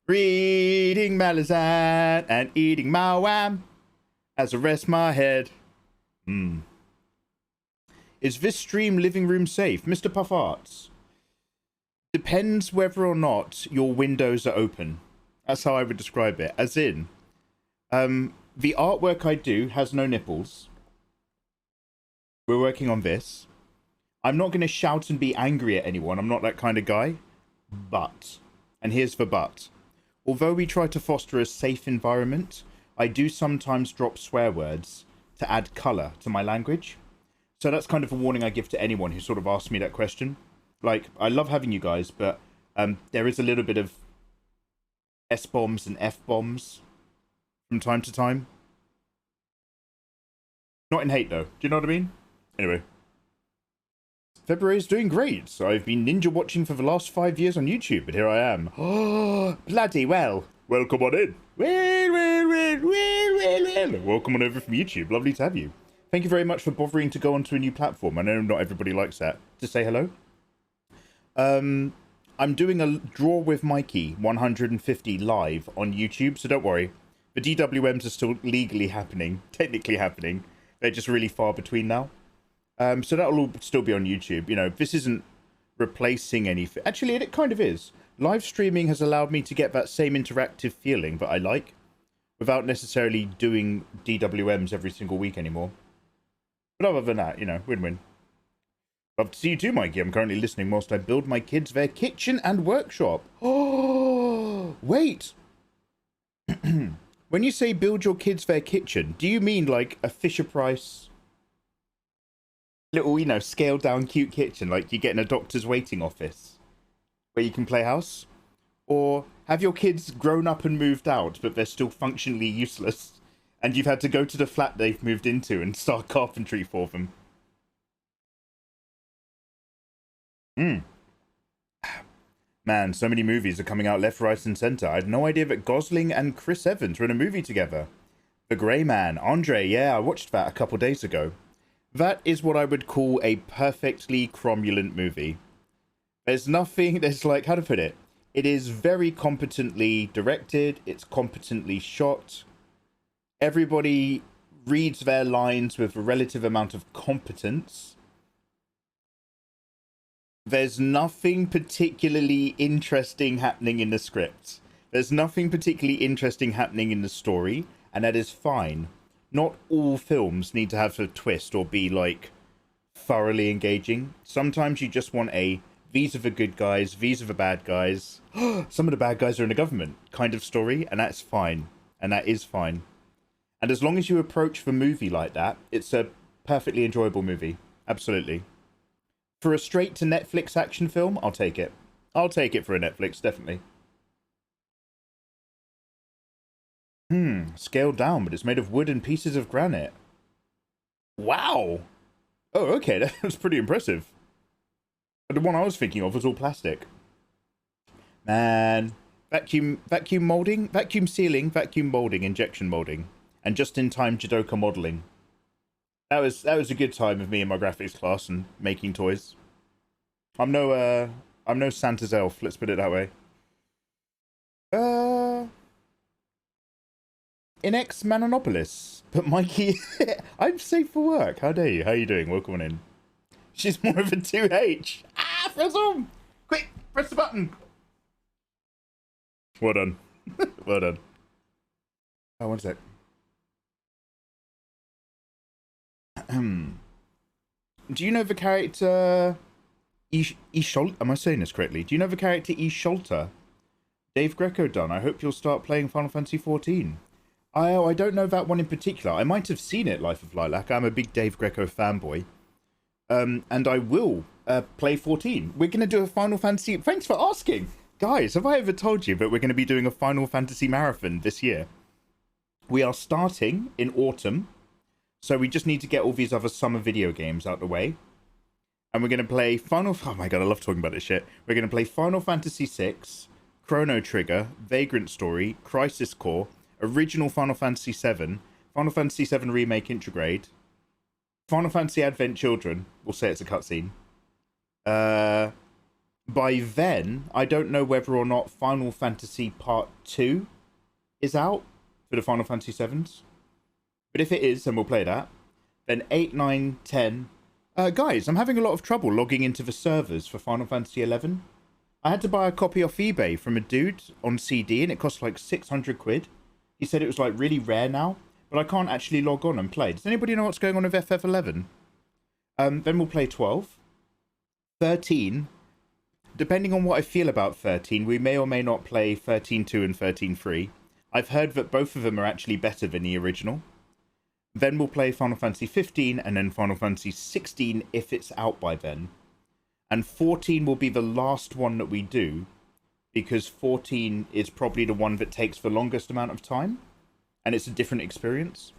Reading Malazan and eating Mawam as I rest my head. Is this stream living room safe? Mr. Puff Arts. Depends whether or not your windows are open. That's how I would describe it. As in, the artwork I do has no nipples. We're working on this. I'm not going to shout and be angry at anyone. I'm not that kind of guy. But, and here's the but. Although we try to foster a safe environment, I do sometimes drop swear words to add colour to my language. So that's kind of a warning I give to anyone who sort of asks me that question. Like, I love having you guys, but there is a little bit of S-bombs and F-bombs from time to time. Not in hate, though. Do you know what I mean? Anyway. February is doing great. So I've been ninja watching for the last 5 years on YouTube, but here I am. Oh, bloody well. Welcome on in. Welcome on over from YouTube. Lovely to have you. Thank you very much for bothering to go onto a new platform. I know not everybody likes that. To say hello. I'm doing a Draw with Mikey 150 live on YouTube, so don't worry. The DWMs are still legally happening, technically happening. They're just really far between now. So that'll all still be on YouTube. You know, this isn't replacing anything. Actually, it kind of is. Live streaming has allowed me to get that same interactive feeling that I like without necessarily doing DWMs every single week anymore. But other than that, you know, win-win. Love to see you too, Mikey. I'm currently listening whilst I build my kids their kitchen and workshop. Oh, wait. When you say build your kids their kitchen, do you mean like a Fisher-Price little, you know, scaled down cute kitchen like you get in a doctor's waiting office where you can play house? Or have your kids grown up and moved out, but they're still functionally useless, and you've had to go to the flat they've moved into and start carpentry for them? Man, so many movies are coming out left, right, and centre. I had no idea that Gosling and Chris Evans were in a movie together. The Grey Man, Andre, yeah, I watched that a couple days ago. That is what I would call a perfectly cromulent movie. There's nothing, there's like, how to put it? It is very competently directed, it's competently shot. Everybody reads their lines with a relative amount of competence. There's nothing particularly interesting happening in the script. There's nothing particularly interesting happening in the story, and that is fine. Not all films need to have a twist or be, like, thoroughly engaging. Sometimes you just want a, these are the good guys, these are the bad guys. Some of the bad guys are in the government kind of story, and that's fine. And that is fine. And as long as you approach the movie like that, it's a perfectly enjoyable movie. Absolutely. For a straight-to-Netflix action film, I'll take it. I'll take it for a Netflix, definitely. Scaled down, but it's made of wood and pieces of granite. Wow! Oh, okay, that was pretty impressive. But the one I was thinking of was all plastic. Man. Vacuum molding, vacuum sealing, vacuum molding, injection molding, and just-in-time Jidoka modeling. That was a good time with me in my graphics class and making toys. I'm no Santa's elf, let's put it that way. In Ex Mananopolis. But Mikey, I'm safe for work. How dare you? How are you doing? Welcome on in. She's more of a 2H. Ah, Frizzle! Quick, press the button. Well done. Well done. Oh, one sec. Do you know the character Isholta? Am I saying this correctly? Do you know the character Isholta? Dave Greco done. I hope you'll start playing Final Fantasy 14. I don't know that one in particular. I might have seen it, Life of Lilac. I'm a big Dave Greco fanboy. And I will play 14. We're going to do a Final Fantasy... Thanks for asking! Guys, have I ever told you that we're going to be doing a Final Fantasy marathon this year? We are starting in autumn. So we just need to get all these other summer video games out the way. And we're going to play oh my god, I love talking about this shit. We're going to play Final Fantasy VI, Chrono Trigger, Vagrant Story, Crisis Core, original Final Fantasy VII, Final Fantasy VII Remake Intergrade, Final Fantasy Advent Children, we'll say it's a cutscene, by then, I don't know whether or not Final Fantasy Part 2 is out for the Final Fantasy 7s. But if it is, then we'll play that. Then 8, 9, 10. Guys, I'm having a lot of trouble logging into the servers for Final Fantasy 11. I had to buy a copy off eBay from a dude on CD, and it cost like 600 quid. He said it was like really rare now, but I can't actually log on and play. Does anybody know what's going on with FF11? Then we'll play 12. 13. Depending on what I feel about 13, we may or may not play 13.2 and 13.3. I've heard that both of them are actually better than the original. Then we'll play Final Fantasy 15 and then Final Fantasy 16 if it's out by then. And 14 will be the last one that we do, because 14 is probably the one that takes the longest amount of time, and it's a different experience.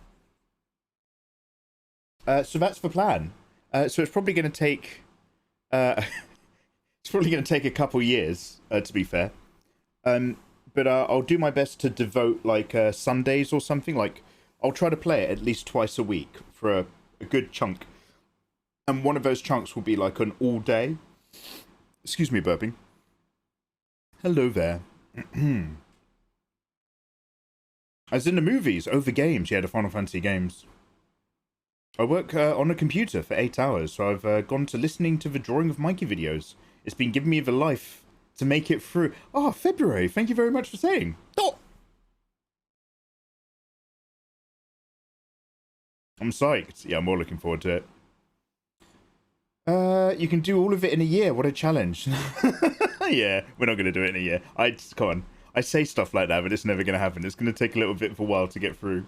So that's the plan. So it's probably going to take... it's probably going to take a couple years, to be fair. But I'll do my best to devote, like, Sundays or something. Like, I'll try to play it at least twice a week for a good chunk. And one of those chunks will be, like, an all-day. Excuse me, burping. Hello there. As in the movies, over games. Yeah, the Final Fantasy games. I work on a computer for 8 hours, so I've gone to listening to the drawing of Mikey videos. It's been giving me the life to make it through. Oh, February. Thank you very much for saying. Oh! I'm psyched. Yeah, I'm more looking forward to it. You can do all of it in a year. What a challenge. Yeah, we're not going to do it in a year. Come on. I say stuff like that, but it's never going to happen. It's going to take a little bit of a while to get through.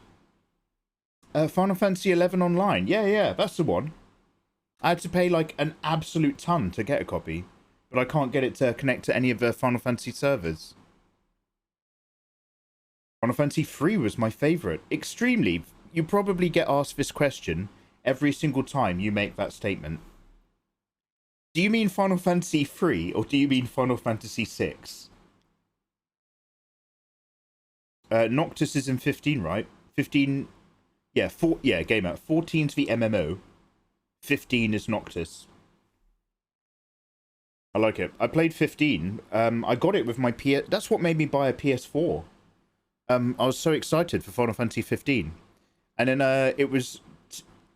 Final Fantasy 11 Online. Yeah, that's the one. I had to pay like an absolute ton to get a copy, but I can't get it to connect to any of the Final Fantasy servers. Final Fantasy 3 was my favourite. Extremely. You probably get asked this question every single time you make that statement. Do you mean Final Fantasy 3 or do you mean Final Fantasy 6? Noctis is in 15, right? 15... Yeah, game out. 14's the MMO. 15 is Noctis. I like it. I played 15. I got it with my PS... That's what made me buy a PS4. I was so excited for Final Fantasy 15. And then it was...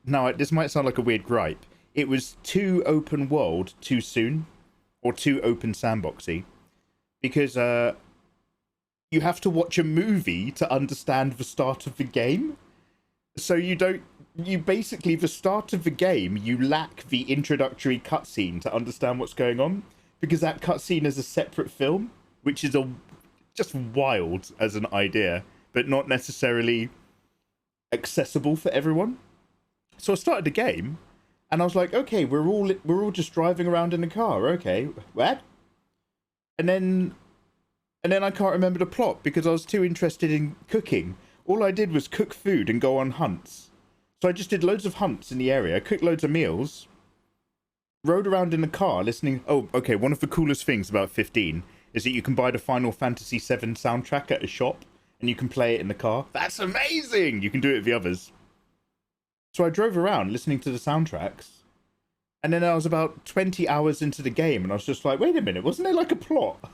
Now, this might sound like a weird gripe. It was too open world too soon. Or too open sandboxy. Because you have to watch a movie to understand the start of the game. So you basically, the start of the game, you lack the introductory cutscene to understand what's going on. Because that cutscene is a separate film, which is just wild as an idea, but not necessarily accessible for everyone. So I started the game, and I was like, okay, we're all just driving around in a car, okay, what? And then I can't remember the plot because I was too interested in cooking. All I did was cook food and go on hunts. So I just did loads of hunts in the area, cooked loads of meals, rode around in a car listening... Oh, okay, one of the coolest things about 15 is that you can buy the Final Fantasy 7 soundtrack at a shop, and you can play it in the car. That's amazing! You can do it with the others. So I drove around listening to the soundtracks, and then I was about 20 hours into the game, and I was just like, wait a minute, wasn't there like a plot?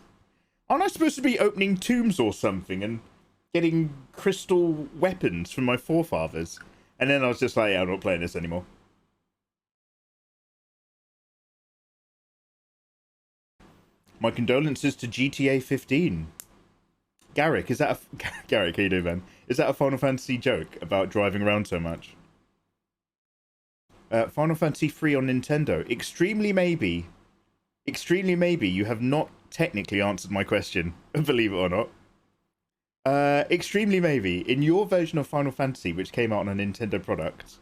Aren't I supposed to be opening tombs or something, and getting crystal weapons from my forefathers? And then I was just like, yeah, I'm not playing this anymore. My condolences to GTA 15. Garrick, is that a... Garrick, how you doing, man? Is that a Final Fantasy joke about driving around so much? Final Fantasy 3 on Nintendo. Extremely maybe. Extremely maybe. You have not technically answered my question, believe it or not. Extremely maybe. In your version of Final Fantasy, which came out on a Nintendo product,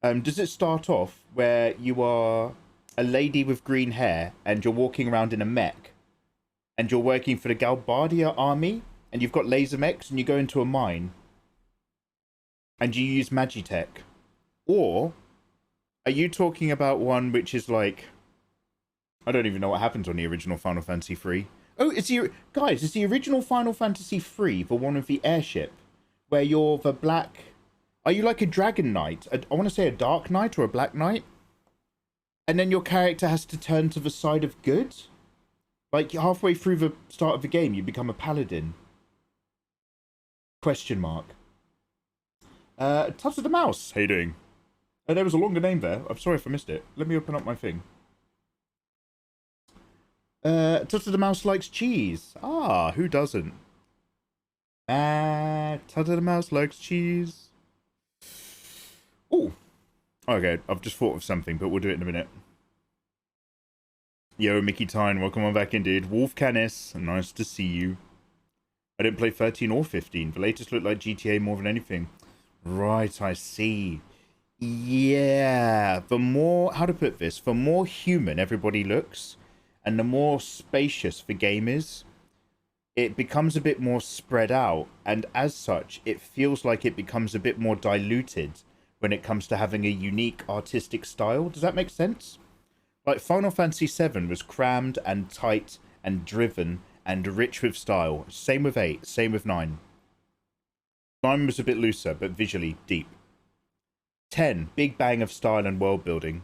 does it start off where you are a lady with green hair and you're walking around in a mech and you're working for the Galbadia army and you've got laser mechs and you go into a mine and you use Magitech? Or are you talking about one which is like... I don't even know what happens on the original Final Fantasy 3. Oh, is the original Final Fantasy 3 the one with the airship where you're the black... Are you like a Dragon Knight? I want to say a Dark Knight or a Black Knight? And then your character has to turn to the side of good? Like, halfway through the start of the game, you become a paladin. Question mark. Touch of the Mouse. How you doing? There was a longer name there. I'm sorry if I missed it. Let me open up my thing. Touch of the Mouse likes cheese. Ah, who doesn't? Touch of the Mouse likes cheese. Oh. Okay, I've just thought of something, but we'll do it in a minute. Yo, Mickey Tyne, welcome on back in, dude. Wolf Canis, nice to see you. I didn't play 13 or 15. The latest looked like GTA more than anything. Right, I see. Yeah, the more, how to put this, the more human everybody looks, and the more spacious the game is, it becomes a bit more spread out, and as such, it feels like it becomes a bit more diluted when it comes to having a unique artistic style. Does that make sense? Like, Final Fantasy VII was crammed and tight and driven and rich with style. Same with 8, same with 9. 9 was a bit looser, but visually deep. 10, big bang of style and world building.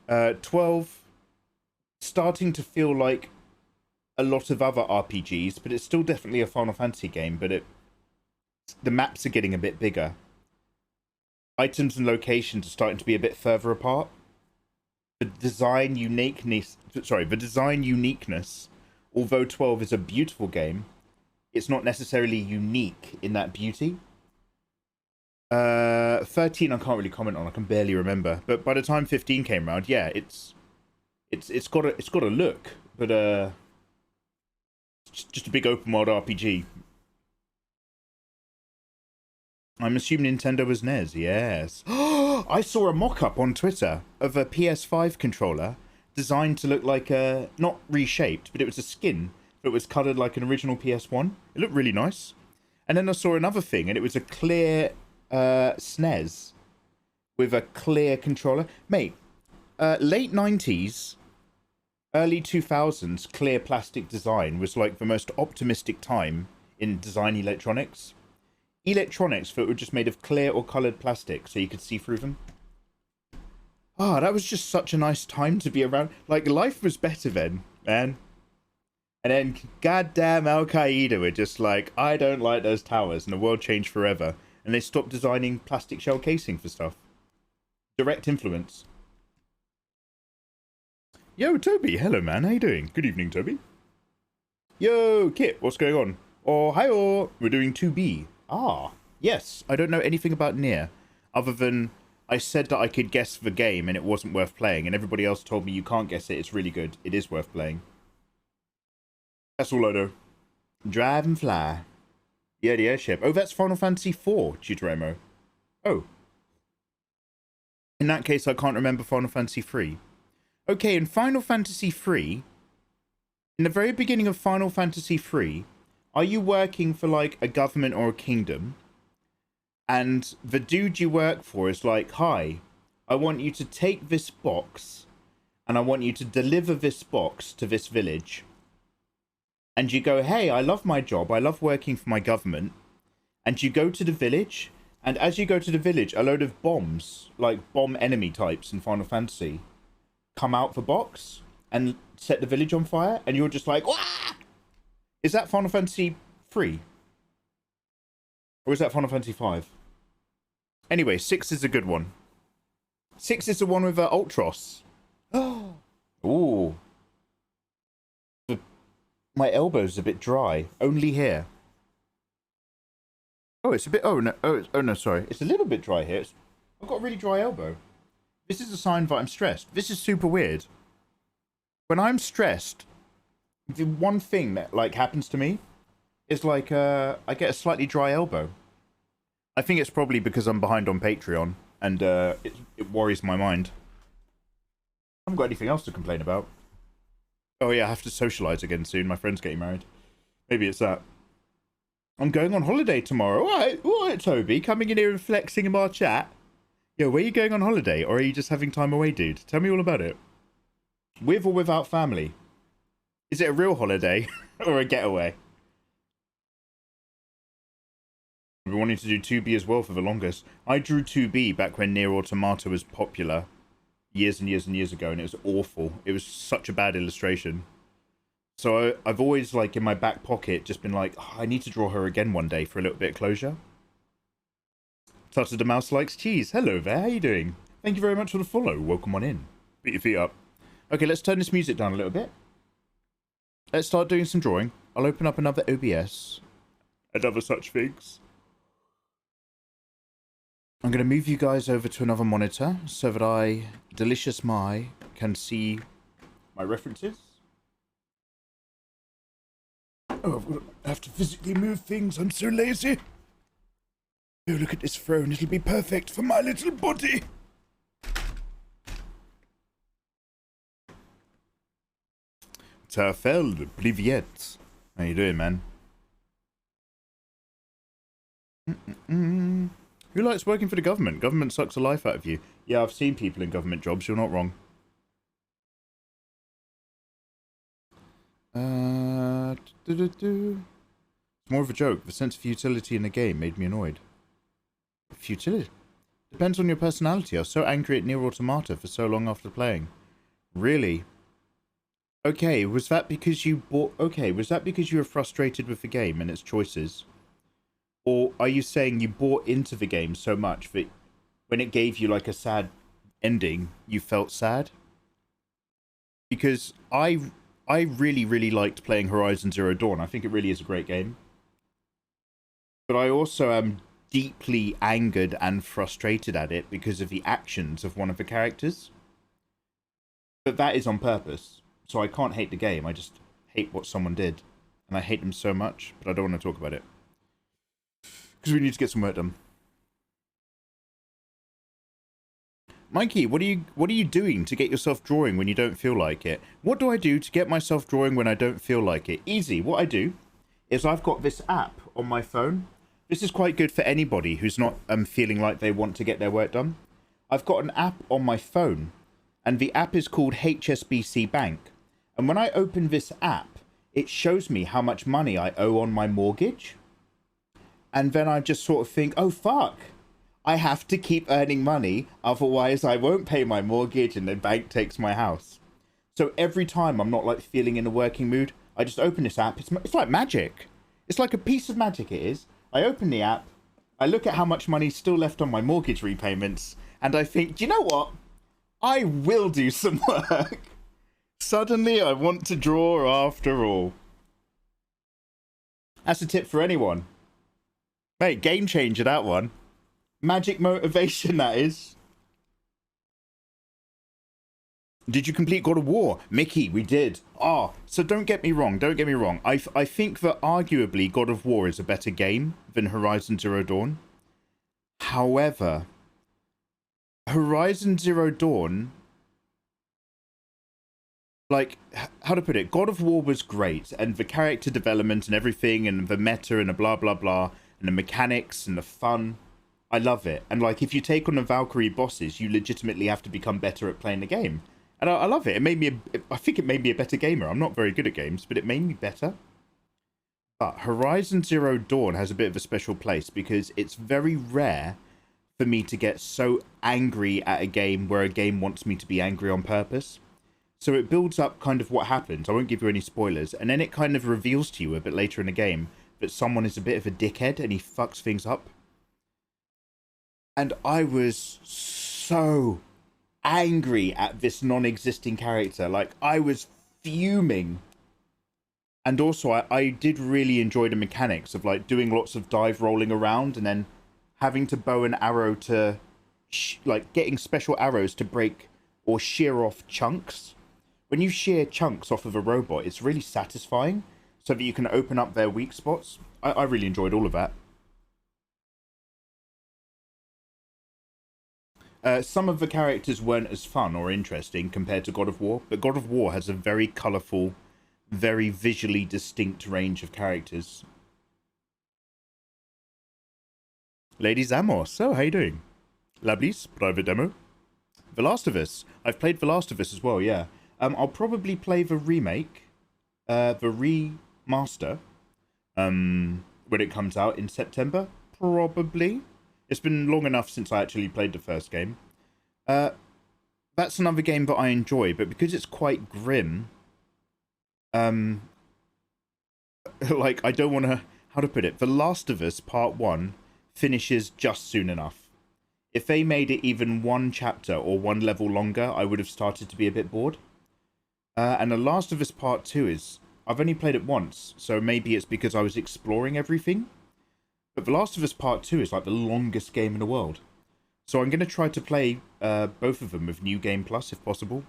12, starting to feel like a lot of other RPGs, but it's still definitely a Final Fantasy game, but the maps are getting a bit bigger. Items and locations are starting to be a bit further apart. The design uniqueness, although 12 is a beautiful game, it's not necessarily unique in that beauty. 13 I can't really comment on, I can barely remember. But by the time 15 came around, yeah, it's got a look, but it's just a big open world RPG. I'm assuming Nintendo was NES, yes. I saw a mock-up on Twitter of a PS5 controller designed to look like a, not reshaped, but it was a skin that was coloured like an original PS1. It looked really nice. And then I saw another thing, and it was a clear SNES with a clear controller. Mate, late 90s, early 2000s, clear plastic design was like the most optimistic time in design electronics. Electronics that were just made of clear or coloured plastic so you could see through them. Ah, that was just such a nice time to be around. Like, life was better then, man. And then goddamn Al-Qaeda were just like, I don't like those towers, and the world changed forever. And they stopped designing plastic shell casing for stuff. Direct influence. Yo, Toby, hello man, how you doing? Good evening, Toby. Yo, Kit, what's going on? Oh, hi-oh, we're doing 2B. Ah, yes, I don't know anything about Nier, other than I said that I could guess the game and it wasn't worth playing, and everybody else told me you can't guess it, it's really good, it is worth playing. That's all I know. Drive and fly. Yeah, the airship. Oh, that's Final Fantasy IV, Chitoremo. Oh. In that case, I can't remember Final Fantasy III. Okay, in Final Fantasy III, in the very beginning of Final Fantasy III, are you working for, like, a government or a kingdom? And the dude you work for is like, hi, I want you to take this box, and I want you to deliver this box to this village. And you go, hey, I love my job, I love working for my government. And you go to the village, and as you go to the village, a load of bombs, like bomb enemy types in Final Fantasy, come out the box and set the village on fire, and you're just like, wah! Is that Final Fantasy 3? Or is that Final Fantasy 5? Anyway, 6 is a good one. 6 is the one with Ultros. Ooh. My elbow's a bit dry. Only here. Oh, it's a bit... Oh, no. Oh, no, sorry. It's a little bit dry here. I've got a really dry elbow. This is a sign that I'm stressed. This is super weird. When I'm stressed, the one thing that, like, happens to me is, like, I get a slightly dry elbow. I think it's probably because I'm behind on Patreon, and it worries my mind. I haven't got anything else to complain about. Oh yeah, I have to socialise again soon. My friend's getting married. Maybe it's that. I'm going on holiday tomorrow. All right, Toby. Coming in here and flexing in our chat. Yo, where are you going on holiday? Or are you just having time away, dude? Tell me all about it. With or without family? Is it a real holiday or a getaway? I've been wanting to do 2B as well for the longest. I drew 2B back when Nier Automata was popular. Years and years and years ago, and it was awful. It was such a bad illustration. So I've always, like, in my back pocket, just been like, oh, I need to draw her again one day for a little bit of closure. Tutter the Mouse likes cheese. Hello there, how you doing? Thank you very much for the follow. Welcome on in. Put your feet up. Okay, let's turn this music down a little bit. Let's start doing some drawing. I'll open up another OBS and other such things. I'm going to move you guys over to another monitor so that I, Delicious Mai, can see my references. Oh, I have to physically move things. I'm so lazy. Oh, look at this throne. It'll be perfect for my little body. Tafel, privyet. How you doing, man? Who likes working for the government? Government sucks the life out of you. Yeah, I've seen people in government jobs. You're not wrong. It's more of a joke. The sense of futility in the game made me annoyed. Futility? Depends on your personality. I was so angry at Nier Automata for so long after playing. Really? Okay, was that because you bought... Okay, was that because you were frustrated with the game and its choices? Or are you saying you bought into the game so much that when it gave you, like, a sad ending, you felt sad? Because I really, really liked playing Horizon Zero Dawn. I think it really is a great game. But I also am deeply angered and frustrated at it because of the actions of one of the characters. But that is on purpose. So I can't hate the game. I just hate what someone did. And I hate them so much, but I don't want to talk about it. Because we need to get some work done. Mikey, what are you doing to get yourself drawing when you don't feel like it? What do I do to get myself drawing when I don't feel like it? Easy. What I do is I've got this app on my phone. This is quite good for anybody who's not feeling like they want to get their work done. I've got an app on my phone, and the app is called HSBC Bank. And when I open this app, it shows me how much money I owe on my mortgage. And then I just sort of think, oh, fuck. I have to keep earning money, otherwise I won't pay my mortgage and the bank takes my house. So every time I'm not, like, feeling in a working mood, I just open this app. It's like magic. It's like a piece of magic, it is. I open the app, I look at how much money's still left on my mortgage repayments, and I think, do you know what? I will do some work. Suddenly I want to draw after all. That's a tip for anyone. Mate, game changer, that one. Magic motivation, that is. Did you complete God of War? Mickey, we did. So don't get me wrong, I think that arguably God of War is a better game than Horizon Zero Dawn. However, Horizon Zero Dawn, like, how to put it, God of War was great, and the character development and everything, and the meta and the blah blah blah, and the mechanics and the fun, I love it. And, like, if you take on the Valkyrie bosses, you legitimately have to become better at playing the game. And I love it. It made me, I think it made me a better gamer. I'm not very good at games, but it made me better. But Horizon Zero Dawn has a bit of a special place because it's very rare for me to get so angry at a game where a game wants me to be angry on purpose. So it builds up kind of what happens. I won't give you any spoilers. And then it kind of reveals to you a bit later in the game that someone is a bit of a dickhead and he fucks things up. And I was so angry at this non-existing character. Like, I was fuming. And also, I did really enjoy the mechanics of, like, doing lots of dive rolling around and then having to bow and arrow to, like, getting special arrows to break or shear off chunks. When you shear chunks off of a robot, it's really satisfying so that you can open up their weak spots. I really enjoyed all of that. Some of the characters weren't as fun or interesting compared to God of War, but God of War has a very colourful, very visually distinct range of characters. Lady Zamos, so how you doing? Lablis, private demo. The Last of Us. I've played The Last of Us as well, yeah. I'll probably play the remake, the remaster, when it comes out in September, probably. It's been long enough since I actually played the first game. That's another game that I enjoy, but because it's quite grim, Um, like, I don't want to, how to put it, The Last of Us Part 1 finishes just soon enough. If they made it even one chapter or one level longer, I would have started to be a bit bored. And The Last of Us Part 2 is, I've only played it once, so maybe it's because I was exploring everything. But The Last of Us Part 2 is like the longest game in the world. So I'm going to try to play both of them with New Game Plus if possible.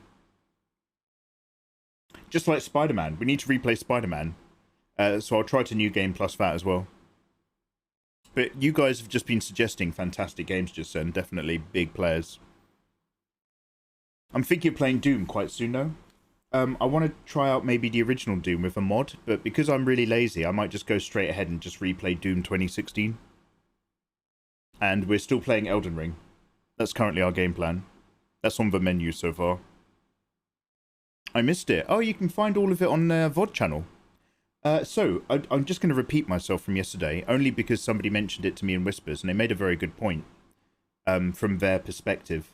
Just like Spider-Man. We need to replay Spider-Man. So I'll try to New Game Plus that as well. But you guys have just been suggesting fantastic games just then. Definitely big players. I'm thinking of playing Doom quite soon though. I want to try out maybe the original Doom with a mod. But because I'm really lazy, I might just go straight ahead and just replay Doom 2016. And we're still playing Elden Ring. That's currently our game plan. That's on the menu so far. I missed it. Oh, you can find all of it on the VOD channel. So, I'm just going to repeat myself from yesterday, only because somebody mentioned it to me in whispers, and they made a very good point from their perspective.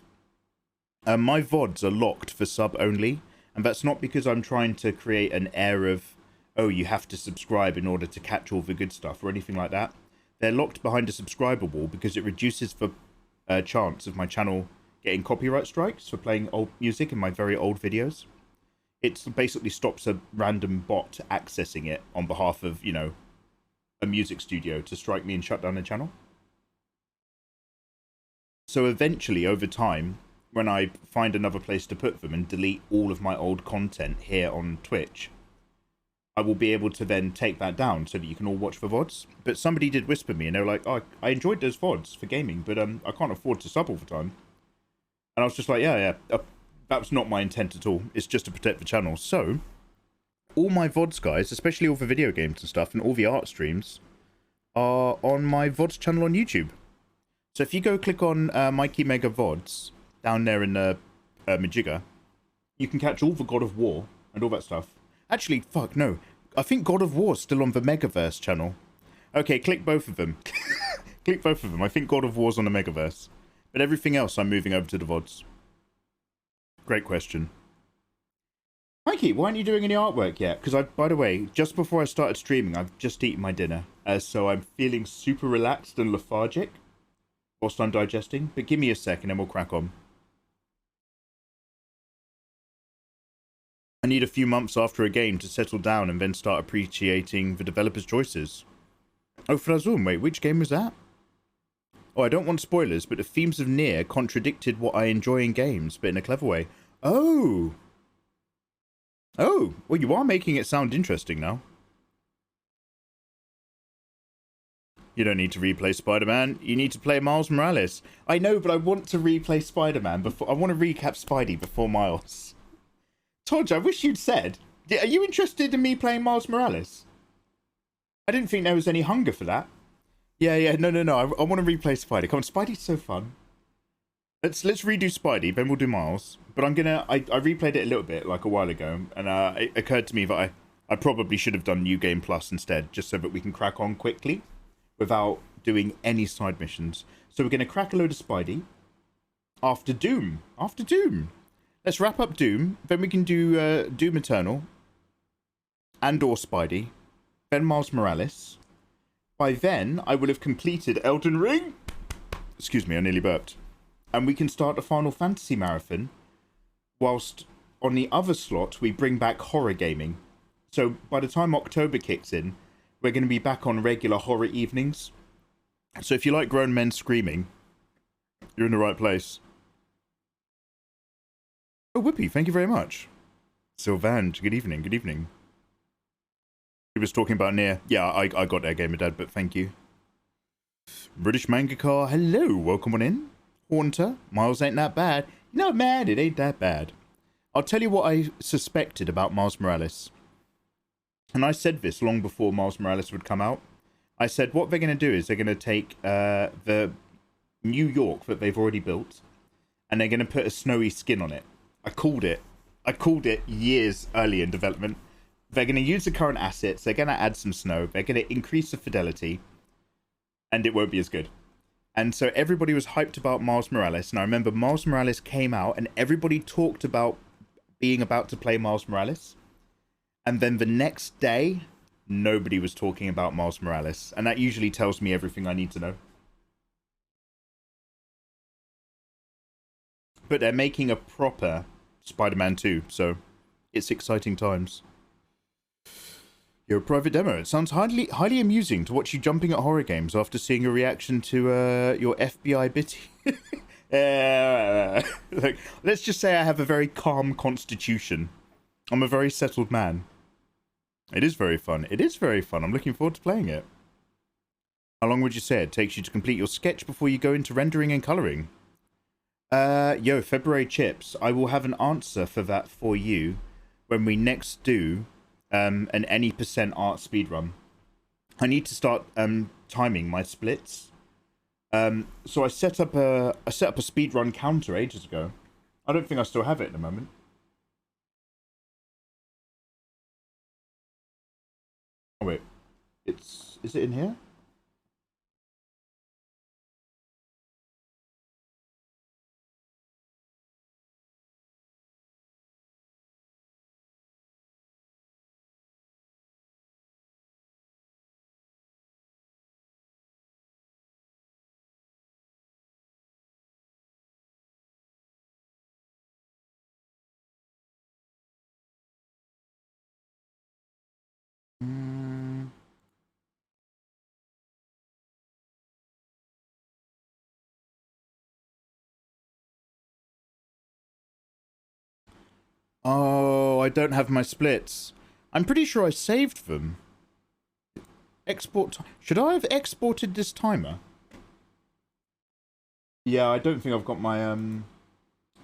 My VODs are locked for sub only, and that's not because I'm trying to create an air of, oh, you have to subscribe in order to catch all the good stuff, or anything like that. They're locked behind a subscriber wall because it reduces the chance of my channel getting copyright strikes for playing old music in my very old videos. It basically stops a random bot accessing it on behalf of, you know, a music studio to strike me and shut down the channel. So eventually, over time, when I find another place to put them and delete all of my old content here on Twitch, I will be able to then take that down so that you can all watch the VODs. But somebody did whisper me, and they were like, oh, I enjoyed those VODs for gaming, but I can't afford to sub all the time. And I was just like, yeah, that was not my intent at all. It's just to protect the channel. So, all my VODs, guys, especially all the video games and stuff, and all the art streams, are on my VODs channel on YouTube. So if you go click on Mikeymegamega VODs, down there in the Majigga, you can catch all the God of War and all that stuff. Actually, fuck, no. I think God of War's still on the Megaverse channel. Okay, click both of them. Click both of them. I think God of War's on the Megaverse. But everything else, I'm moving over to the VODs. Great question. Mikey, why aren't you doing any artwork yet? Because by the way, just before I started streaming, I've just eaten my dinner. So I'm feeling super relaxed and lethargic whilst I'm digesting. But give me a sec and then we'll crack on. I need a few months after a game to settle down and then start appreciating the developer's choices. Oh, Frazum, wait, which game was that? Oh, I don't want spoilers, but the themes of Nier contradicted what I enjoy in games, but in a clever way. Oh! Oh, well, you are making it sound interesting now. You don't need to replay Spider-Man. You need to play Miles Morales. I know, but I want to replay Spider-Man before... I want to recap Spidey before Miles. Todge, I wish you'd said. Are you interested in me playing Miles Morales? I didn't think there was any hunger for that. Yeah, no. I want to replay Spidey. Come on, Spidey's so fun. Let's redo Spidey, then we'll do Miles. But I replayed it a little bit, like a while ago, and it occurred to me that I probably should have done New Game Plus instead, just so that we can crack on quickly, without doing any side missions. So we're going to crack a load of Spidey. After Doom. Let's wrap up Doom, then we can do Doom Eternal, and/or Spidey, then Miles Morales. By then, I will have completed Elden Ring. Excuse me, I nearly burped. And we can start a Final Fantasy marathon, whilst on the other slot, we bring back horror gaming. So by the time October kicks in, we're going to be back on regular horror evenings. So if you like grown men screaming, you're in the right place. Oh, Whoopi, thank you very much. Sylvan, good evening, good evening. He was talking about Nier. Yeah, I got that Gamer Dad, but thank you. British Mangaka, hello, welcome on in. Haunter, Miles ain't that bad. No, man, it ain't that bad. I'll tell you what I suspected about Miles Morales. And I said this long before Miles Morales would come out. I said what they're going to do is they're going to take the New York that they've already built, and they're going to put a snowy skin on it. I called it years early in development. They're going to use the current assets. They're going to add some snow. They're going to increase the fidelity. And it won't be as good. And so everybody was hyped about Miles Morales. And I remember Miles Morales came out and everybody talked about being about to play Miles Morales. And then the next day, nobody was talking about Miles Morales. And that usually tells me everything I need to know. But they're making a proper Spider-Man 2, so it's exciting times. Your private demo. It sounds highly amusing to watch you jumping at horror games after seeing your reaction to your FBI bitty. Look, let's just say I have a very calm constitution. I'm a very settled man. It is very fun. It is very fun. I'm looking forward to playing it. How long would you say it takes you to complete your sketch before you go into rendering and colouring? Yo, February chips. I will have an answer for that for you when we next do an any percent art speedrun. I need to start timing my splits. So I set up a speedrun counter ages ago. I don't think I still have it at the moment. Oh wait, is it in here? Oh, I don't have my splits. I'm pretty sure I saved them. Export. Should I have exported this timer? Yeah, I don't think I've got my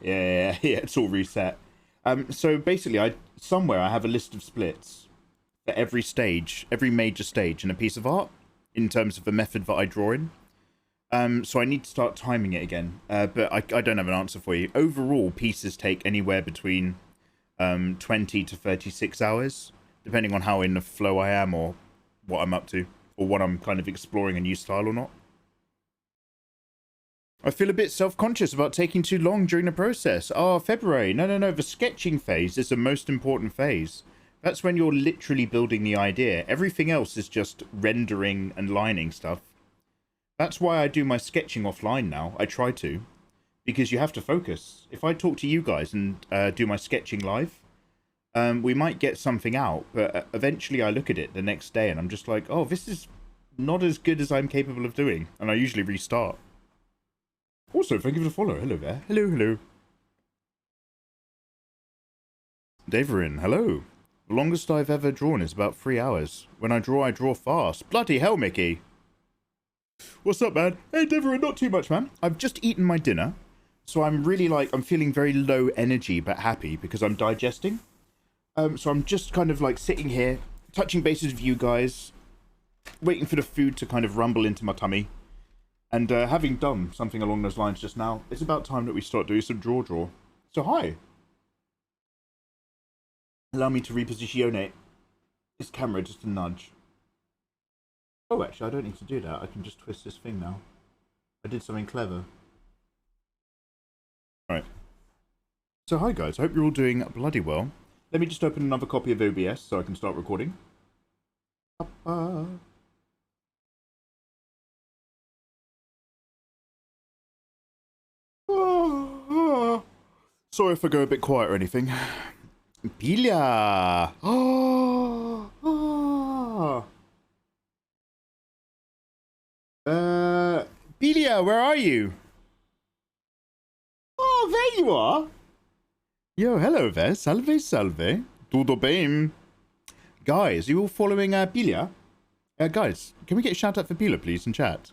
Yeah, it's all reset. So basically, somewhere I have a list of splits for every stage, every major stage in a piece of art, in terms of the method that I draw in. So I need to start timing it again. But I don't have an answer for you. Overall, pieces take anywhere between 20 to 36 hours, depending on how in the flow I am or what I'm up to, or what I'm kind of exploring a new style or not. I feel a bit self-conscious about taking too long during the process. Oh, February. No. The sketching phase is the most important phase. That's when you're literally building the idea. Everything else is just rendering and lining stuff. That's why I do my sketching offline now. I try to. Because you have to focus. If I talk to you guys and do my sketching live, we might get something out. But eventually I look at it the next day and I'm just like, oh, this is not as good as I'm capable of doing. And I usually restart. Also, thank you for the follow. Hello there. Hello. Daverin, hello. The longest I've ever drawn is about 3 hours. When I draw fast. Bloody hell, Mickey. What's up, man? Hey, Daverin, not too much, man. I've just eaten my dinner. So I'm really I'm feeling very low energy, but happy because I'm digesting. So I'm just kind of sitting here, touching bases with you guys, waiting for the food to kind of rumble into my tummy. And having done something along those lines just now, it's about time that we start doing some draw. So hi. Allow me to repositionate this camera just a nudge. Oh, actually, I don't need to do that. I can just twist this thing now. I did something clever. Alright. So hi guys, I hope you're all doing bloody well. Let me just open another copy of OBS so I can start recording. Sorry if I go a bit quiet or anything. Pilia! Pilia, where are you? Oh, there you are! Yo, hello there. Salve. Tudo bem? Guys, are you all following Pilia? Guys, can we get a shout out for Pilia, please, in chat?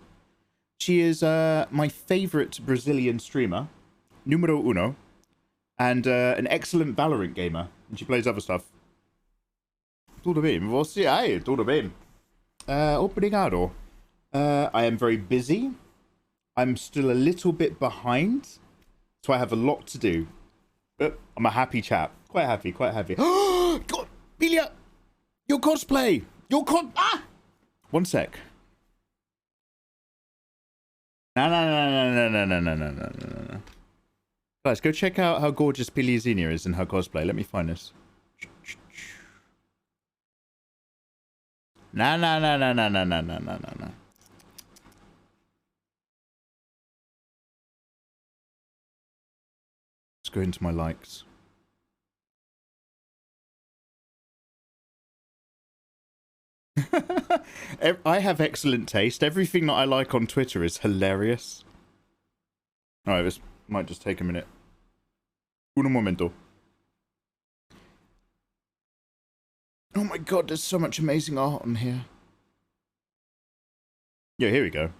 She is my favourite Brazilian streamer, numero uno, and an excellent Valorant gamer, and she plays other stuff. Tudo bem? Você aí? Tudo bem? Obrigado. I am very busy. I'm still a little bit behind, so I have a lot to do. But I'm a happy chap. Quite happy. Oh, God! Pilia! Your cosplay! Ah! One sec. No. Guys, go check out how gorgeous Piliazina is in her cosplay. Let me find this. Nah, nah, nah, nah, nah, nah, nah, nah, nah, nah, nah. Let's go into my likes. I have excellent taste. Everything that I like on Twitter is hilarious. Alright, this might just take a minute. Un momento. Oh my god, there's so much amazing art on here. Yeah, here we go.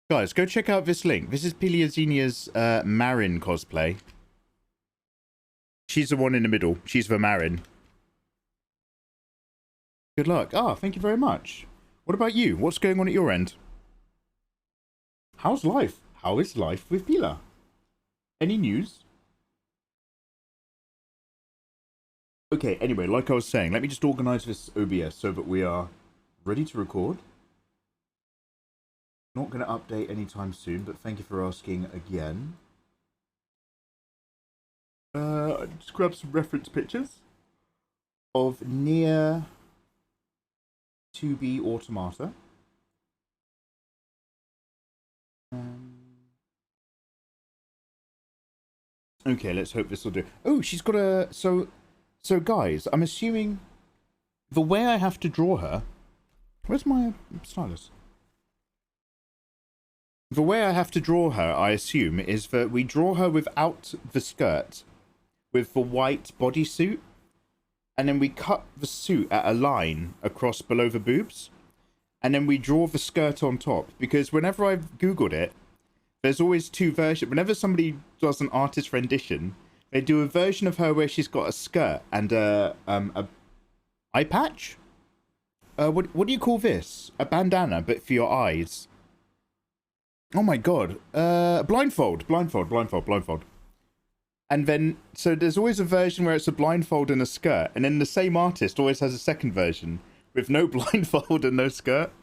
Guys, go check out this link. This is Piliazinia's Marin cosplay. She's the one in the middle. She's the Marin. Good luck. Ah, thank you very much. What about you? What's going on at your end? How's life? How is life with Pila? Any news? Okay, anyway, like I was saying, let me just organize this OBS so that we are ready to record. Not going to update anytime soon, but thank you for asking again. Just grab some reference pictures of Nier to be automata. Okay, let's hope this will do. Oh, she's got a... So guys, I'm assuming the way I have to draw her... Where's my stylus? The way I have to draw her, I assume, is that we draw her without the skirt, with the white bodysuit, and then we cut the suit at a line across below the boobs, and then we draw the skirt on top, because whenever I've Googled it, there's always two versions. Whenever somebody does an artist rendition, they do a version of her where she's got a skirt and a eye patch? What do you call this? A bandana, but for your eyes. Oh my god. Blindfold. And then, so there's always a version where it's a blindfold and a skirt, and then the same artist always has a second version with no blindfold and no skirt.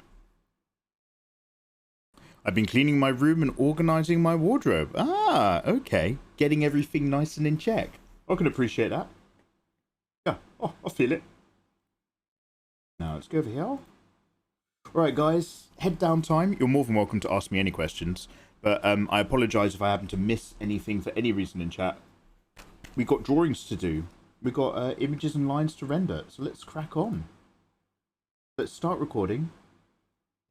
I've been cleaning my room and organizing my wardrobe. Ah, okay. Getting everything nice and in check. I can appreciate that. Yeah, oh, I feel it. Now, let's go over here. Alright guys, head down time. You're more than welcome to ask me any questions, but I apologise if I happen to miss anything for any reason in chat. We got drawings to do. We got images and lines to render, so let's crack on. Let's start recording.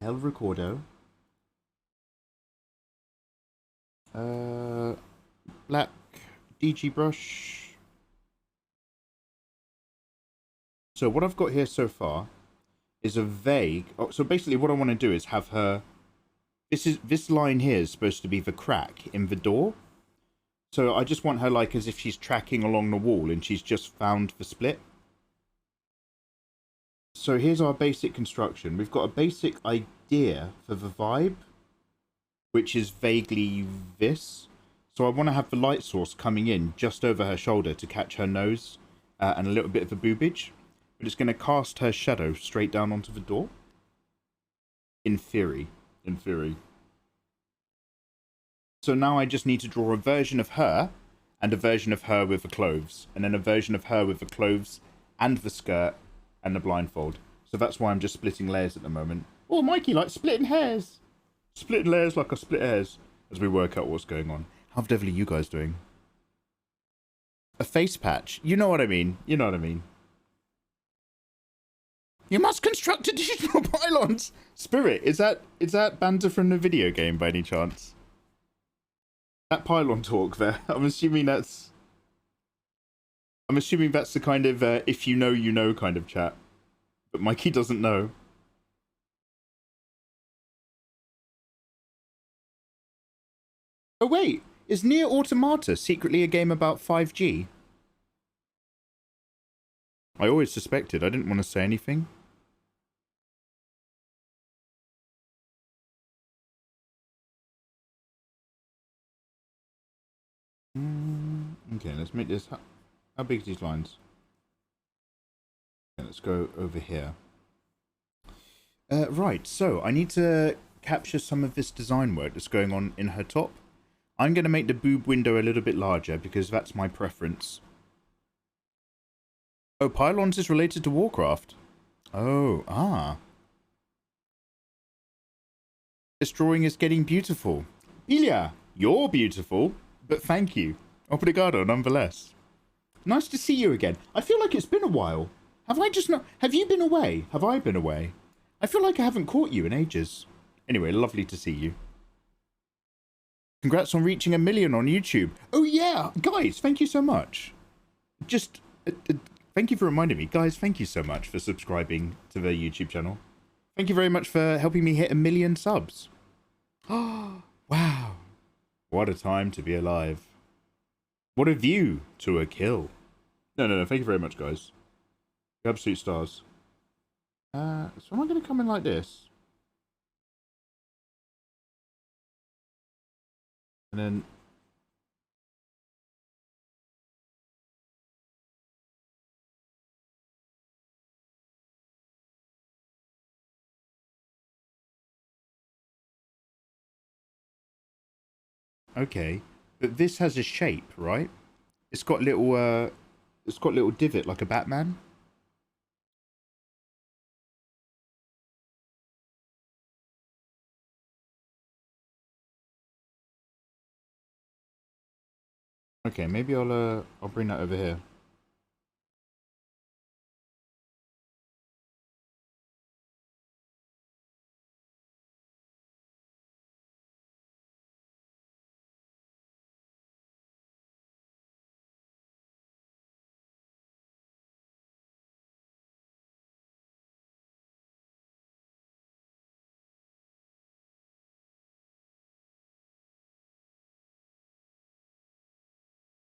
El recordo. Black DG brush. So what I've got here so far is a vague... Oh, so basically what I want to do is have her... This line here is supposed to be the crack in the door. So I just want her like as if she's tracking along the wall and she's just found the split. So here's our basic construction. We've got a basic idea for the vibe, which is vaguely this. So I want to have the light source coming in just over her shoulder to catch her nose and a little bit of the boobage. We're just going to cast her shadow straight down onto the door. In theory. So now I just need to draw a version of her and a version of her with the clothes. And then a version of her with the clothes and the skirt and the blindfold. So that's why I'm just splitting layers at the moment. Oh, Mikey likes splitting hairs. Splitting layers like I split hairs as we work out what's going on. How the devil are you guys doing? A face patch. You know what I mean. You know what I mean. You must construct additional pylons. Spirit, is that banter from the video game by any chance? That pylon talk there. I'm assuming that's the kind of if you know you know kind of chat. But Mikey doesn't know. Oh wait, is Nier Automata secretly a game about 5G? I always suspected. I didn't want to say anything. Okay, let's make this... How big are these lines? Okay, let's go over here. Right, so I need to capture some of this design work that's going on in her top. I'm going to make the boob window a little bit larger because that's my preference. Oh, pylons is related to Warcraft. Oh, This drawing is getting beautiful. Ilya, you're beautiful, but thank you. Obrigado, nonetheless. Nice to see you again. I feel like it's been a while. Have I just not... Have you been away? Have I been away? I feel like I haven't caught you in ages. Anyway, lovely to see you. Congrats on reaching 1 million on YouTube. Oh yeah, guys, thank you so much. Just... thank you for reminding me. Guys, thank you so much for subscribing to the YouTube channel. Thank you very much for helping me hit 1 million subs. Oh, wow. What a time to be alive. What a view to a kill. No. Thank you very much, guys. You absolute stars. So am I going to come in like this? And then... Okay, but this has a shape, right? It's got little divot like a Batman. Okay, maybe I'll bring that over here.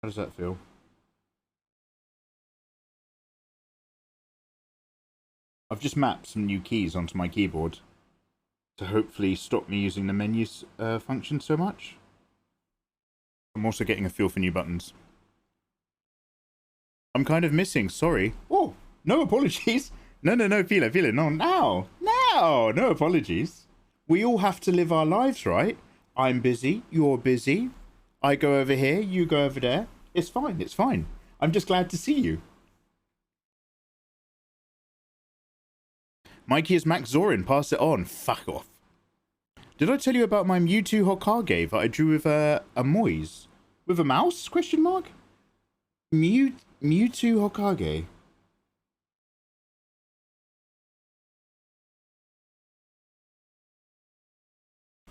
How does that feel? I've just mapped some new keys onto my keyboard to hopefully stop me using the menus function so much. I'm also getting a feel for new buttons. I'm kind of missing, sorry. Oh, no apologies. No, feel it. No, no apologies. We all have to live our lives, right? I'm busy, you're busy. I go over here, you go over there. It's fine. I'm just glad to see you. Mikey is Max Zorin, pass it on. Fuck off. Did I tell you about my Mewtwo Hokage that I drew with a moise? With a mouse? Question mark? Mewtwo Hokage.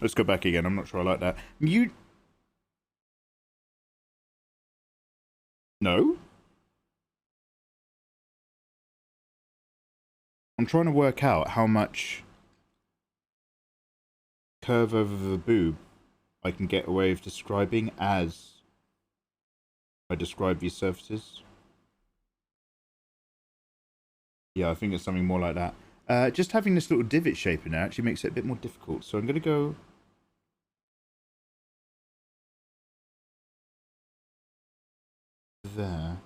Let's go back again. I'm not sure I like that. No? I'm trying to work out how much curve over the boob I can get away with describing as I describe these surfaces. Yeah, I think it's something more like that. Just having this little divot shape in there actually makes it a bit more difficult. So I'm going to go... there.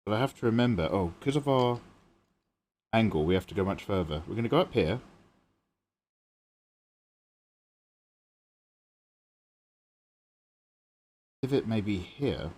But I have to remember... Oh, because of our angle, we have to go much further. We're going to go up here. Divot maybe here.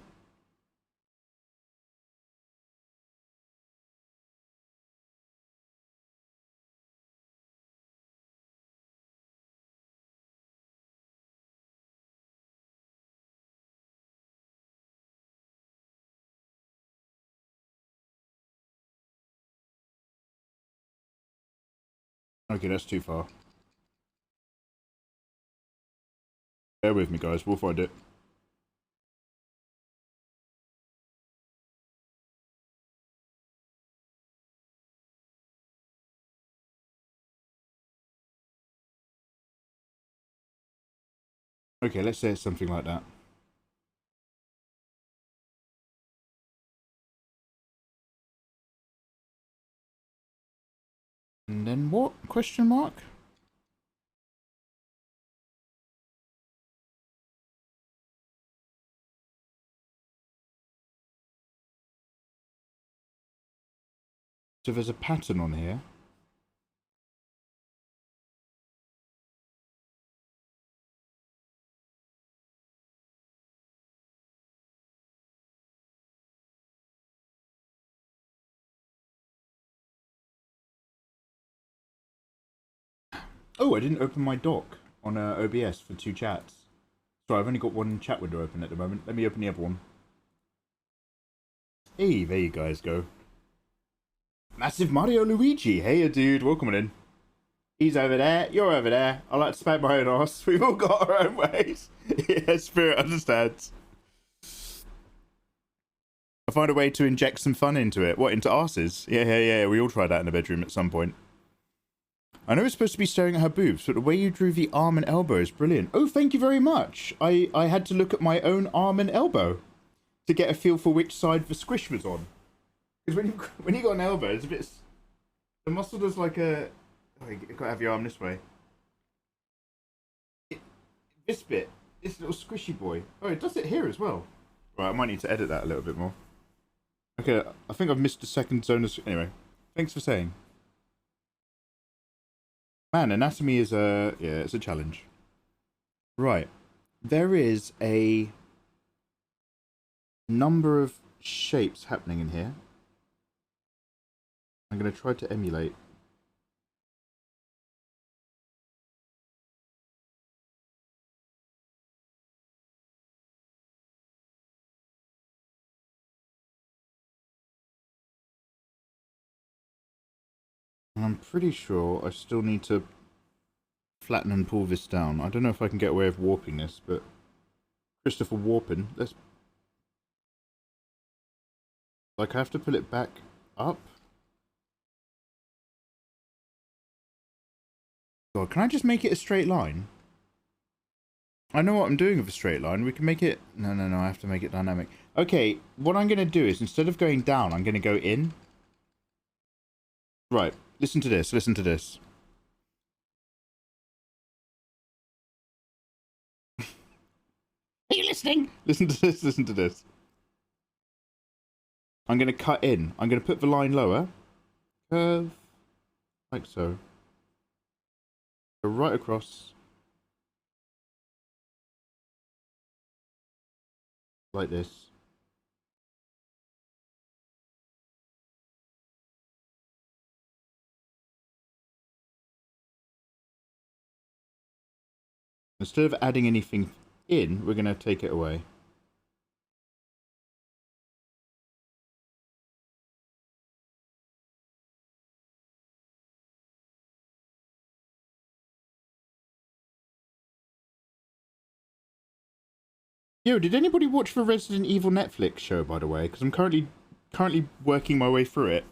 Okay, that's too far. Bear with me, guys. We'll find it. Okay, let's say it's something like that. And then what? Question mark? So there's a pattern on here. Oh, I didn't open my dock on OBS for 2 chats. So I've only got 1 chat window open at the moment. Let me open the other one. Hey, there you guys go. Massive Mario Luigi. Hey, dude, welcome in. He's over there. You're over there. I like to spank my own arse. We've all got our own ways. Yeah, Spirit understands. I find a way to inject some fun into it. What, into arses? Yeah. We all tried that in the bedroom at some point. I know it's supposed to be staring at her boobs, but the way you drew the arm and elbow is brilliant. Oh, thank you very much. I had to look at my own arm and elbow to get a feel for which side the squish was on. Because when you got an elbow, it's a bit... The muscle does like a... Oh, you got to have your arm this way. This bit, this little squishy boy. Oh, it does it here as well. Right, I might need to edit that a little bit more. Okay, I think I've missed the second zone. Anyway, thanks for saying. Man, anatomy is it's a challenge. Right, there is a number of shapes happening in here. I'm going to try to emulate. And I'm pretty sure I still need to flatten and pull this down. I don't know if I can get away with warping this, but Christopher warping. Let's... Like, I have to pull it back up. God, can I just make it a straight line? I know what I'm doing with a straight line. We can make it... No, I have to make it dynamic. Okay, what I'm going to do is, instead of going down, I'm going to go in. Right, listen to this, listen to this. Are you listening? Listen to this, listen to this. I'm going to cut in. I'm going to put the line lower. Curve. Like so. Go right across. Like this. Instead of adding anything in, we're going to take it away. Yo, did anybody watch the Resident Evil Netflix show, by the way? Because I'm currently working my way through it.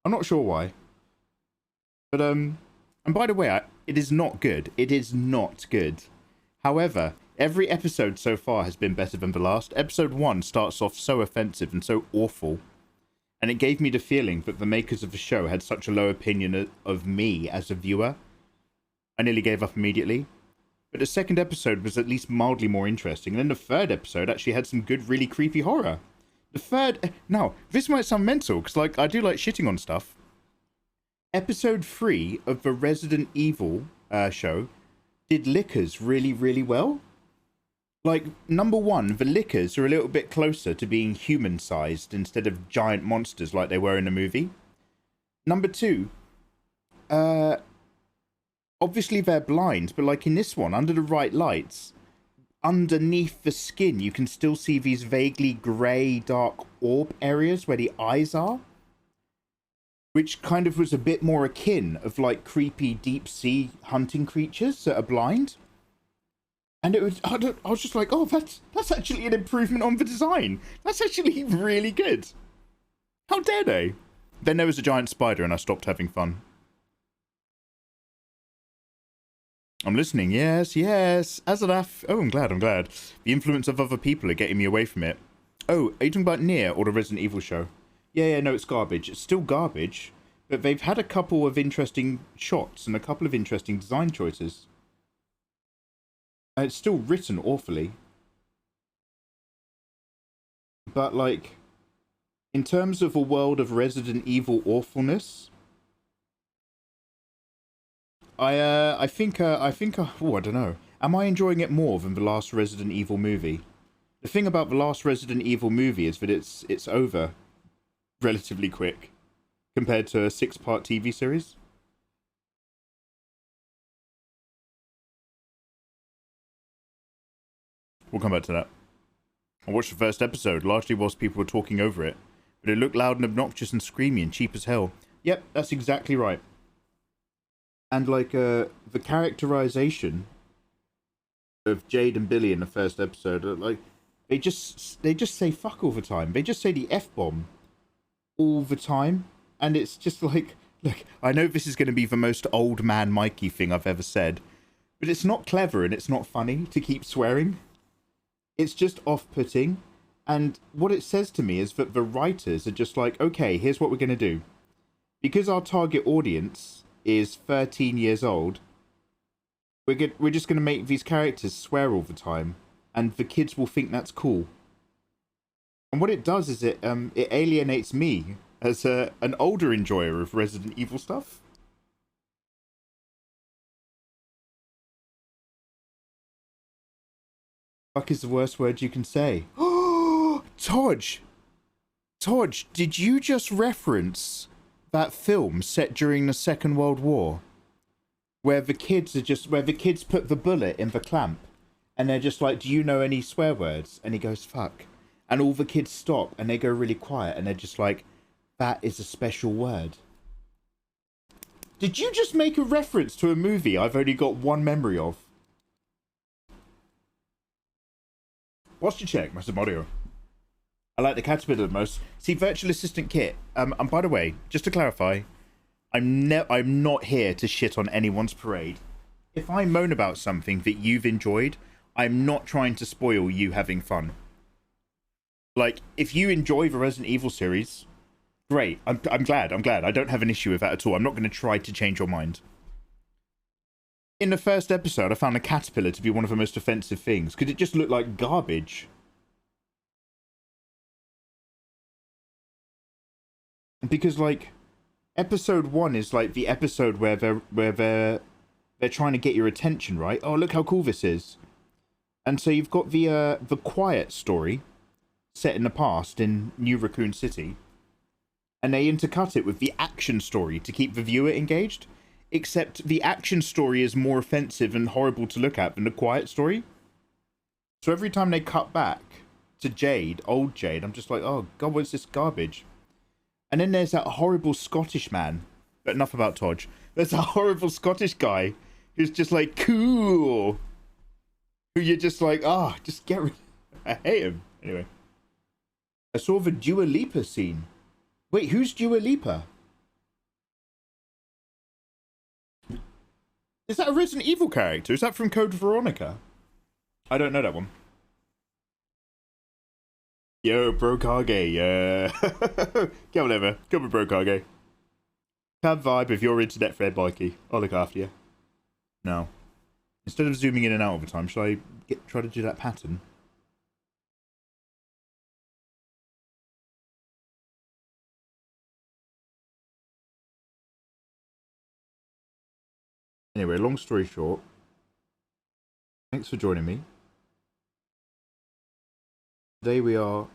I'm not sure why. But, and by the way, it is not good. It is not good. However, every episode so far has been better than the last. Episode 1 starts off so offensive and so awful. And it gave me the feeling that the makers of the show had such a low opinion of me as a viewer. I nearly gave up immediately. But the second episode was at least mildly more interesting. And then the third episode actually had some good, really creepy horror. The third... Now, this might sound mental, because like, I do like shitting on stuff. Episode 3 of the Resident Evil show did lickers really, really well. Like, number 1, the lickers are a little bit closer to being human-sized instead of giant monsters like they were in the movie. Number 2, obviously they're blind, but like in this one, under the right lights, underneath the skin, you can still see these vaguely grey, dark orb areas where the eyes are. Which kind of was a bit more akin of like creepy deep sea hunting creatures that are blind. And it was, I was just like, oh, that's actually an improvement on the design. That's actually really good. How dare they? Then there was a giant spider and I stopped having fun. I'm listening. Yes. Azaraf. Oh, I'm glad. The influence of other people are getting me away from it. Oh, are you talking about Nier or the Resident Evil show? Yeah, no, it's garbage. It's still garbage, but they've had a couple of interesting shots and a couple of interesting design choices. And it's still written awfully. But, like, in terms of a world of Resident Evil awfulness, I think, oh, I don't know. Am I enjoying it more than the last Resident Evil movie? The thing about the last Resident Evil movie is that it's over relatively quick compared to a 6-part TV series. We'll come back to that. I watched the first episode, largely whilst people were talking over it, but it looked loud and obnoxious and screamy and cheap as hell. Yep, that's exactly right. And, like, the characterization of Jade and Billy in the first episode, like, they just say fuck all the time. They just say the F-bomb all the time. And it's just like, look, I know this is going to be the most old man Mikey thing I've ever said, but it's not clever and it's not funny to keep swearing. It's just off-putting. And what it says to me is that the writers are just like, okay, here's what we're going to do. Because our target audience is 13 years old, we're just going to make these characters swear all the time. And the kids will think that's cool. And what it does is it alienates me as an older enjoyer of Resident Evil stuff. Fuck is the worst word you can say. Oh, Todge! Todge, did you just reference that film set during the Second World War? Where the kids put the bullet in the clamp. And they're just like, do you know any swear words? And he goes, fuck. And all the kids stop and they go really quiet and they're just like, that is a special word. Did you just make a reference to a movie I've only got one memory of? What's your check, Mr. Mario? I like the caterpillar the most. See, Virtual Assistant Kit. And by the way, just to clarify, I'm not here to shit on anyone's parade. If I moan about something that you've enjoyed, I'm not trying to spoil you having fun. Like, if you enjoy the Resident Evil series, great. I'm glad. I don't have an issue with that at all. I'm not going to try to change your mind. In the first episode, I found a caterpillar to be one of the most offensive things, because it just looked like garbage. Because, like, episode 1 is, like, the episode where they're trying to get your attention, right? Oh, look how cool this is. And so you've got the quiet story set in the past in New Raccoon City. And they intercut it with the action story to keep the viewer engaged. Except the action story is more offensive and horrible to look at than the quiet story. So every time they cut back to Jade, old Jade, I'm just like, oh god, what's this garbage? And then there's that horrible Scottish man. But enough about Todge. There's a horrible Scottish guy who's just like, cool. Who you're just like, ah, oh, just get rid of. I hate him. Anyway. I saw the Dua Lipa scene. Wait, who's Dua Lipa? Is that a Resident Evil character? Is that from Code Veronica? I don't know that one. Yo, Bro Kage, yeah. Get on over. Come with Bro Kage. Cab vibe if you're internet Fred Mikey. I'll look after you. No. Instead of zooming in and out all the time, shall I try to do that pattern? Anyway, long story short, thanks for joining me. Today we are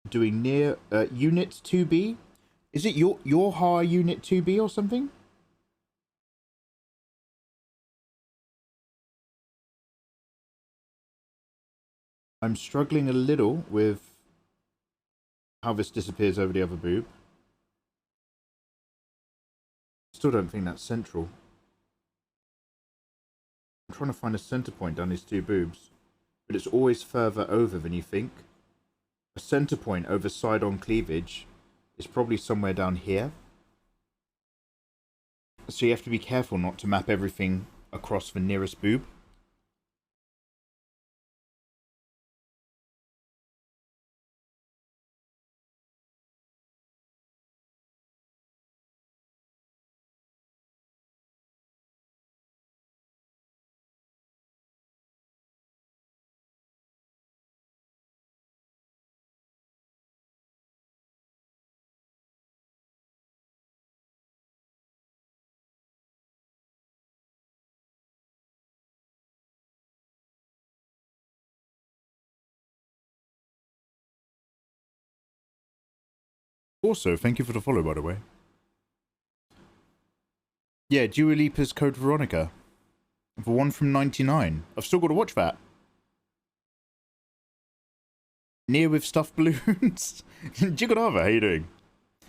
doing Nier Unit 2B. Is it your high Unit 2B or something? I'm struggling a little with how this disappears over the other boob. Still don't think that's central. I'm trying to find a center point down these two boobs, but it's always further over than you think. A center point over side-on cleavage is probably somewhere down here. So you have to be careful not to map everything across the nearest boob. Also, thank you for the follow, by the way. Yeah, Dua Lipa's Code Veronica. The one from 99. I've still got to watch that. Nier with stuffed balloons. Jigodava, how you doing?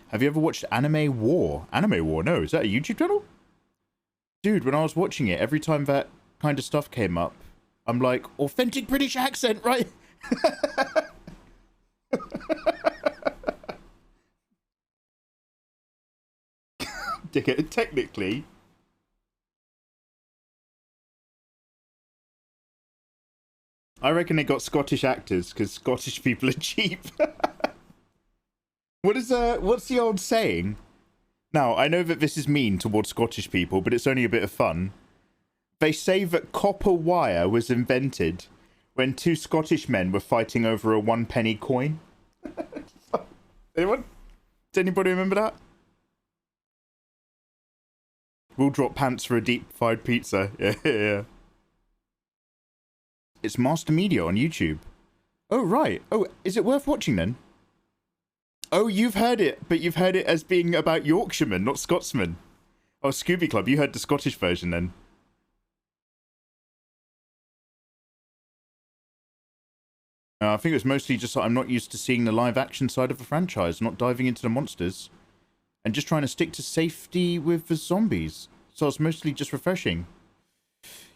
Have you ever watched Anime War? Anime War? No, is that a YouTube channel? Dude, when I was watching it, every time that kind of stuff came up, I'm like, authentic British accent, right? Technically. I reckon they got Scottish actors because Scottish people are cheap. What's the old saying? Now, I know that this is mean towards Scottish people, but it's only a bit of fun. They say that copper wire was invented when two Scottish men were fighting over a 1-penny coin. Anyone? Does anybody remember that? We'll drop pants for a deep-fried pizza. Yeah. It's Master Media on YouTube. Oh, right. Oh, is it worth watching then? Oh, you've heard it, but you've heard it as being about Yorkshiremen, not Scotsmen. Oh, Scooby Club, you heard the Scottish version then. I think it was mostly just that I'm not used to seeing the live action side of the franchise, not diving into the monsters, and just trying to stick to safety with the zombies. So it's mostly just refreshing.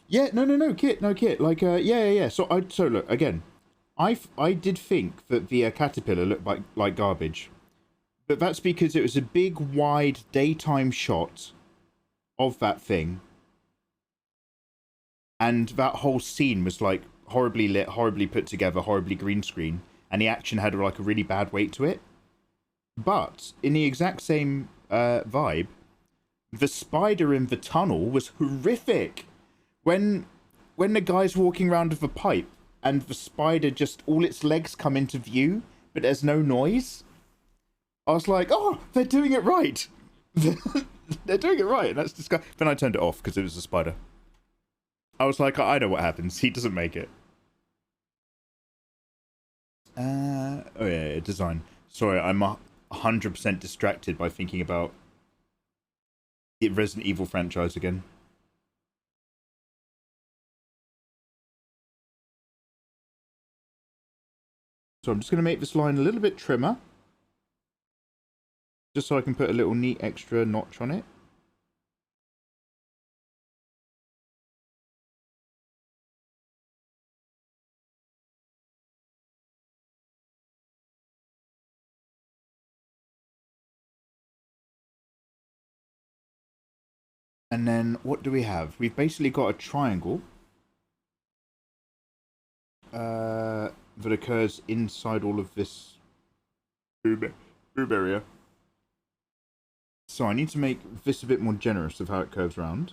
Yeah, no, Kit. Like, yeah. So look, again, I did think that the caterpillar looked like garbage. But that's because it was a big, wide, daytime shot of that thing. And that whole scene was, like, horribly lit, horribly put together, horribly green screen. And the action had, like, a really bad weight to it. But, in the exact same vibe, the spider in the tunnel was horrific. When the guy's walking around with a pipe and the spider just, all its legs come into view, but there's no noise, I was like, oh, they're doing it right. They're doing it right. That's disgusting. Then I turned it off because it was a spider. I was like, I know what happens. He doesn't make it. Oh yeah, design. Sorry, I'm 100% distracted by thinking about the Resident Evil franchise again. So I'm just going to make this line a little bit trimmer. Just so I can put a little neat extra notch on it. And then what do we have? We've basically got a triangle that occurs inside all of this boob area. So I need to make this a bit more generous of how it curves around.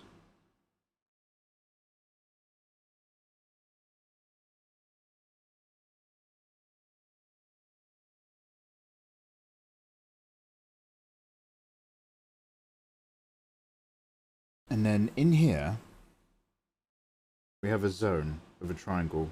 And then in here, we have a zone of a triangle.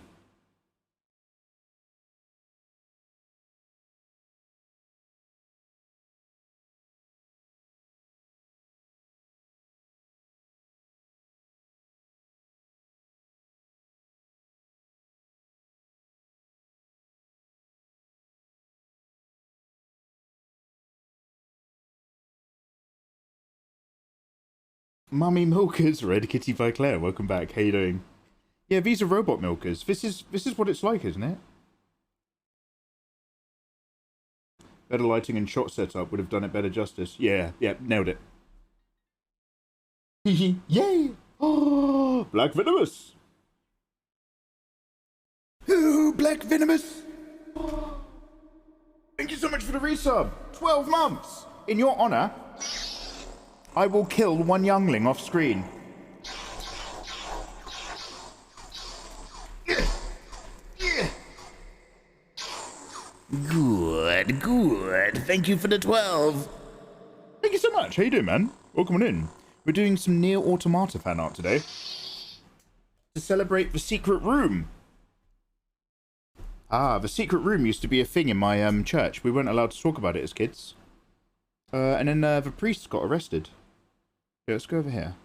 Mummy Milkers, Red Kitty by Claire, welcome back. How you doing? Yeah, these are robot milkers. This is what it's like, isn't it? Better lighting and shot setup would have done it better justice. Yeah, nailed it. Yay! Oh, Black Venomous! Ooh, Black Venomous! Thank you so much for the resub. 12 months! In your honor, I will kill one youngling off screen. Good. Thank you for the 12. Thank you so much. How you doing, man? Welcome on in. We're doing some Nier Automata fan art today to celebrate the secret room. Ah, the secret room used to be a thing in my church. We weren't allowed to talk about it as kids. And then the priest got arrested. Yeah, let's go over here.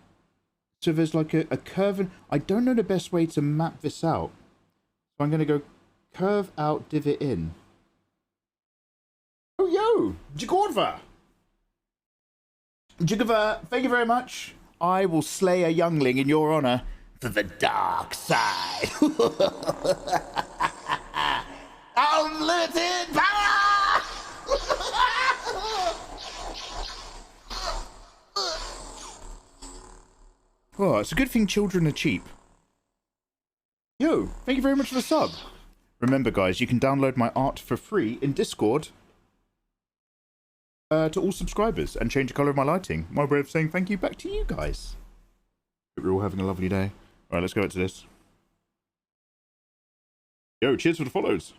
So there's like a curve, and I don't know the best way to map this out. So I'm going to go curve out, divot in. Oh, yo! Jigorva! Jigorva, thank you very much. I will slay a youngling in your honor for the dark side. Unlimited power! Oh, it's a good thing children are cheap. Yo, thank you very much for the sub. Remember, guys, you can download my art for free in Discord to all subscribers and change the colour of my lighting. My way of saying thank you back to you guys. Hope you're all having a lovely day. Alright, let's go back to this. Yo, cheers for the follows.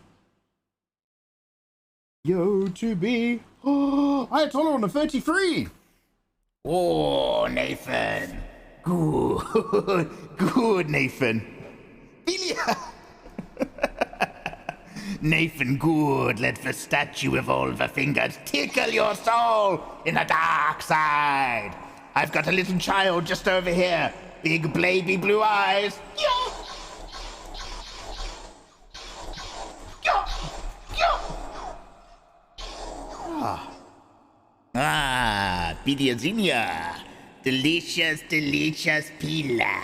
Yo, to be. Oh, I had Toller on the 33. Oh, Nathan. Good. Good, Nathan. Filia. Nathan, good. Let the statue of all the fingers tickle your soul in the dark side. I've got a little child just over here. Big baby blue eyes. Yo. Yo. Yo. Ah, Pidiazinia. Delicious, delicious pila.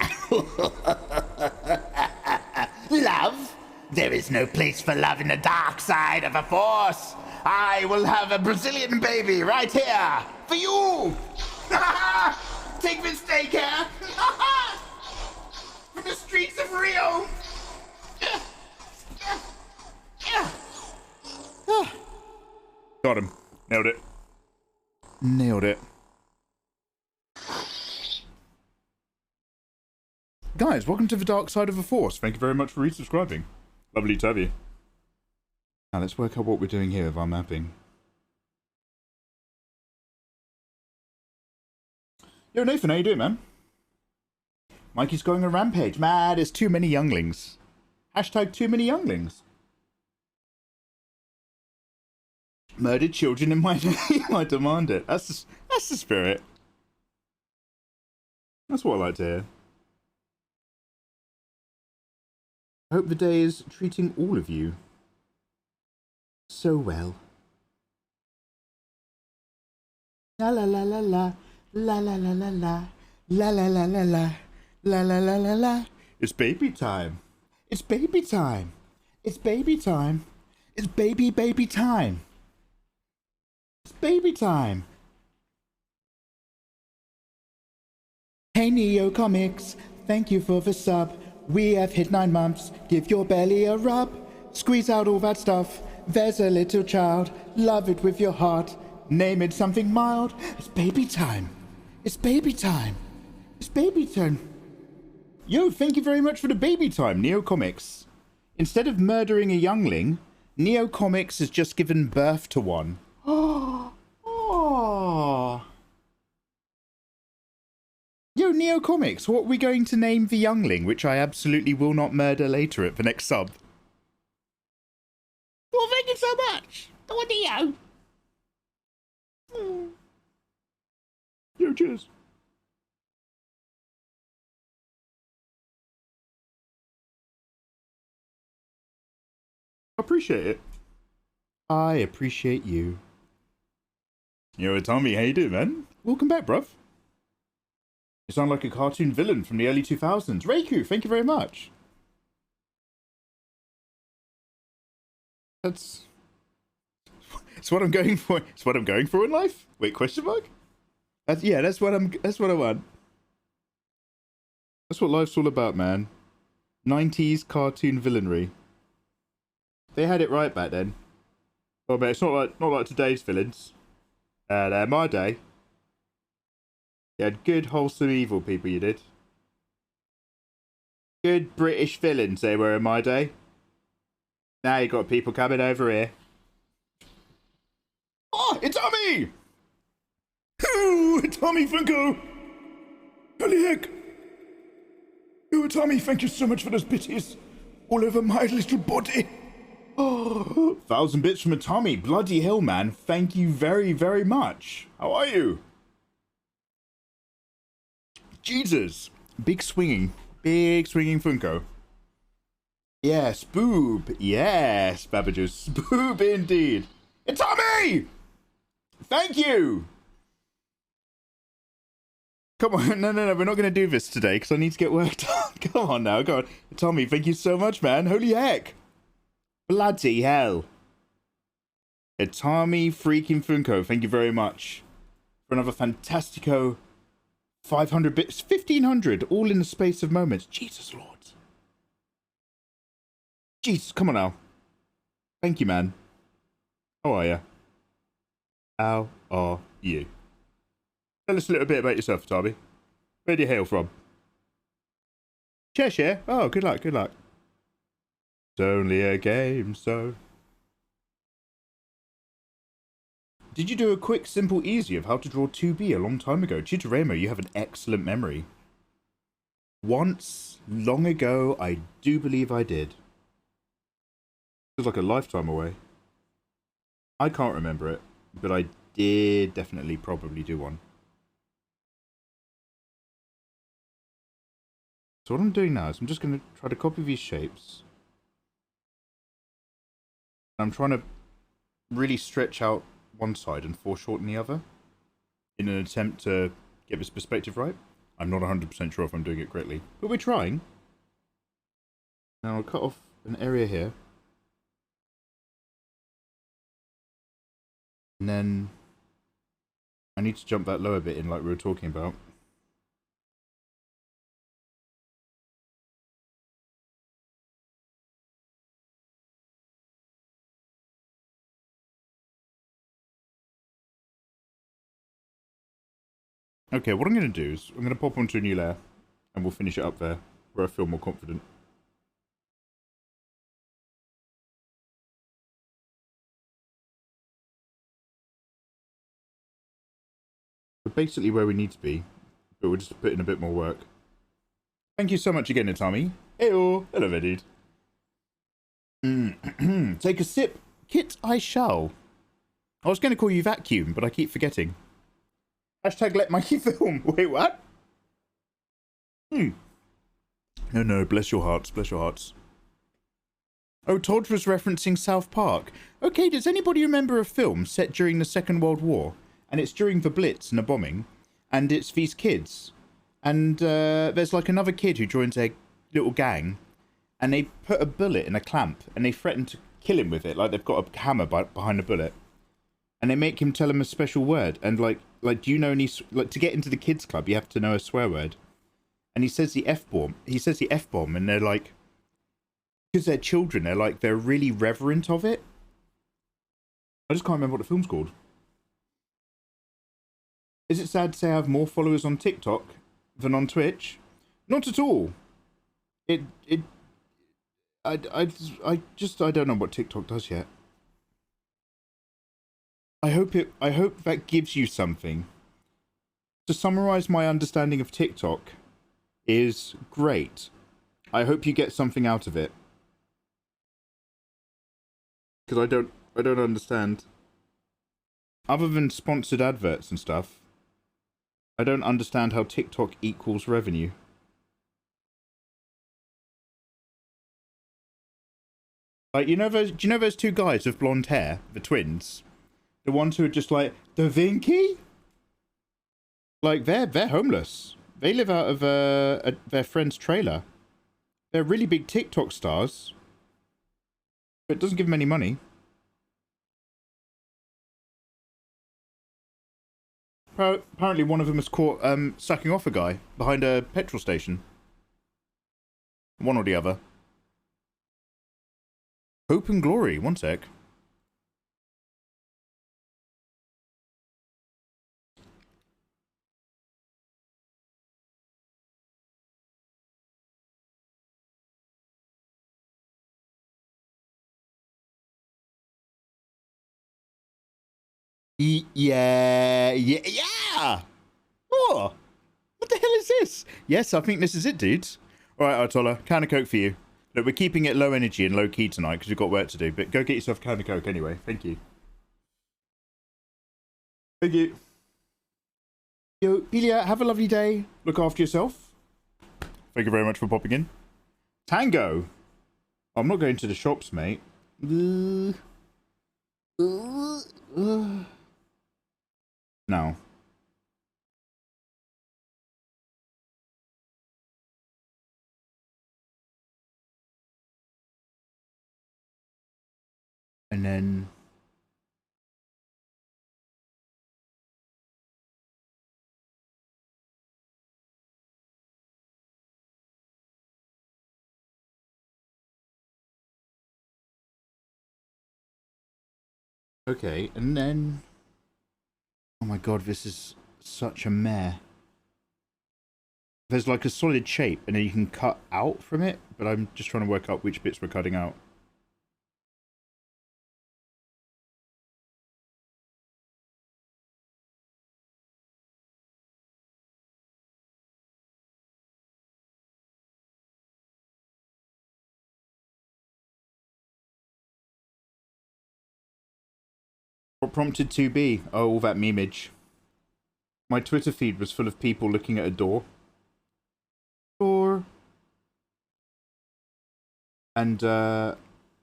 Love? There is no place for love in the dark side of the force. I will have a Brazilian baby right here for you. Take this daycare from the streets of Rio. Got him. Nailed it. Nailed it. Guys, welcome to the dark side of the force. Thank you very much for resubscribing. Lovely to have you. Now let's work out what we're doing here with our mapping. Yo, Nathan, how you doing, man? Mikey's going on a rampage. Man, there's too many younglings. Hashtag too many younglings. Murdered children in my name. I demand it. That's the spirit. That's what I like to hear. I hope the day is treating all of you so well. La la la la la la la la la la la la la la la la la la la la. It's baby time. It's baby time. It's baby time. It's baby time. It's baby time. Hey Neo Comics, thank you for the sub. We have hit 9 months. Give your belly a rub. Squeeze out all that stuff. There's a little child. Love it with your heart. Name it something mild. It's baby time. It's baby time. It's baby time. Yo, thank you very much for the baby time, Neo Comics. Instead of murdering a youngling, Neo Comics has just given birth to one. Oh. Yo, Neo Comics, what are we going to name the youngling, which I absolutely will not murder later at the next sub? Well, thank you so much. Go on, Neo. Yo, cheers. I appreciate it. I appreciate you. Yo, Tommy, how you doing, man? Welcome back, bruv. You sound like a cartoon villain from the early 2000s. Reiku, thank you very much. That's what I'm going for. It's what I'm going for in life. Wait, question mark? That's what I want. That's what life's all about, man. 90s cartoon villainry. They had it right back then. Oh, but it's not like today's villains. They're my day. You had good, wholesome, evil people, you did. Good British villains they were in my day. Now you got people coming over here. Oh, it's Tommy! Oh, Tommy Funko! Holy heck! Oh, Tommy, thank you so much for those bitties all over my little body. Oh, 1,000 bits from a Tommy. Bloody hell, man. Thank you very, very much. How are you? Jesus. Big swinging Funko. Yes, boob. Yes, Babbages. Boob indeed. It's Tommy! Thank you! Come on, no, we're not going to do this today because I need to get work done. Come on now, go on. Tommy, thank you so much, man. Holy heck. Bloody hell. Tommy freaking Funko, thank you very much for another Fantastico 500 bits, 1500, all in the space of moments. Jesus Lord. Jesus, come on now. Thank you, man. How are you? How are you? Tell us a little bit about yourself, Tommy. Where do you hail from? Cheshire? Oh, good luck, good luck. It's only a game, so... Did you do a quick, simple, easy of how to draw 2B a long time ago? Chitoremo, you have an excellent memory. Once, long ago, I do believe I did. Feels like a lifetime away. I can't remember it, but I did definitely probably do one. So what I'm doing now is I'm just going to try to copy these shapes. I'm trying to really stretch out one side and foreshorten the other in an attempt to get this perspective right. I'm not 100% sure if I'm doing it correctly, but we're trying. Now I'll cut off an area here. And then I need to jump that lower bit in like we were talking about. Okay, what I'm going to do is I'm going to pop onto a new layer and we'll finish it up there where I feel more confident. We're basically where we need to be, but we're just putting a bit more work. Thank you so much again, Itami. Heyo! Hello there, dude. Take a sip. Kit, I shall. I was going to call you Vacuum, but I keep forgetting. Hashtag let Mikey film. Wait, what? No, bless your hearts, bless your hearts. Oh, Todd was referencing South Park. Okay, does anybody remember a film set during the Second World War? And it's during the Blitz and a bombing. And it's these kids. And there's like another kid who joins a little gang. And they put a bullet in a clamp. And they threaten to kill him with it. Like they've got a hammer behind a bullet. And they make him tell him a special word. And like, do you know any... Like, to get into the kids club, you have to know a swear word. And he says the F-bomb. He says the F-bomb. And they're like... Because they're children, they're really reverent of it. I just can't remember what the film's called. Is it sad to say I have more followers on TikTok than on Twitch? Not at all. I don't know what TikTok does yet. I hope that gives you something. To summarize my understanding of TikTok is great. I hope you get something out of it. Because I don't understand. Other than sponsored adverts and stuff, I don't understand how TikTok equals revenue. Like, do you know those two guys with blonde hair, the twins? The ones who are just like, Da Vinci? Like, they're homeless. They live out of their friend's trailer. They're really big TikTok stars. But it doesn't give them any money. Apparently one of them was caught sacking off a guy behind a petrol station. One or the other. Hope and glory. One sec. Yeah. Oh, what the hell is this? Yes, I think this is it, dudes. All right, Artola, can of Coke for you. Look, we're keeping it low energy and low key tonight because we've got work to do. But go get yourself a can of Coke anyway. Thank you. Thank you. Yo, Ilya, have a lovely day. Look after yourself. Thank you very much for popping in. Tango! I'm not going to the shops, mate. No. And then... Okay, and then... Oh my god, this is such a mare. There's like a solid shape, and then you can cut out from it, but I'm just trying to work out which bits we're cutting out. What prompted 2B? Oh, all that memeage. My Twitter feed was full of people looking at a door. Door. And I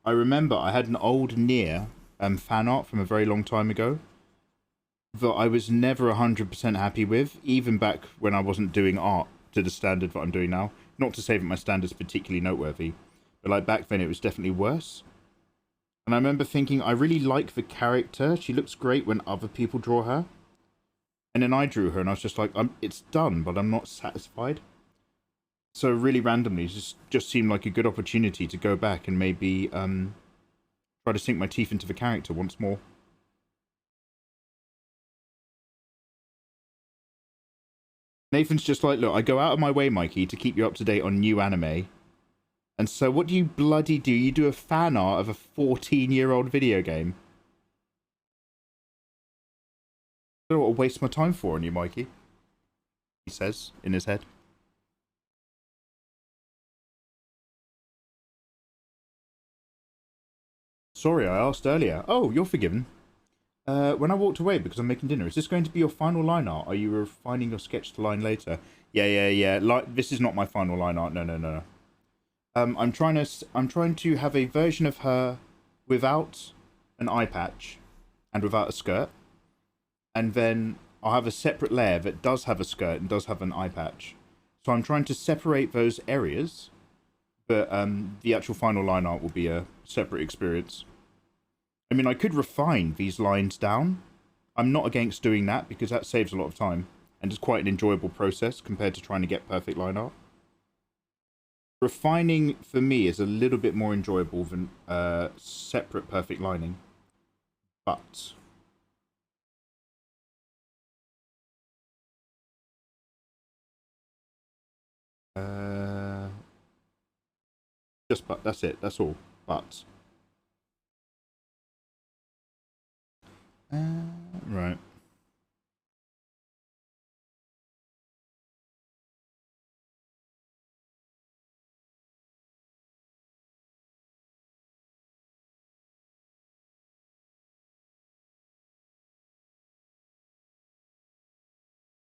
remember I had an old Nier fan art from a very long time ago that I was never 100% happy with, even back when I wasn't doing art to the standard that I'm doing now. Not to say that my standard's particularly noteworthy, but like back then it was definitely worse. And I remember thinking, I really like the character. She looks great when other people draw her. And then I drew her and I was just like, it's done, but I'm not satisfied. So really randomly, it just seemed like a good opportunity to go back and maybe try to sink my teeth into the character once more. Nathan's just like, look, I go out of my way, Mikey, to keep you up to date on new anime. And so what do you bloody do? You do a fan art of a 14-year-old video game. I don't know what to waste my time for on you, Mikey. He says in his head. Sorry, I asked earlier. Oh, you're forgiven. When I walked away because I'm making dinner, is this going to be your final line art? Are you refining your sketch to line later? Yeah. This is not my final line art. No. I'm trying to have a version of her without an eye patch and without a skirt, and then I'll have a separate layer that does have a skirt and does have an eye patch. So I'm trying to separate those areas, but the actual final line art will be a separate experience. I mean, I could refine these lines down. I'm not against doing that because that saves a lot of time and is quite an enjoyable process compared to trying to get perfect line art. Refining, for me, is a little bit more enjoyable than separate perfect lining. But... but, that's it, that's all. But... right.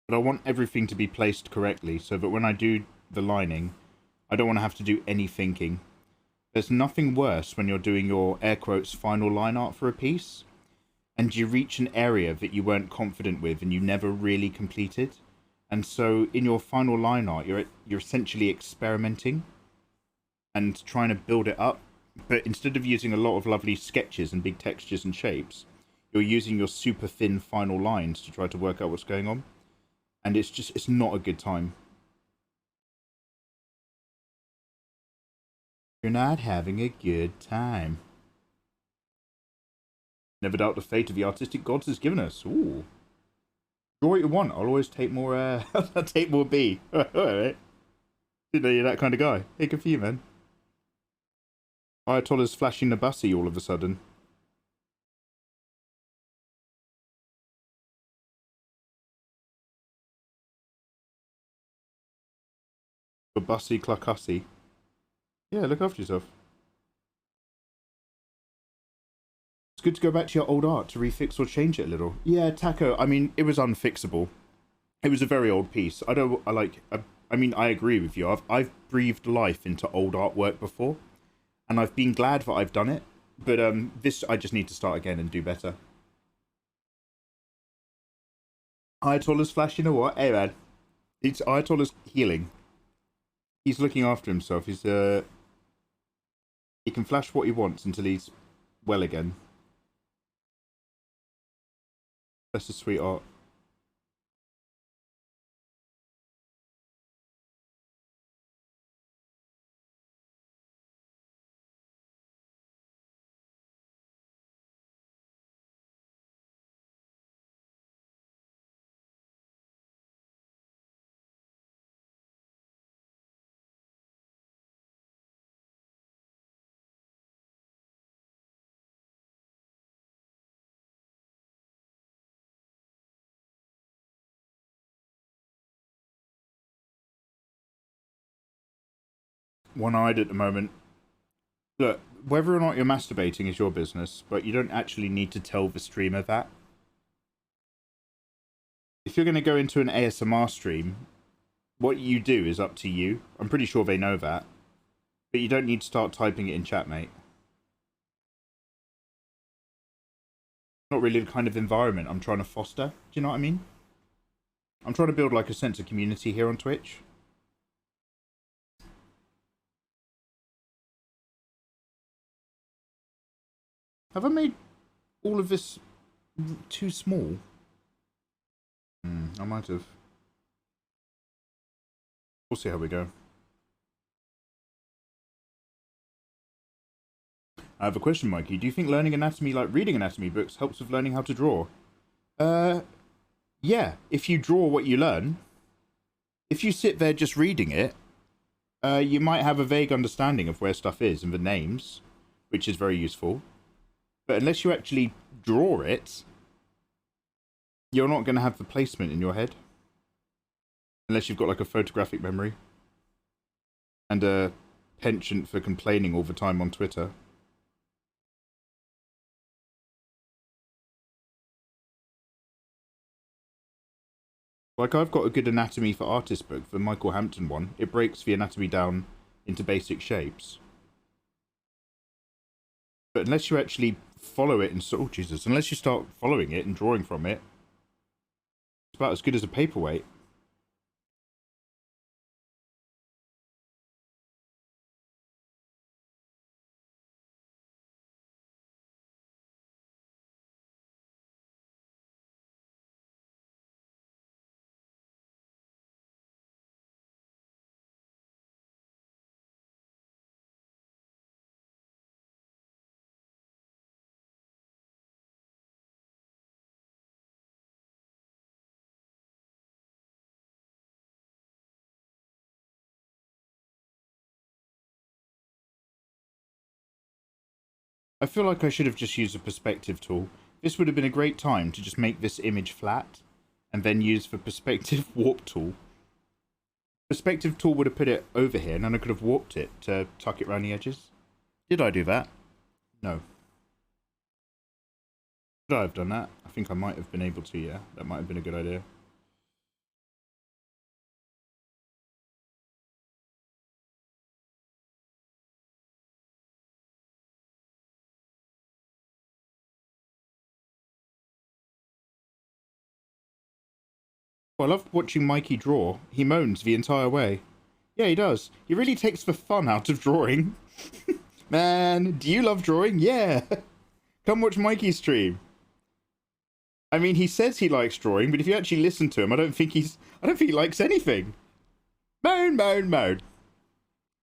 But I want everything to be placed correctly so that when I do the lining, I don't want to have to do any thinking. There's nothing worse when you're doing your air quotes final line art for a piece and you reach an area that you weren't confident with and you never really completed. And so in your final line art, you're essentially experimenting and trying to build it up. But instead of using a lot of lovely sketches and big textures and shapes, you're using your super thin final lines to try to work out what's going on. And it's not a good time. You're not having a good time. Never doubt the fate of the artistic gods has given us. Ooh. Draw what you want. I'll always take more, I'll take more B. Alright. Didn't know you're that kind of guy. Hey, good for you, man. Ayatollah's flashing the bussy all of a sudden. The bussy cluckussy. Yeah, look after yourself. It's good to go back to your old art to refix or change it a little. Yeah, Taco, I mean, it was unfixable. It was a very old piece. I I mean, I agree with you. I've breathed life into old artwork before, and I've been glad that I've done it. But this, I just need to start again and do better. Ayatollah's flash, you know what? Hey, man. It's Ayatollah's healing. He's looking after himself. He can flash what he wants until he's well again. That's a sweet art. One-eyed at the moment. Look, whether or not you're masturbating is your business, but you don't actually need to tell the streamer that. If you're going to go into an ASMR stream, what you do is up to you. I'm pretty sure they know that. But you don't need to start typing it in chat, mate. Not really the kind of environment I'm trying to foster. Do you know what I mean? I'm trying to build like a sense of community here on Twitch. Have I made all of this too small? I might have. We'll see how we go. I have a question, Mikey. Do you think learning anatomy, like reading anatomy books, helps with learning how to draw? Yeah. If you draw what you learn, if you sit there just reading it, you might have a vague understanding of where stuff is and the names, which is very useful. But unless you actually draw it, you're not going to have the placement in your head. Unless you've got like a photographic memory. And a penchant for complaining all the time on Twitter. Like, I've got a good anatomy for artists book, the Michael Hampton one. It breaks the anatomy down into basic shapes. But unless you actually follow it and oh Jesus, unless you start following it and drawing from it, it's about as good as a paperweight. I feel like I should have just used a perspective tool. This would have been a great time to just make this image flat and then use the perspective warp tool. Perspective tool would have put it over here and then I could have warped it to tuck it around the edges. Did I do that? No. Should I have done that? I think I might have been able to, yeah. That might have been a good idea. I love watching Mikey draw. He moans the entire way. Yeah, he does. He really takes the fun out of drawing. Man, do you love drawing? Yeah. Come watch Mikey stream. I mean, he says he likes drawing, but if you actually listen to him, I don't think he likes anything. Moan, moan, moan.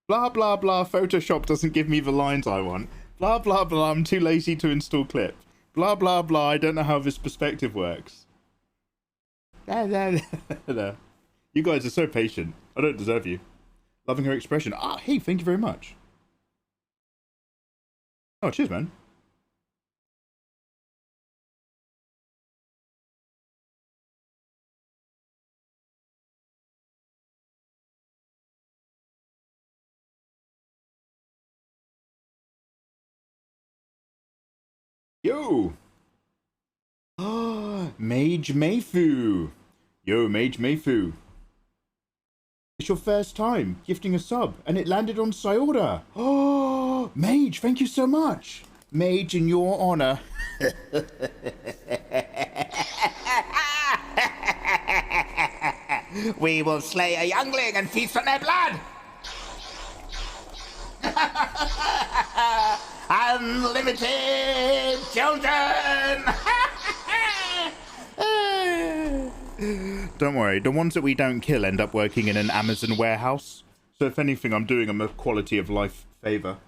Blah, blah, blah, Photoshop doesn't give me the lines I want. Blah, blah, blah, I'm too lazy to install clip. Blah, blah, blah, I don't know how this perspective works. You guys are so patient. I don't deserve you. Loving her expression. Ah, hey, thank you very much. Oh, cheers, man. Yo! Ah, Mage Mayfu. Yo, Mage Mayfu. It's your first time gifting a sub, and it landed on Syorda. Oh, Mage, thank you so much. Mage, in your honor. We will slay a youngling and feast on their blood. Unlimited children. Don't worry, the ones that we don't kill end up working in an Amazon warehouse. So if anything, I'm doing them a quality of life favor.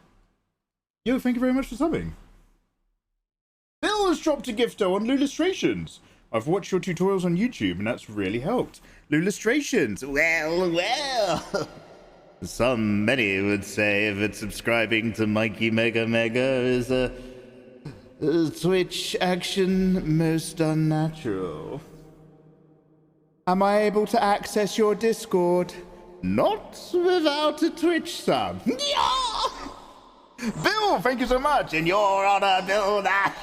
Yo, thank you very much for subbing. Bill has dropped a gifto on Lulustrations. I've watched your tutorials on YouTube and that's really helped. Lulustrations, well. Many would say that subscribing to mikeymegamega is a Twitch action most unnatural. Am I able to access your Discord? Not without a Twitch sub. Bill, thank you so much. In your honor, Bill Nash,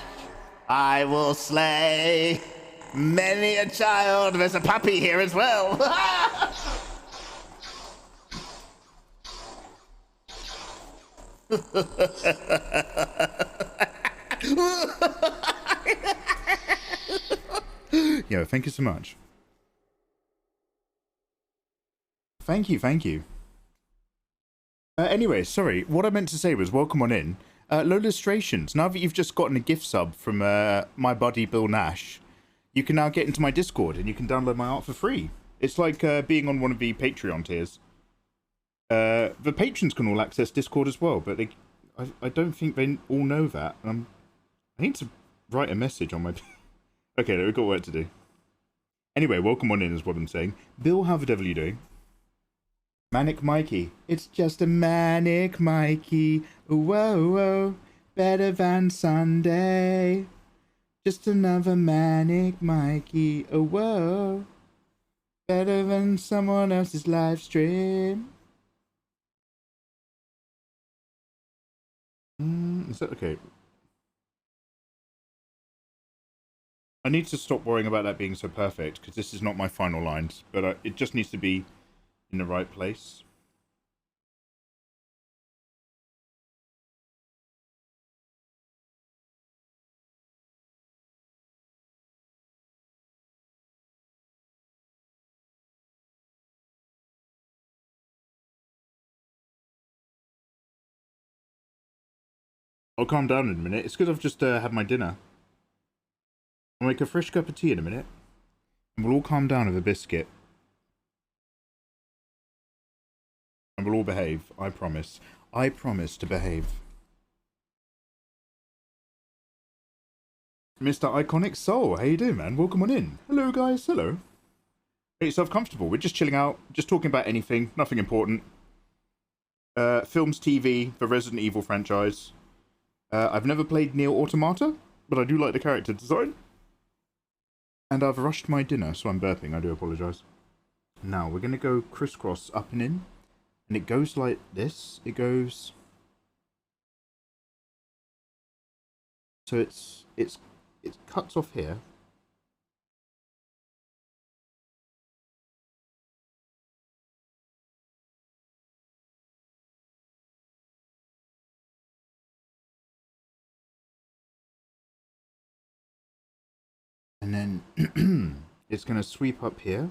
I will slay many a child. There's a puppy here as well. Yo, thank you so much. Thank you. Anyway, sorry, what I meant to say was welcome on in. Lulustrations, now that you've just gotten a gift sub from my buddy Bill Nash, you can now get into my Discord and you can download my art for free. It's like being on one of the Patreon tiers. The patrons can all access Discord as well, but I don't think they all know that. I need to write a message on my... Okay, we've got work to do. Anyway, welcome on in is what I'm saying. Bill, how the devil are you doing? Manic Mikey. It's just a Manic Mikey. Whoa, whoa. Better than Sunday. Just another Manic Mikey. Oh, whoa. Better than someone else's live stream. Is that okay? I need to stop worrying about that being so perfect, because this is not my final lines, but it just needs to be in the right place. I'll calm down in a minute. It's because I've just had my dinner. I'll make a fresh cup of tea in a minute, and we'll all calm down with a biscuit. And we'll all behave, I promise. I promise to behave. Mr. Iconic Soul, how you doing, man? Welcome on in. Hello, guys. Hello. Make yourself comfortable. We're just chilling out, just talking about anything, nothing important. Films, TV, the Resident Evil franchise. I've never played Nier Automata, but I do like the character design. And I've rushed my dinner, so I'm burping. I do apologise. Now, we're going to go crisscross up and in. And it goes like this. It goes... So it cuts off here. And then it's going to sweep up here.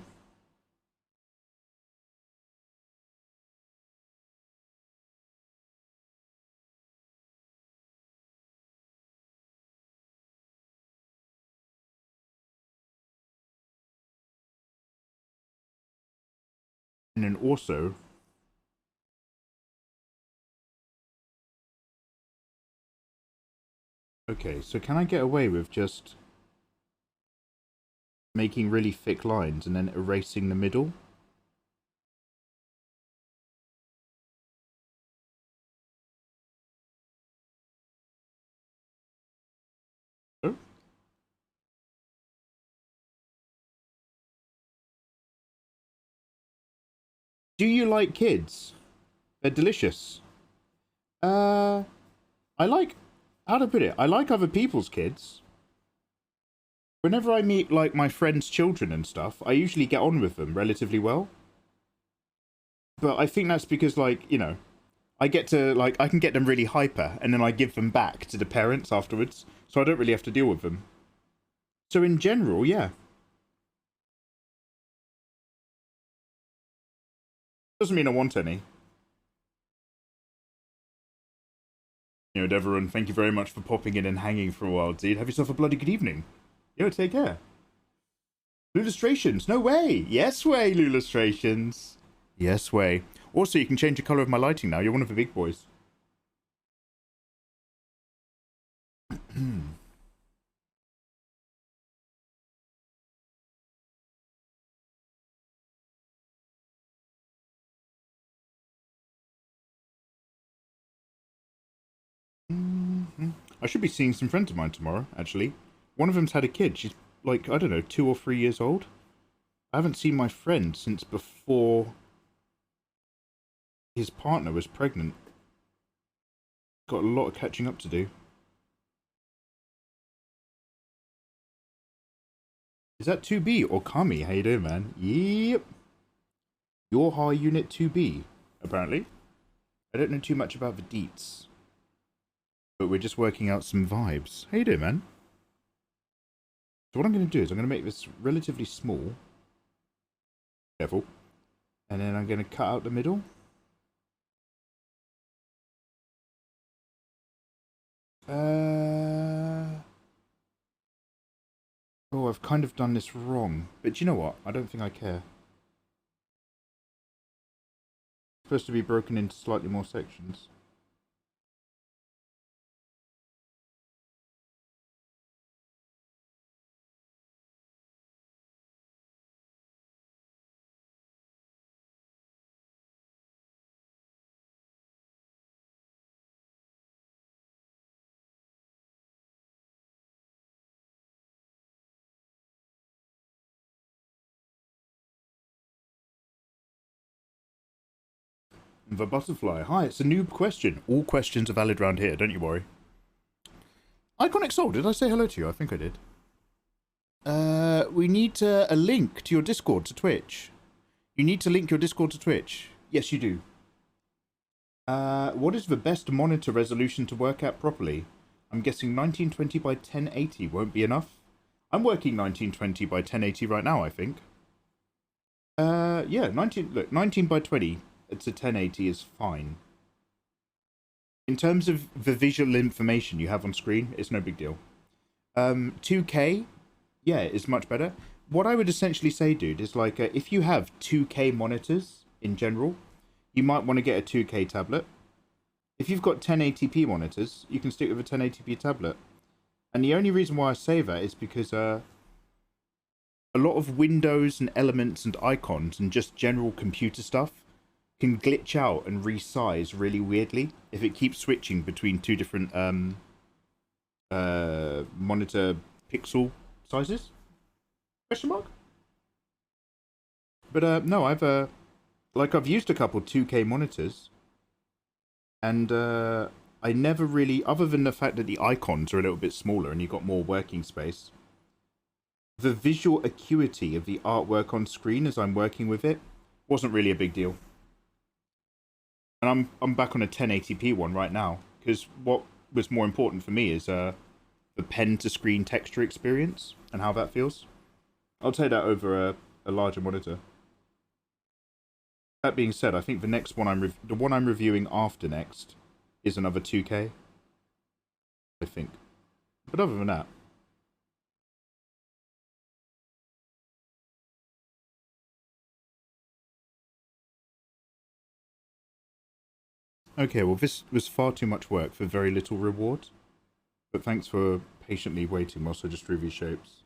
And then also, okay, so can I get away with just making really thick lines and then erasing the middle? Oh. Do you like kids? They're delicious. I like, how to put it, I like other people's kids. Whenever I meet, like, my friends' children and stuff, I usually get on with them relatively well. But I think that's because, like, you know, I get to, like, I can get them really hyper, and then I give them back to the parents afterwards, so I don't really have to deal with them. So in general, yeah. Doesn't mean I want any. You know, everyone, thank you very much for popping in and hanging for a while, dude. Have yourself a bloody good evening. Yo, take care. Illustrations, no way. Yes way, illustrations. Yes way. Also, you can change the colour of my lighting now. You're one of the big boys. I should be seeing some friends of mine tomorrow, actually. One of them's had a kid. She's, like, I don't know, 2 or 3 years old. I haven't seen my friend since before his partner was pregnant. Got a lot of catching up to do. Is that 2B or Kami? How you doing, man? Yep. Your high unit 2B, apparently. I don't know too much about the deets. But we're just working out some vibes. How you doing, man? So what I'm going to do is I'm going to make this relatively small. Careful. And then I'm going to cut out the middle. Oh, I've kind of done this wrong. But you know what? I don't think I care. It's supposed to be broken into slightly more sections. The butterfly. Hi, it's a noob question. All questions are valid around here, don't you worry. Iconic Soul, did I say hello to you? I think I did. We need a link to your Discord to Twitch. You need to link your Discord to Twitch. Yes, you do. What is the best monitor resolution to work at properly? I'm guessing 1920 by 1080 won't be enough. I'm working 1920 by 1080 right now, I think. Yeah, 19 by 20 to 1080 is fine. In terms of the visual information you have on screen, it's no big deal. 2K, yeah, is much better. What I would essentially say, dude, is like if you have 2K monitors in general, you might want to get a 2K tablet. If you've got 1080p monitors, you can stick with a 1080p tablet. And the only reason why I say that is because a lot of windows and elements and icons and just general computer stuff can glitch out and resize really weirdly if it keeps switching between 2 different monitor pixel sizes. Question mark? But no, I've used a couple 2K monitors, and I never really, other than the fact that the icons are a little bit smaller and you've got more working space, the visual acuity of the artwork on screen as I'm working with it wasn't really a big deal. And I'm back on a 1080p one right now, because what was more important for me is the pen to screen texture experience and how that feels. I'll take that over a larger monitor. That being said, I think the next one the one I'm reviewing after next is another 2K. I think. But other than that, okay, well, this was far too much work for very little reward. But thanks for patiently waiting whilst I just drew these shapes.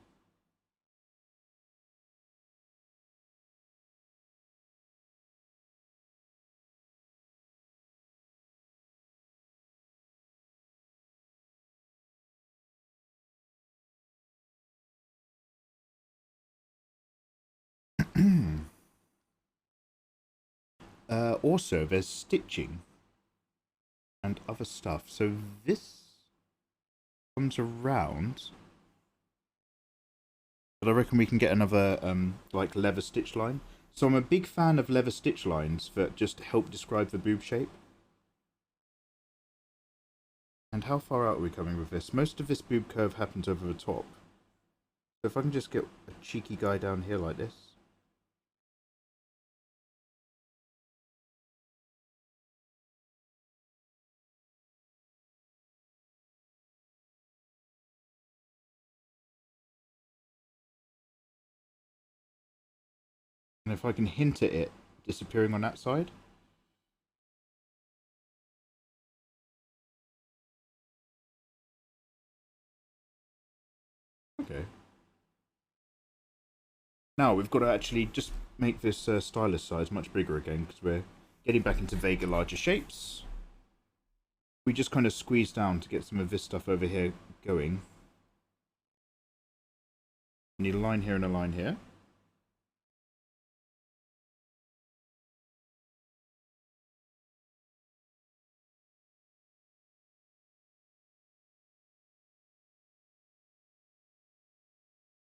Also, there's stitching and other stuff. So this comes around, but I reckon we can get another like leather stitch line. So I'm a big fan of leather stitch lines that just help describe the boob shape. And how far out are we coming with this? Most of this boob curve happens over the top. So if I can just get a cheeky guy down here like this. And if I can hint at it disappearing on that side. Okay. Now we've got to actually just make this stylus size much bigger again because we're getting back into vaguer larger shapes. We just kind of squeeze down to get some of this stuff over here going. Need a line here and a line here.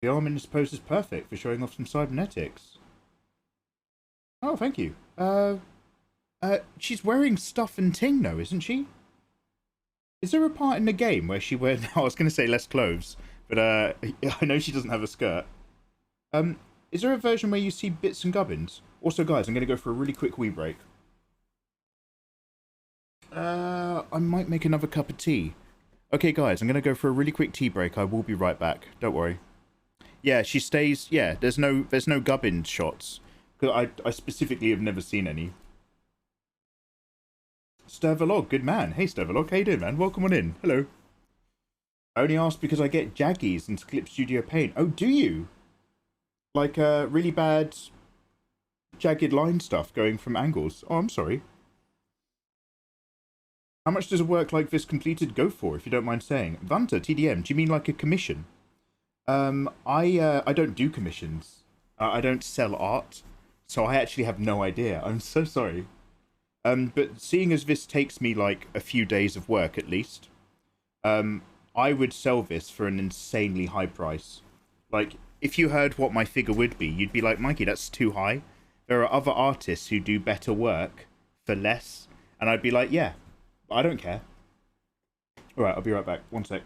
The arm in this pose is perfect for showing off some cybernetics. Oh, thank you. She's wearing stuff and ting though, isn't she? Is there a part in the game where she wears... I was going to say less clothes, but I know she doesn't have a skirt. Is there a version where you see bits and gubbins? Also, guys, I'm going to go for a really quick wee break. I might make another cup of tea. Okay, guys, I'm going to go for a really quick tea break. I will be right back. Don't worry. Yeah, she stays... Yeah, there's no gubbin shots. Because I specifically have never seen any. Stervalog, good man. Hey, Stervalog, how you doing, man? Welcome on in. Hello. I only asked because I get jaggies into Clip Studio Paint. Oh, do you? Like, really bad jagged line stuff going from angles. Oh, I'm sorry. How much does a work like this completed go for, if you don't mind saying? Vanta, TDM, do you mean like a commission? I don't do commissions. I don't sell art, so I actually have no idea. I'm so sorry. But seeing as this takes me like a few days of work at least, I would sell this for an insanely high price. Like, if you heard what my figure would be, you'd be like, Mikey, that's too high. There are other artists who do better work for less, and I'd be like, yeah, I don't care. Alright, I'll be right back. One sec.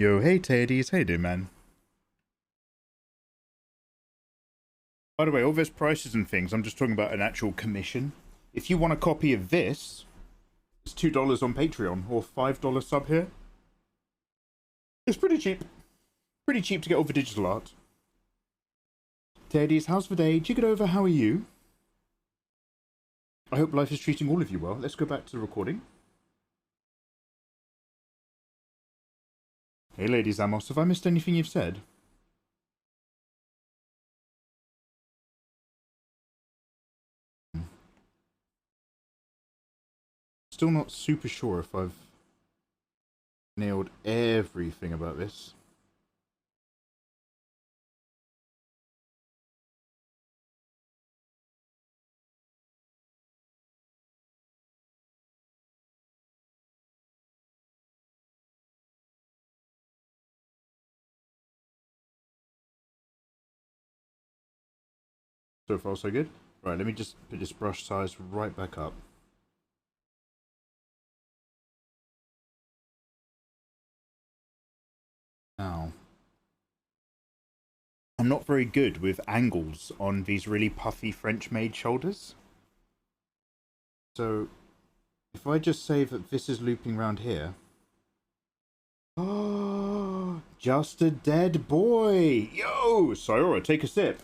Yo, hey Teddies, how you doing, man? By the way, all those prices and things, I'm just talking about an actual commission. If you want a copy of this, it's $2 on Patreon or $5 sub here. It's pretty cheap. Pretty cheap to get all the digital art. Teddies, how's the day? Jig it over, how are you? I hope life is treating all of you well. Let's go back to the recording. Hey ladies, Amos, have I missed anything you've said? Still not super sure if I've nailed everything about this. So far, so good. Right, let me just put this brush size right back up. Now, I'm not very good with angles on these really puffy French-made shoulders. So, if I just say that this is looping around here. Oh, just a dead boy. Yo, Sayora, take a sip.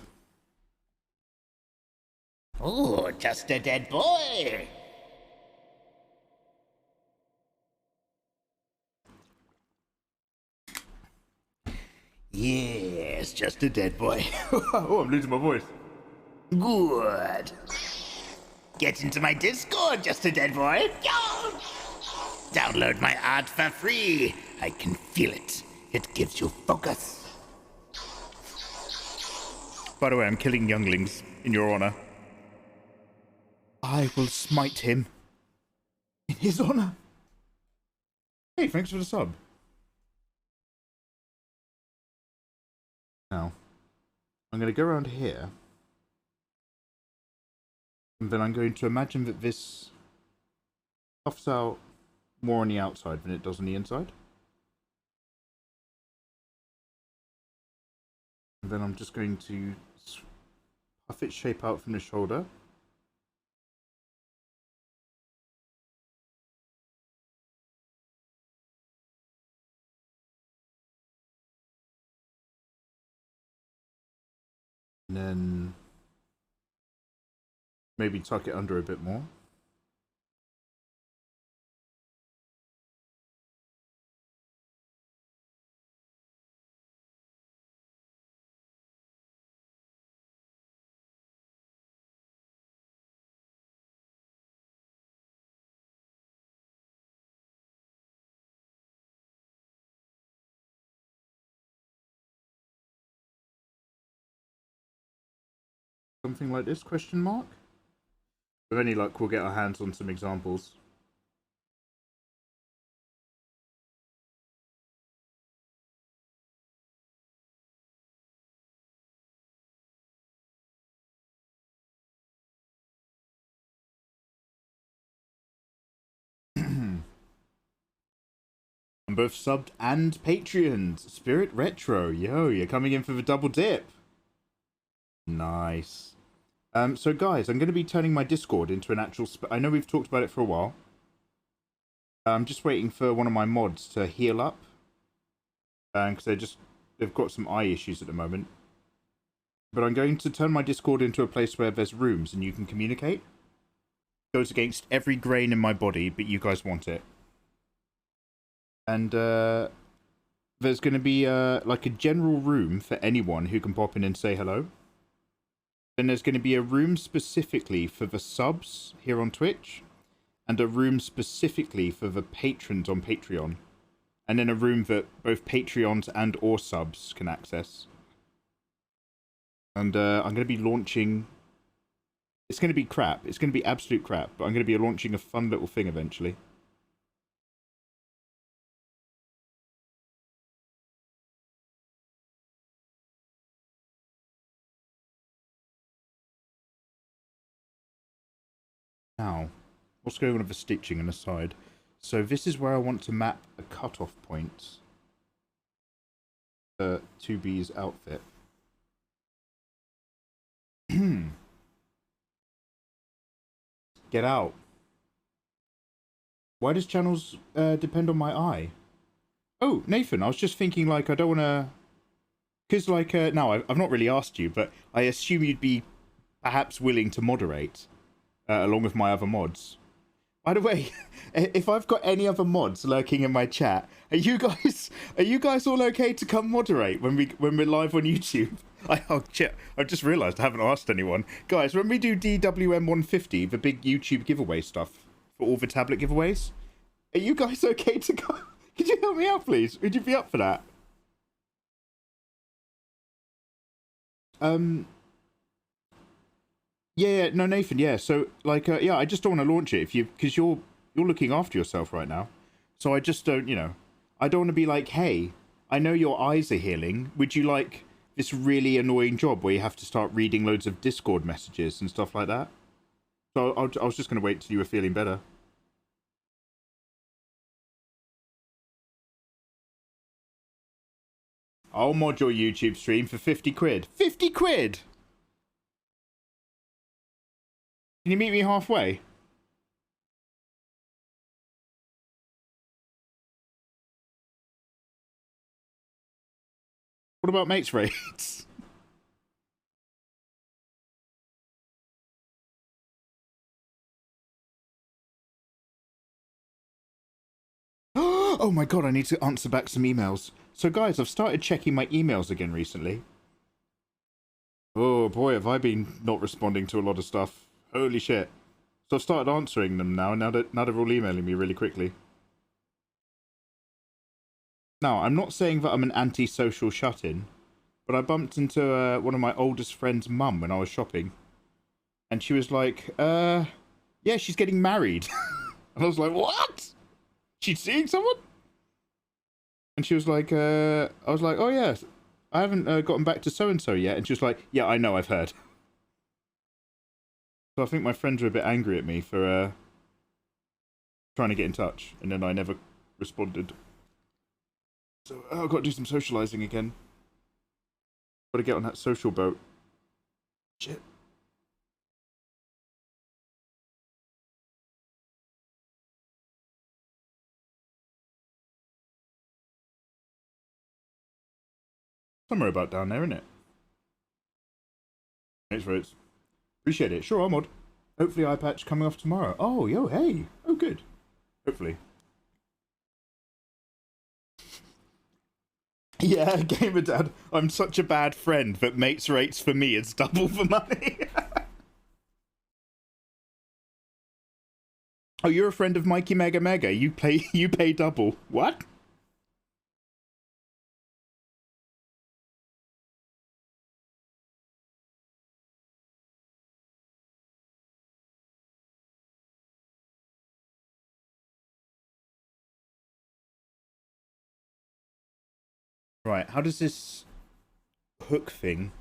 Oh, just a dead boy. Yes, just a dead boy. Oh, I'm losing my voice. Good. Get into my Discord, just a dead boy. Download my art for free. I can feel it. It gives you focus. By the way, I'm killing younglings in your honor. I will smite him in his honor. Hey, thanks for the sub. Now, I'm going to go around here. And then I'm going to imagine that this puffs out more on the outside than it does on the inside. And then I'm just going to puff its shape out from the shoulder. And then maybe tuck it under a bit more. Something like this, question mark? With any luck, we'll get our hands on some examples. I'm both subbed and Patreons. Spirit Retro, yo, you're coming in for the double dip. Nice. So guys, I'm going to be turning my Discord into an actual... I know we've talked about it for a while. I'm just waiting for one of my mods to heal up. Because they've got some eye issues at the moment. But I'm going to turn my Discord into a place where there's rooms and you can communicate. It goes against every grain in my body, but you guys want it. And there's going to be like a general room for anyone who can pop in and say hello. Then there's going to be a room specifically for the subs here on Twitch, and a room specifically for the patrons on Patreon, and then a room that both Patreons and or subs can access. And I'm going to be launching... It's going to be crap. It's going to be absolute crap, but I'm going to be launching a fun little thing eventually. Now, what's going on with the stitching and the side? So this is where I want to map a cutoff point. 2B's outfit. Get out. Why does channels depend on my eye? Oh, Nathan, I was just thinking, like, I don't want to... Because, like, no, I've not really asked you, but I assume you'd be perhaps willing to moderate along with my other mods. By the way, if I've got any other mods lurking in my chat, are you guys all okay to come moderate when we're live on YouTube? Oh shit! I've just realised I haven't asked anyone, guys. When we do DWM 150, the big YouTube giveaway stuff for all the tablet giveaways, are you guys okay to go? Could you help me out, please? Would you be up for that? Yeah, no, Nathan, yeah. So, like, yeah, I just don't want to launch it because you're looking after yourself right now. So I just don't, I don't want to be like, hey, I know your eyes are healing. Would you like this really annoying job where you have to start reading loads of Discord messages and stuff like that? So I was just going to wait till you were feeling better. I'll mod your YouTube stream for 50 quid. 50 quid! Can you meet me halfway? What about mates rates? Oh my god, I need to answer back some emails. So guys, I've started checking my emails again recently. Oh boy, have I been not responding to a lot of stuff. Holy shit. So I've started answering them now they're all emailing me really quickly. Now, I'm not saying that I'm an anti-social shut-in, but I bumped into one of my oldest friend's mum when I was shopping. And she was like, yeah, she's getting married. And I was like, what? She's seeing someone? And she was like, I was like, oh yeah, I haven't gotten back to so-and-so yet. And she was like, yeah, I know, I've heard. So I think my friends were a bit angry at me for trying to get in touch, and then I never responded. So I've got to do some socializing again. Got to get on that social boat. Shit. Somewhere about down there, isn't it? Thanks, Rhodes. Appreciate it. Sure, I'll mod. Hopefully eye patch coming off tomorrow. Oh, yo, hey. Oh, good. Hopefully. Yeah, gamer dad. I'm such a bad friend that mates rates for me is double the money. Oh, you're a friend of mikeymegamega. You pay double. What? Right, how does this hook thing,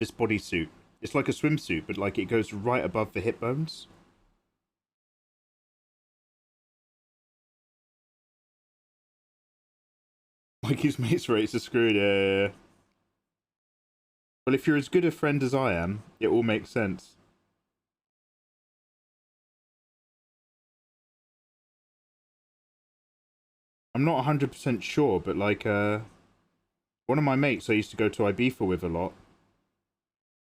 this bodysuit, it's like a swimsuit, but like it goes right above the hip bones? Like his mates rates are screwed. Well, if you're as good a friend as I am, it all makes sense. I'm not 100% sure, but like, one of my mates I used to go to Ibiza with a lot,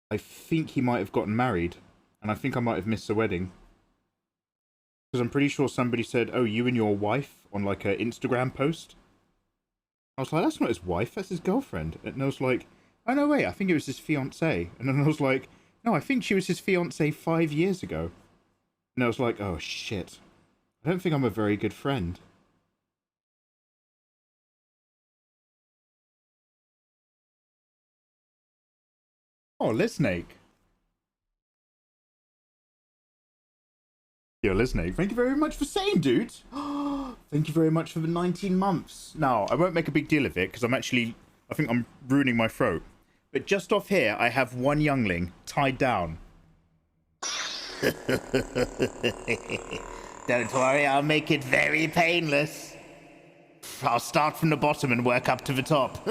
I think he might have gotten married, and I think I might have missed the wedding. Because I'm pretty sure somebody said, oh, you and your wife, on like an Instagram post. I was like, that's not his wife, that's his girlfriend. And I was like, oh no, wait, I think it was his fiancée. And then I was like, no, I think she was his fiancée 5 years ago. And I was like, oh shit. I don't think I'm a very good friend. Oh, Liznake. Yo, Liznake, thank you very much for saying, dude. Thank you very much for the 19 months. Now, I won't make a big deal of it, because I think I'm ruining my throat. But just off here, I have one youngling tied down. Don't worry, I'll make it very painless. I'll start from the bottom and work up to the top.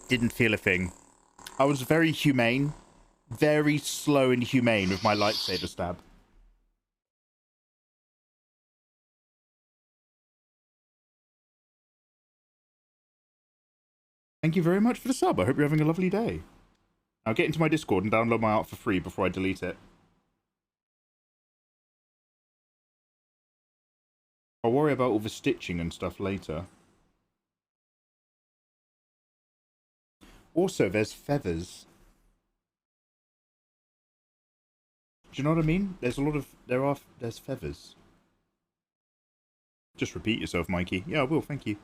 Didn't feel a thing. I was very humane. Very slow and humane with my lightsaber stab. Thank you very much for the sub. I hope you're having a lovely day. I'll get into my Discord and download my art for free before I delete it. I'll worry about all the stitching and stuff later. Also, there's feathers. Do you know what I mean? There's a lot of... There's feathers. Just repeat yourself, Mikey. Yeah, I will. Thank you.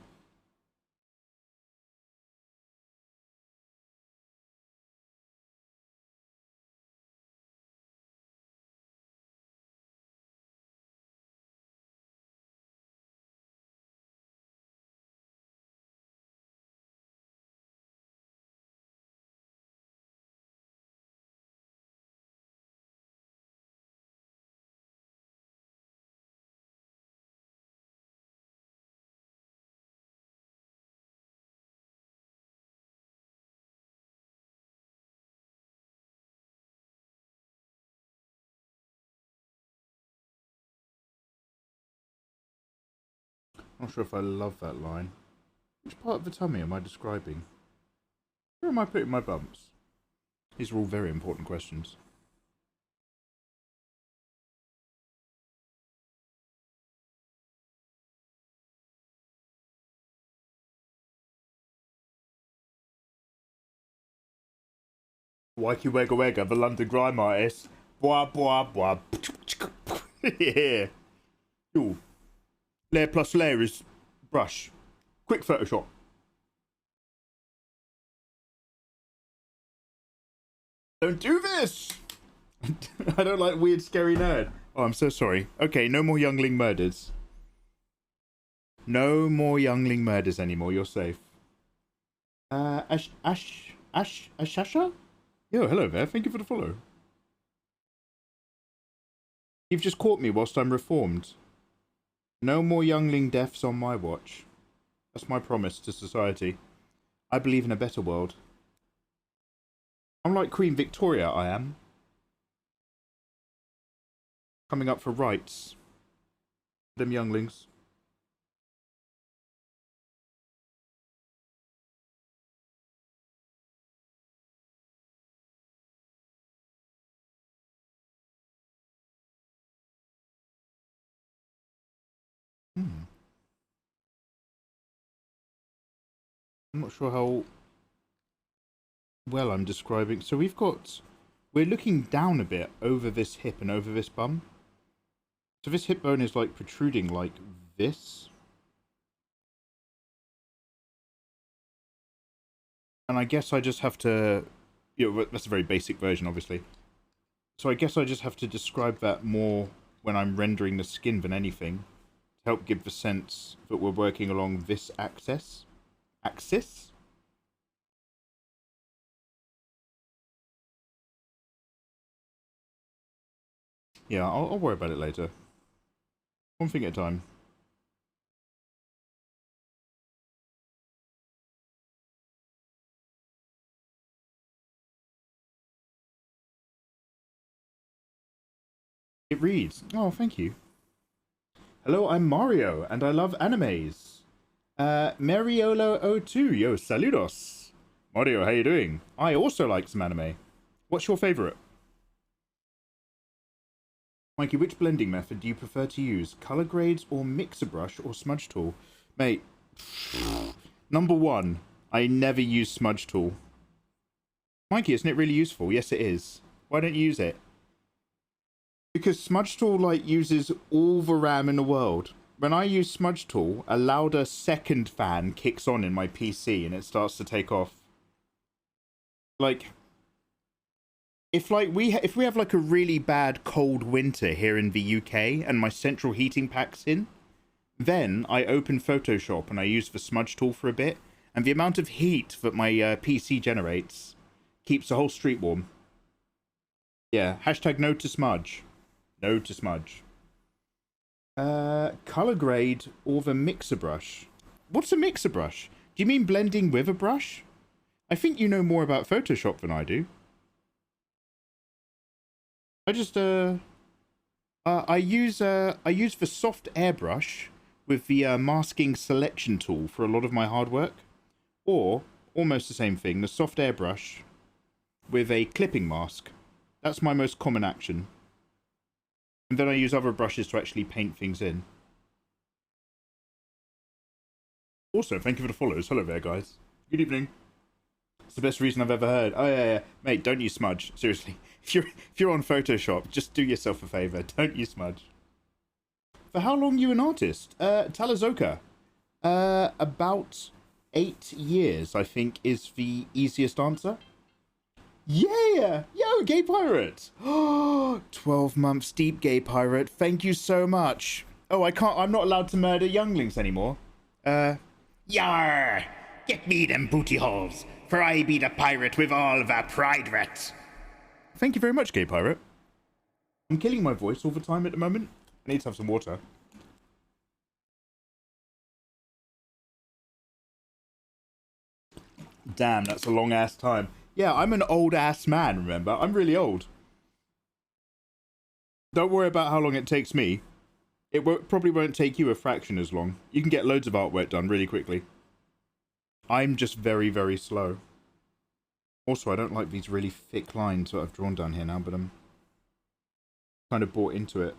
Not sure if I love that line. Which part of the tummy am I describing? Where am I putting my bumps? These are all very important questions. Wakey Wega Wega, the London grime artist. Bwah bwah bwah. Yeah. Ooh. Layer plus layer is brush. Quick Photoshop. Don't do this! I don't like weird, scary nerd. Oh, I'm so sorry. Okay, no more youngling murders. No more youngling murders anymore. You're safe. Ashasha? Yo, hello there. Thank you for the follow. You've just caught me whilst I'm reformed. No more youngling deaths on my watch. That's my promise to society. I believe in a better world. I'm like Queen Victoria, I am. Coming up for rights. Them younglings. I'm not sure how well I'm describing. So we're looking down a bit over this hip and over this bum. So this hip bone is like protruding like this. And I guess I just have to, that's a very basic version, obviously. So I guess I just have to describe that more when I'm rendering the skin than anything, to help give the sense that we're working along this axis. Yeah, I'll worry about it later. One thing at a time. It reads. Oh, thank you. Hello, I'm Mario, and I love animes. Mariolo02, yo, saludos. Mario, how you doing? I also like some anime. What's your favourite? Mikey, which blending method do you prefer to use? Colour grades or mixer brush or smudge tool? Mate, number one, I never use smudge tool. Mikey, isn't it really useful? Yes, it is. Why don't you use it? Because smudge tool, like, uses all the RAM in the world. When I use smudge tool, a louder second fan kicks on in my PC and it starts to take off. Like, if we have like a really bad cold winter here in the UK and my central heating pack's in, then I open Photoshop and I use the smudge tool for a bit, and the amount of heat that my PC generates keeps the whole street warm. Yeah, hashtag no to smudge. No to smudge. Color grade or the mixer brush. What's a mixer brush? Do you mean blending with a brush? I think you know more about Photoshop than I do. I just I use the soft airbrush with the masking selection tool for a lot of my hard work, or almost the same thing, the soft airbrush with a clipping mask. That's my most common action. And then I use other brushes to actually paint things in. Also, thank you for the follows. Hello there, guys. Good evening. It's the best reason I've ever heard. Oh yeah. Mate, don't use smudge. Seriously. If you're on Photoshop, just do yourself a favour. Don't use smudge. For how long are you an artist? Talazoka. About 8 years, I think, is the easiest answer. Yeah! Yo, gay pirate! 12 months deep, gay pirate. Thank you so much. Oh, I'm not allowed to murder younglings anymore. Yar! Get me them booty holes, for I be the pirate with all the pride rats. Thank you very much, gay pirate. I'm killing my voice all the time at the moment. I need to have some water. Damn, that's a long ass time. Yeah, I'm an old ass man, remember? I'm really old. Don't worry about how long it takes me. It probably won't take you a fraction as long. You can get loads of artwork done really quickly. I'm just very, very slow. Also, I don't like these really thick lines that I've drawn down here now, but I'm kind of bought into it.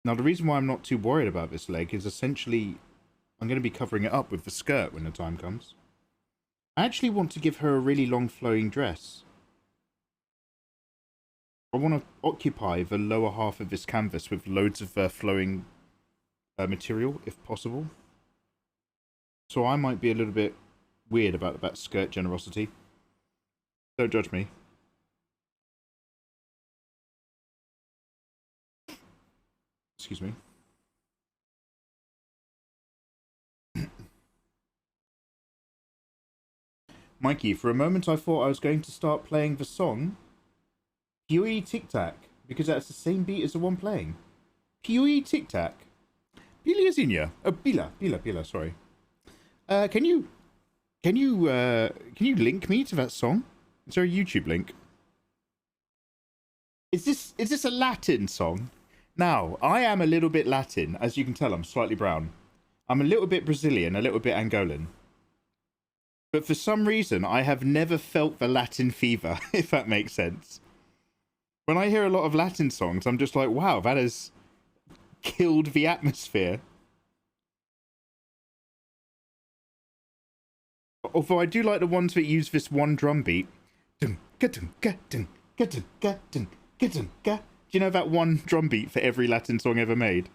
Now, the reason why I'm not too worried about this leg is essentially I'm going to be covering it up with the skirt when the time comes. I actually want to give her a really long flowing dress. I want to occupy the lower half of this canvas with loads of flowing material, if possible. So I might be a little bit weird about that skirt generosity. Don't judge me. Excuse me. Mikey, for a moment I thought I was going to start playing the song Hoe Teken, because that's the same beat as the one playing. Hoe Teken. Biliazinha. Oh, Bila, sorry. Can you link me to that song? Is there a YouTube link? Is this a Latin song? Now, I am a little bit Latin, as you can tell. I'm slightly brown. I'm a little bit Brazilian, a little bit Angolan. But for some reason, I have never felt the Latin fever, if that makes sense. When I hear a lot of Latin songs, I'm just like, wow, that has killed the atmosphere. Although I do like the ones that use this one drum beat. Do you know that one drum beat for every Latin song ever made?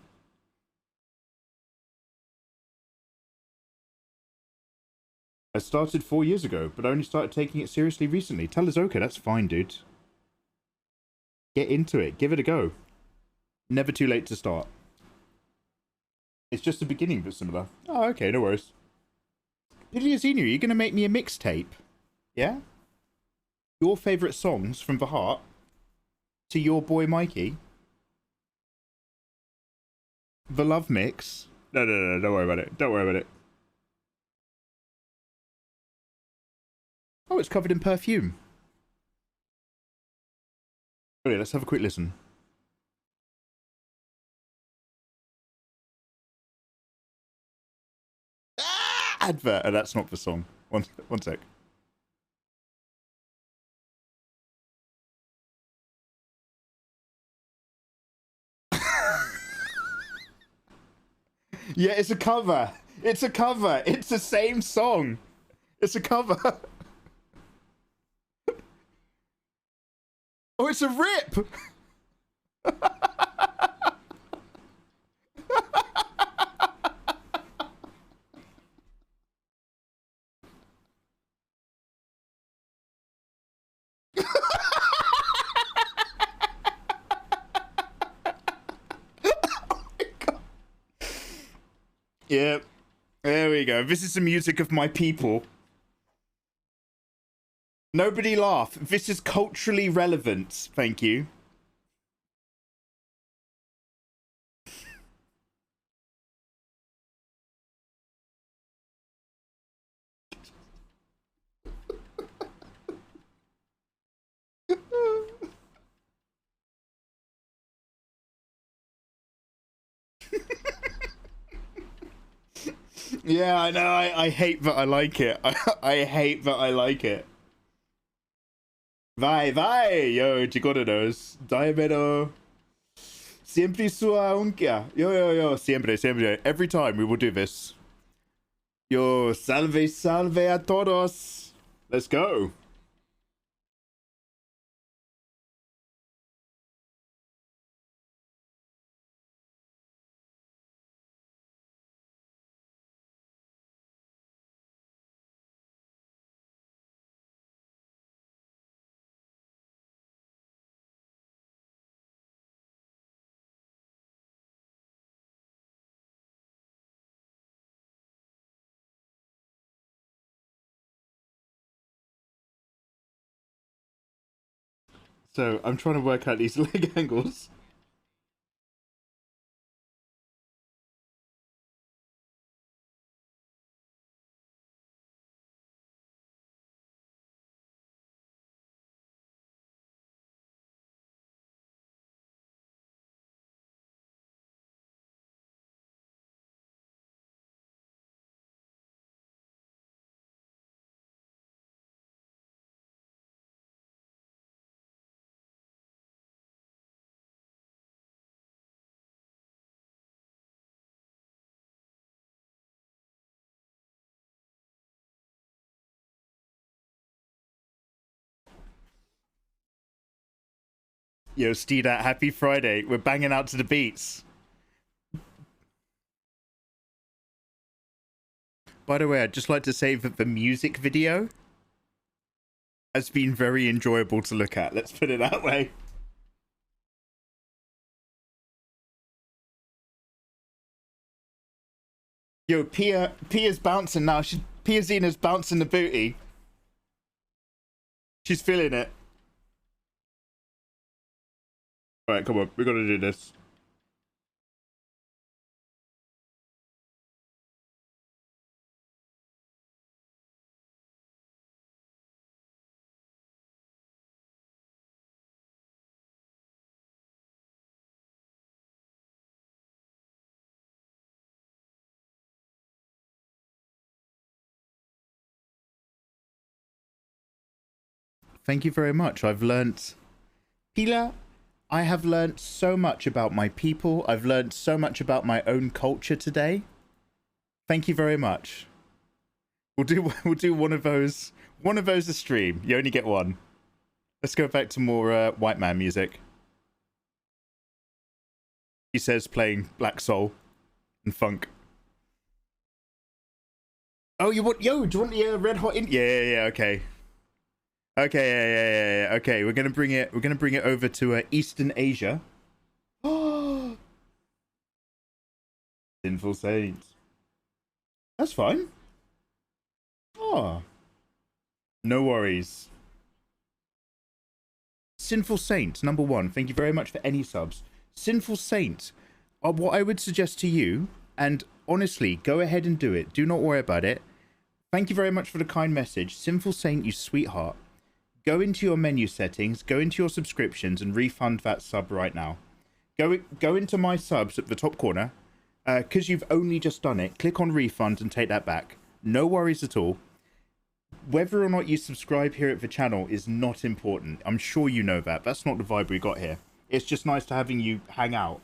I started 4 years ago, but I only started taking it seriously recently. Tell us, okay, that's fine, dude. Get into it. Give it a go. Never too late to start. It's just the beginning, but similar. Oh, okay, no worries. Biliazinha, you're going to make me a mixtape? Yeah? Your favourite songs from the heart to your boy Mikey? The love mix? No, don't worry about it. Don't worry about it. Oh, it's covered in perfume. Okay, let's have a quick listen. Ah! Advert. Oh, that's not the song. One sec. Yeah, it's a cover. It's a cover. It's the same song. It's a cover. Oh, it's a rip. Yep. There we go. This is the music of my people. Nobody laugh. This is culturally relevant. Thank you. Yeah, I know. I hate that I like it. I hate that I like it. Vai, yo, chicoteros. Daimero. Siempre sua unkia. Yo, siempre. Every time we will do this. Yo, salve a todos. Let's go. So I'm trying to work out these leg angles. Yo, Steedat, happy Friday. We're banging out to the beats. By the way, I'd just like to say that the music video has been very enjoyable to look at. Let's put it that way. Yo, Pia's bouncing now. Piazina's bouncing the booty. She's feeling it. Alright, come on. We gotta do this. Thank you very much. I've learnt... Pila, I have learnt so much about my people. I've learnt so much about my own culture today. Thank you very much. We'll do one of those a stream. You only get one. Let's go back to more white man music. He says playing Black Soul and funk. Oh, do you want the red hot in? Yeah, okay. Okay, yeah. Okay, we're gonna bring it over to Eastern Asia. Oh, Sinful Saints. That's fine. Oh, no worries. Sinful Saint, number 1. Thank you very much for any subs. Sinful Saint, what I would suggest to you, and honestly, go ahead and do it. Do not worry about it. Thank you very much for the kind message. Sinful Saint, you sweetheart. Go into your menu settings, go into your subscriptions, and refund that sub right now. Go into my subs at the top corner. Because you've only just done it, click on refund and take that back. No worries at all. Whether or not you subscribe here at the channel is not important. I'm sure you know that. That's not the vibe we got here. It's just nice to having you hang out.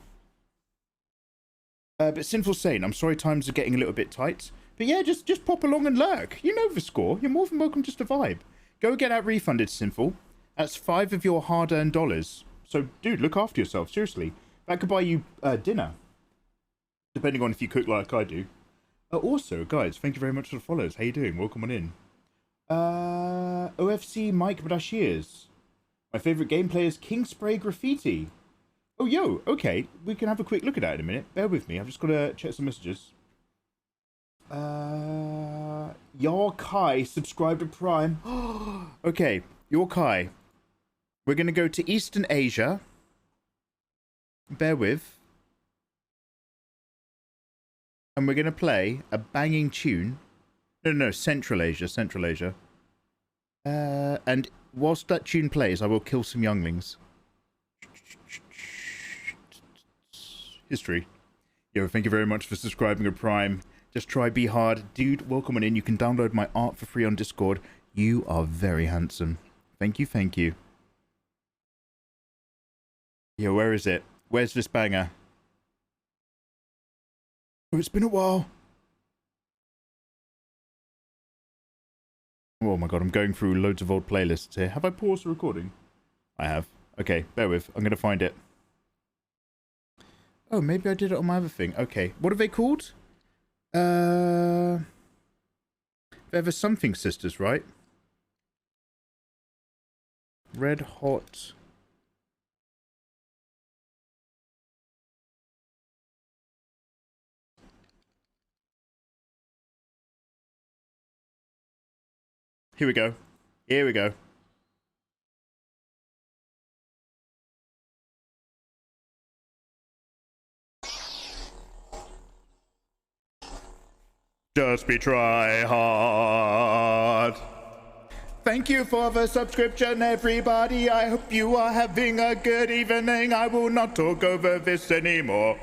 But Sinful Saint, I'm sorry times are getting a little bit tight. But yeah, just pop along and lurk. You know the score. You're more than welcome just to vibe. Go get that refunded, Sinful. That's 5 of your hard-earned dollars. So, dude, look after yourself. Seriously. That could buy you dinner. Depending on if you cook like I do. Also, guys, thank you very much for the follows. How you doing? Welcome on in. OFC Mike Brashears. My favourite gameplay is King Spray Graffiti. Oh, yo, okay. We can have a quick look at that in a minute. Bear with me. I've just got to check some messages. Kai subscribed to Prime. Okay, Kai. We're going to go to Eastern Asia. Bear with. And we're going to play a banging tune. No, Central Asia, Central Asia. And whilst that tune plays, I will kill some younglings. History. Yo, thank you very much for subscribing to Prime. Just try Be Hard. Dude, welcome on in. You can download my art for free on Discord. You are very handsome. Thank you, thank you. Yo, where is it? Where's this banger? Oh, it's been a while. Oh my god, I'm going through loads of old playlists here. Have I paused the recording? I have. Okay, bear with. I'm going to find it. Oh, maybe I did it on my other thing. Okay, what are they called? They're the Something Sisters, right? Red Hot. Here we go. Here we go. Just be try hard. Thank you for the subscription, everybody. I hope you are having a good evening. I will not talk over this anymore.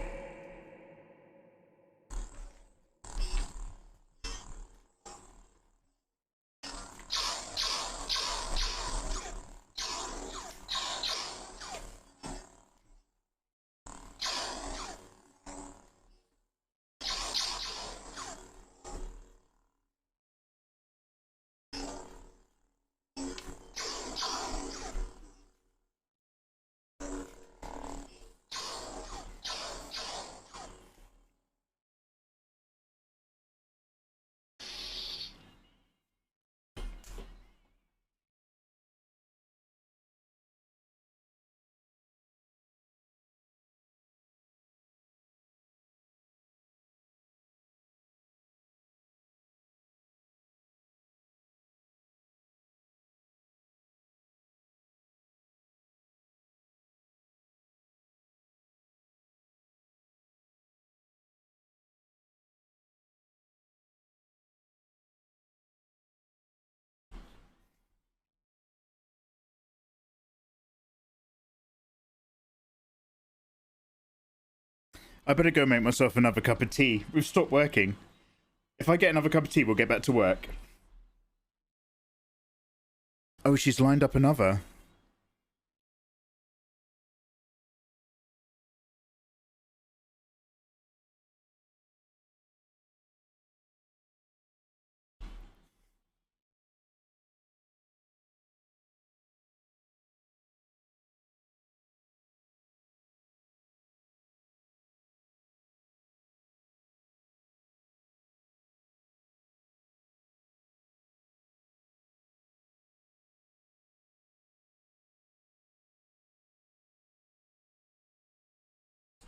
I better go make myself another cup of tea. We've stopped working. If I get another cup of tea, we'll get back to work. Oh, she's lined up another.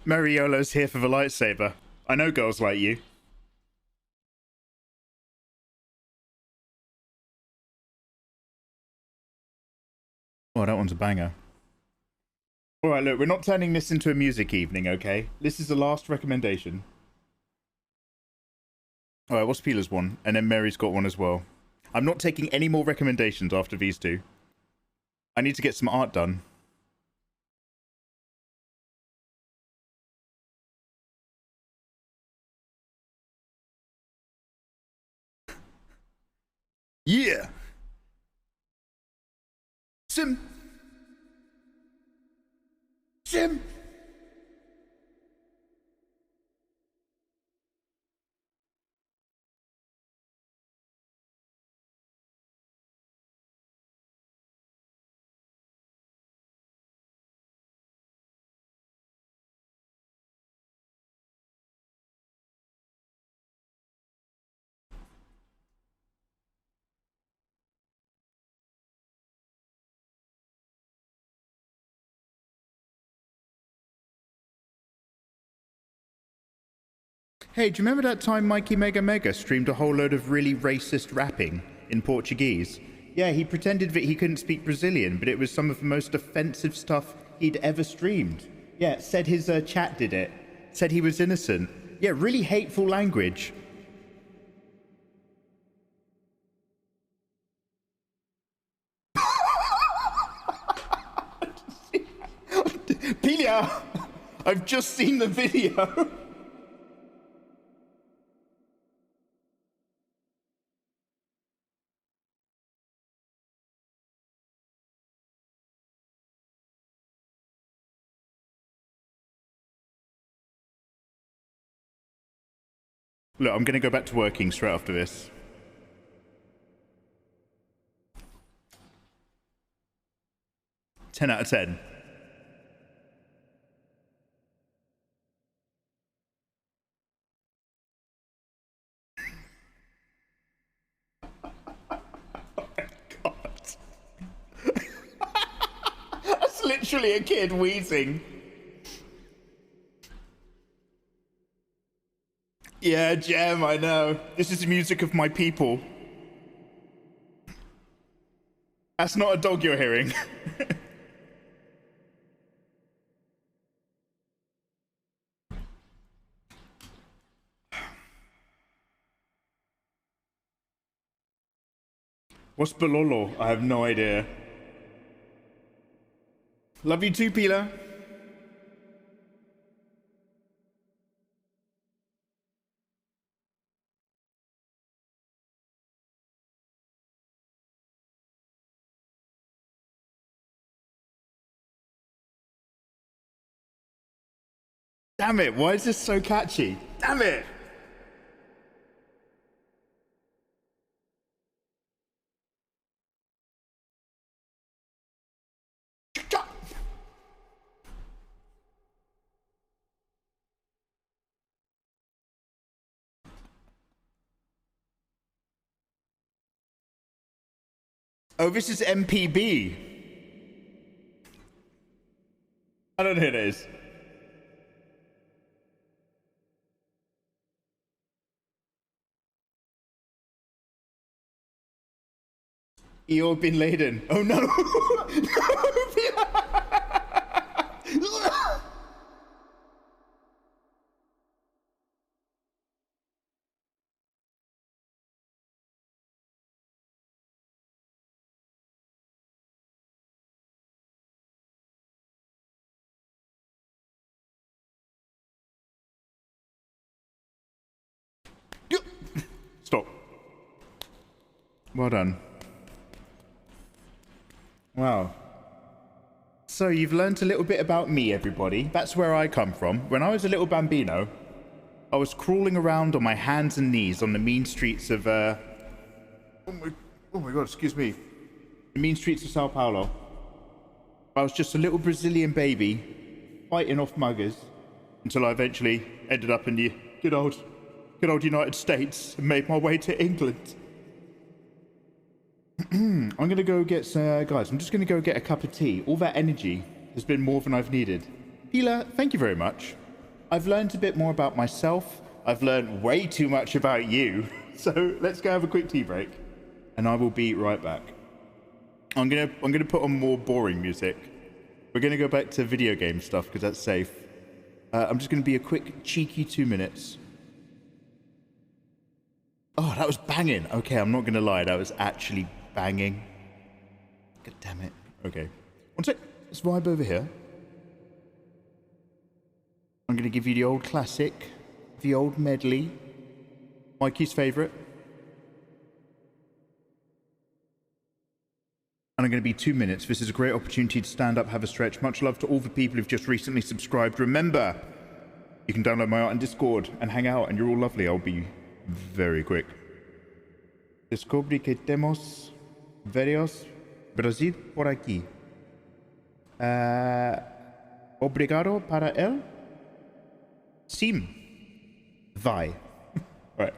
Mariola's here for the lightsaber. I know girls like you. Oh, that one's a banger. Alright, look, we're not turning this into a music evening, okay? This is the last recommendation. Alright, what's Pila's one? And then Mary's got one as well. I'm not taking any more recommendations after these two. I need to get some art done. Yeah! Sim! Hey, do you remember that time mikeymegamega streamed a whole load of really racist rapping in Portuguese? Yeah, he pretended that he couldn't speak Brazilian, but it was some of the most offensive stuff he'd ever streamed. Yeah, said his chat did it. Said he was innocent. Yeah, really hateful language. Pilia, I've just seen the video. Look, I'm going to go back to working straight after this. Ten out of 10. That's literally a kid wheezing. Yeah, Gem, I know. This is the music of my people. That's not a dog you're hearing. What's Bololo? I have no idea. Love you too, Pila. Damn it, why is this so catchy? Damn it! Oh, this is MPB. I don't know who it is. Eeyore bin Laden. Oh no! No! Stop. Well done. Wow. So you've learnt a little bit about me, everybody. That's where I come from. When I was a little bambino, I was crawling around on my hands and knees on the mean streets of, oh my god, excuse me. The mean streets of Sao Paulo. I was just a little Brazilian baby fighting off muggers until I eventually ended up in the good old United States and made my way to England. I'm going to go get, guys, I'm just going to go get a cup of tea. All that energy has been more than I've needed. Hila, thank you very much. I've learned a bit more about myself. I've learned way too much about you. So let's go have a quick tea break and I will be right back. I'm going to put on more boring music. We're going to go back to video game stuff because that's safe. I'm just going to be a quick cheeky 2 minutes. Oh, that was banging. Okay, I'm not going to lie. That was actually banging. God damn it. Okay. One sec. Let's vibe over here. I'm going to give you the old classic. The old medley. Mikey's favourite. And I'm going to be 2 minutes. This is a great opportunity to stand up, have a stretch. Much love to all the people who've just recently subscribed. Remember, you can download my art in Discord and hang out, and you're all lovely. I'll be very quick. Descubrí que temos varios Brasil por aquí. Obrigado para él? Sim. Vai. Right.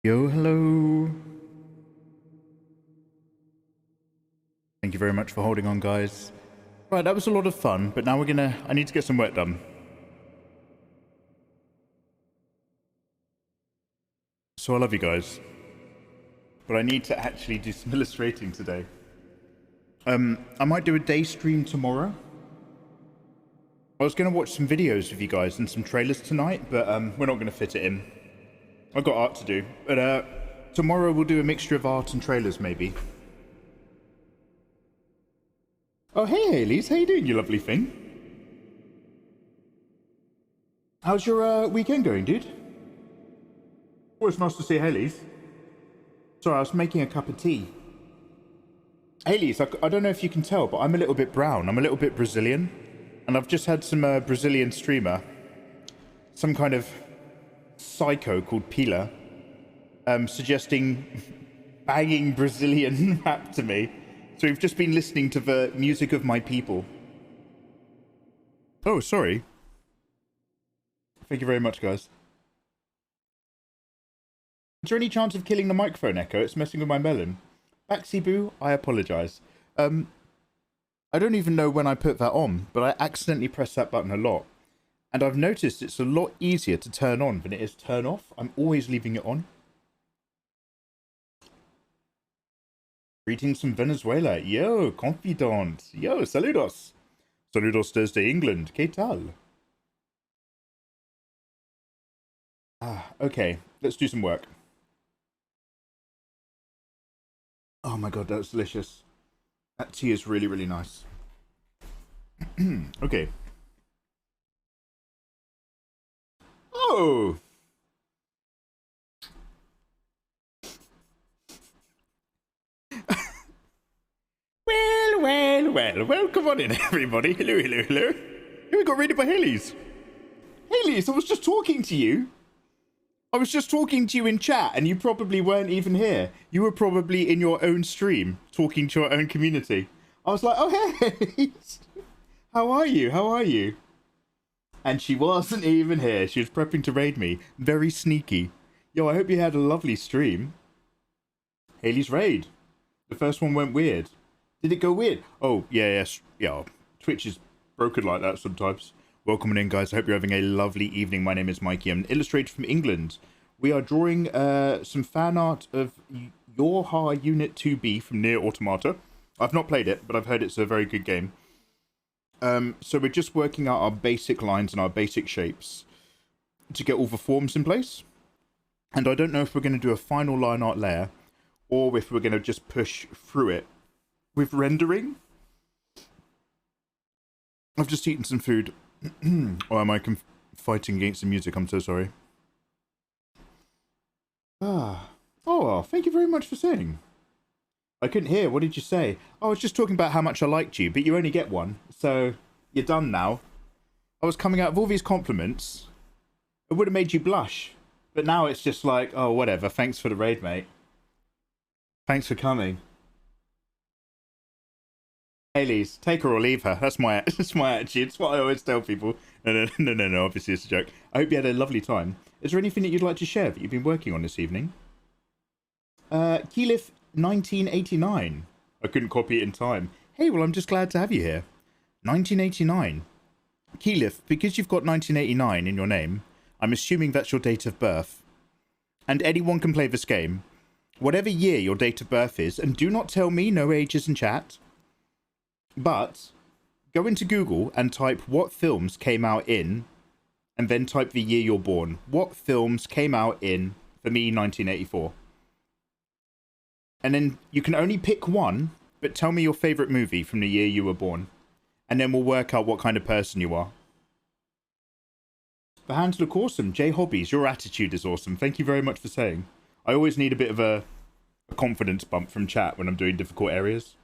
Yo, hello. Thank you very much for holding on, guys. Right, that was a lot of fun, but now I need to get some work done. So I love you guys, but I need to actually do some illustrating today. I might do a day stream tomorrow. I was going to watch some videos with you guys and some trailers tonight, but we're not going to fit it in. I've got art to do, but tomorrow we'll do a mixture of art and trailers, maybe. Oh, hey, Hades, how you doing, you lovely thing? How's your weekend going, dude? Always nice to see Hades. Sorry, I was making a cup of tea. Hades, I don't know if you can tell, but I'm a little bit brown. I'm a little bit Brazilian. And I've just had some Brazilian streamer, some kind of psycho called Pila, suggesting banging Brazilian rap to me. So we've just been listening to the music of my people. Oh, sorry. Thank you very much, guys. Is there any chance of killing the microphone echo? It's messing with my melon. Baxi Boo, I apologise. I don't even know when I put that on, but I accidentally pressed that button a lot. And I've noticed it's a lot easier to turn on than it is turn off. I'm always leaving it on. Greetings from Venezuela. Yo, confidant. Yo, saludos. Saludos desde England. ¿Qué tal? Okay. Let's do some work. Oh my god, that's delicious. That tea is really, really nice. Okay. Oh! Well, come on in, everybody. Hello. Here we got raided by Hades. Hades, I was just talking to you. I was just talking to you in chat, and you probably weren't even here. You were probably in your own stream, talking to your own community. I was like, oh, hey, how are you? And she wasn't even here. She was prepping to raid me. Very sneaky. Yo, I hope you had a lovely stream. Haley's raid. The first one went weird. Did it go weird? Oh, yeah. Twitch is broken like that sometimes. Welcome in, guys. I hope you're having a lovely evening. My name is Mikey. I'm an illustrator from England. We are drawing some fan art of Your Ha Unit 2B from Nier Automata. I've not played it, but I've heard it's a very good game. So we're just working out our basic lines and our basic shapes to get all the forms in place. And I don't know if we're going to do a final line art layer or if we're going to just push through it with rendering. I've just eaten some food. Or am I fighting against the music? I'm so sorry. Oh, thank you very much for saying. I couldn't hear. What did you say? Oh, I was just talking about how much I liked you, but you only get one. So you're done now. I was coming out with all these compliments. It would have made you blush. But now it's just like, oh, whatever. Thanks for the raid, mate. Thanks for coming. Haley's, take her or leave her. That's my attitude. It's what I always tell people. No. Obviously, it's a joke. I hope you had a lovely time. Is there anything that you'd like to share that you've been working on this evening? Keylif 1989. I couldn't copy it in time. Hey, well, I'm just glad to have you here. 1989. Keylif, because you've got 1989 in your name, I'm assuming that's your date of birth. And anyone can play this game. Whatever year your date of birth is, and do not tell me no ages in chat, but go into Google and type what films came out in, and then type the year you're born. What films came out in, for me, 1984. And then you can only pick one, but tell me your favourite movie from the year you were born. And then we'll work out what kind of person you are. The hands look awesome. J Hobbies, your attitude is awesome. Thank you very much for saying. I always need a bit of a confidence bump from chat when I'm doing difficult areas.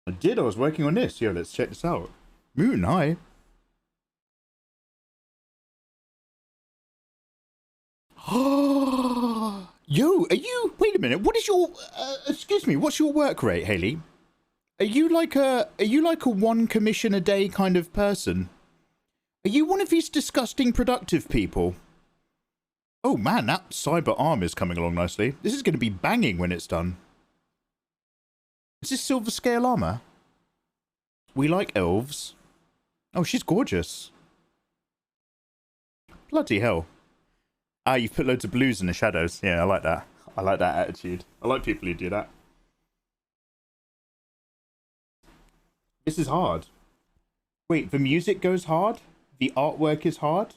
I was working on this. Yo, let's check this out. Moon, hi. Yo, are you... Wait a minute. What is your... excuse me. What's your work rate, Haley? Are you like a one commission a day kind of person? Are you one of these disgusting productive people? Oh man, that cyber arm is coming along nicely. This is going to be banging when it's done. Is this silver scale armor? We like elves. Oh, she's gorgeous. Bloody hell. Ah, you've put loads of blues in the shadows. Yeah, I like that. I like that attitude. I like people who do that. This is hard. Wait, the music goes hard? The artwork is hard?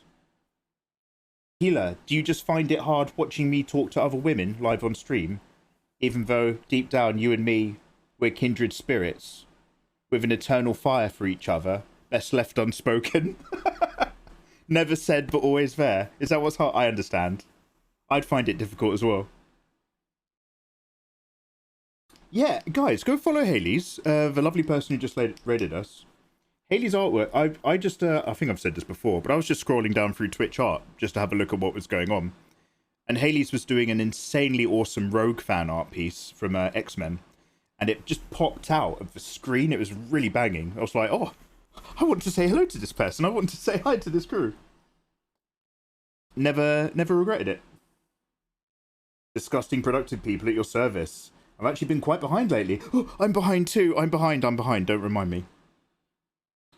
Healer, do you just find it hard watching me talk to other women live on stream? Even though, deep down, you and me, we're kindred spirits. With an eternal fire for each other. Best left unspoken. Never said, but always there. Is that what's hard? I understand. I'd find it difficult as well. Yeah, guys, go follow Haley's, the lovely person who just raided us. Haley's artwork, I just, I think I've said this before, but I was just scrolling down through Twitch art just to have a look at what was going on. And Haley's was doing an insanely awesome Rogue fan art piece from X-Men. And it just popped out of the screen. It was really banging. I was like, oh, I want to say hello to this person. I want to say hi to this crew. Never regretted it. Disgusting productive people at your service. I've actually been quite behind lately. Oh, I'm behind too. I'm behind. Don't remind me.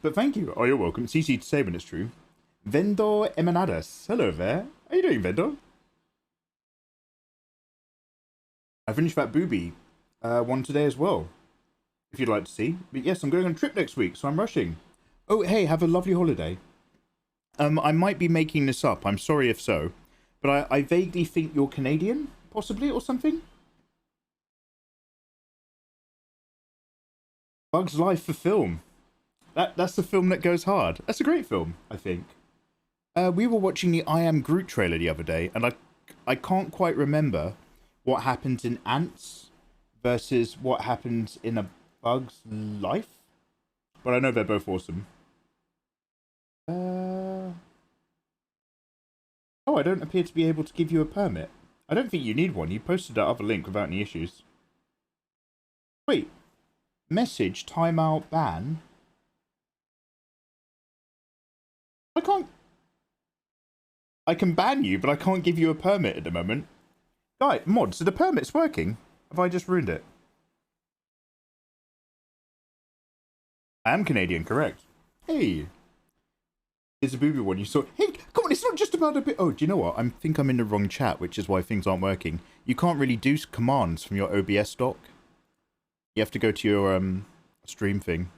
But thank you. Oh, you're welcome. It's easy to say when it's true. Vendor Emanadas. Hello there. How you doing, Vendor? I finished that booby one today as well, if you'd like to see. But yes, I'm going on a trip next week, so I'm rushing. Oh, hey, have a lovely holiday. I might be making this up. I'm sorry if so. But I vaguely think you're Canadian, possibly, or something. Bug's Life for film. That's the film that goes hard. That's a great film, I think. We were watching the I Am Groot trailer the other day, and I can't quite remember what happens in Ants versus what happens in A Bug's Life. But I know they're both awesome. Oh, I don't appear to be able to give you a permit. I don't think you need one. You posted that other link without any issues. Wait. Message, timeout, ban. I can ban you, but I can't give you a permit at the moment. Guy, mods, so the permit's working? Have I just ruined it? I am Canadian, correct. Hey. Here's a booby one you saw. Hey, come on, it's not just about a bit. Oh, do you know what? I think I'm in the wrong chat, which is why things aren't working. You can't really do commands from your OBS dock. You have to go to your stream thing.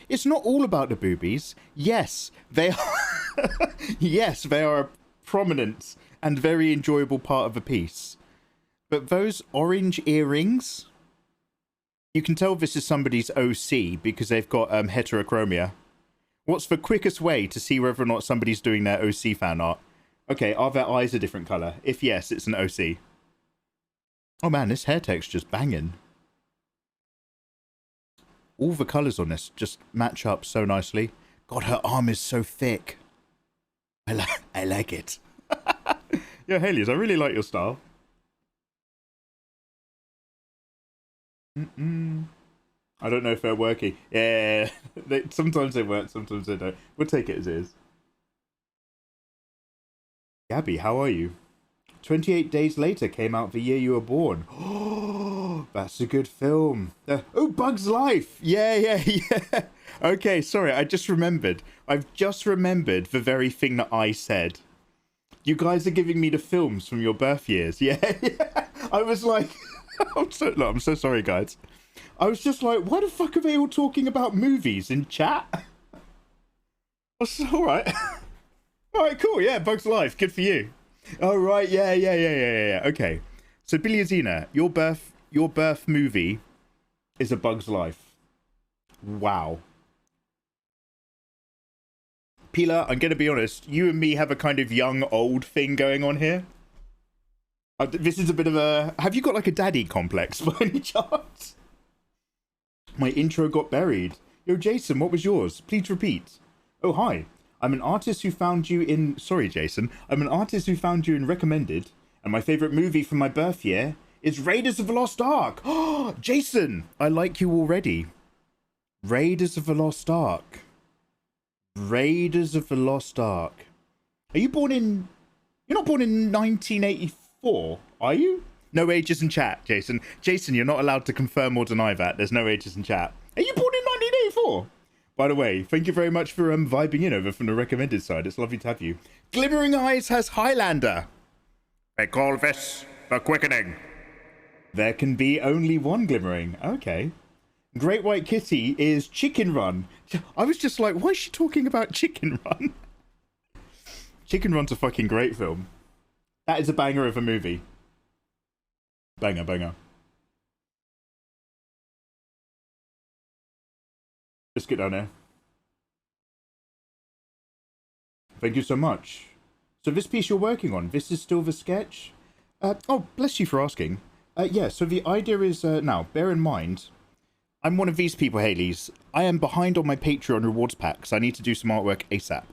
It's not all about the boobies. Yes, they are. Yes, they are a prominent and very enjoyable part of the piece. But those orange earrings, you can tell this is somebody's OC because they've got heterochromia. What's the quickest way to see whether or not somebody's doing their OC fan art? Okay, are their eyes a different colour? If yes, it's an OC. Oh man, this hair texture's banging. All the colours on this just match up so nicely. God, her arm is so thick. I like it. Yeah, Helios, I really like your style. I don't know if they're working. Yeah, sometimes they work, sometimes they don't. We'll take it as it is. Gabby, how are you? 28 Days Later came out the year you were born. Oh, that's a good film. Oh, Bug's Life. Yeah. Okay, sorry, I just remembered. I've just remembered the very thing that I said. You guys are giving me the films from your birth years. Yeah. I was like, I'm so sorry, guys. I was just like, why the fuck are they all talking about movies in chat? All right. All right, cool. Yeah, Bug's Life. Good for you. Oh, right. Yeah. Okay. So, Billy Azina, your birth movie is A Bug's Life. Wow. Pila, I'm going to be honest. You and me have a kind of young, old thing going on here. This is a bit of a... Have you got like a daddy complex by any chance? My intro got buried. Yo, Jason, what was yours? Please repeat. Oh, hi. I'm an artist who found you in... Sorry, Jason. I'm an artist who found you in Recommended. And my favourite movie from my birth year is Raiders of the Lost Ark. Oh, Jason, I like you already. Raiders of the Lost Ark. Raiders of the Lost Ark. Are you born in... You're not born in 1984, are you? No ages in chat, Jason. Jason, you're not allowed to confirm or deny that. There's no ages in chat. Are you born in 1984? By the way, thank you very much for vibing in over from the recommended side. It's lovely to have you. Glimmering Eyes has Highlander. They call this the quickening. There can be only one glimmering. Okay. Great White Kitty is Chicken Run. I was just like, why is she talking about Chicken Run? Chicken Run's a fucking great film. That is a banger of a movie. Banger, banger. Let's get down there. Thank you so much. So this piece you're working on, this is still the sketch? Oh, bless you for asking. Yeah, so the idea is, now, bear in mind, I'm one of these people, Haleys. I am behind on my Patreon rewards packs. I need to do some artwork ASAP.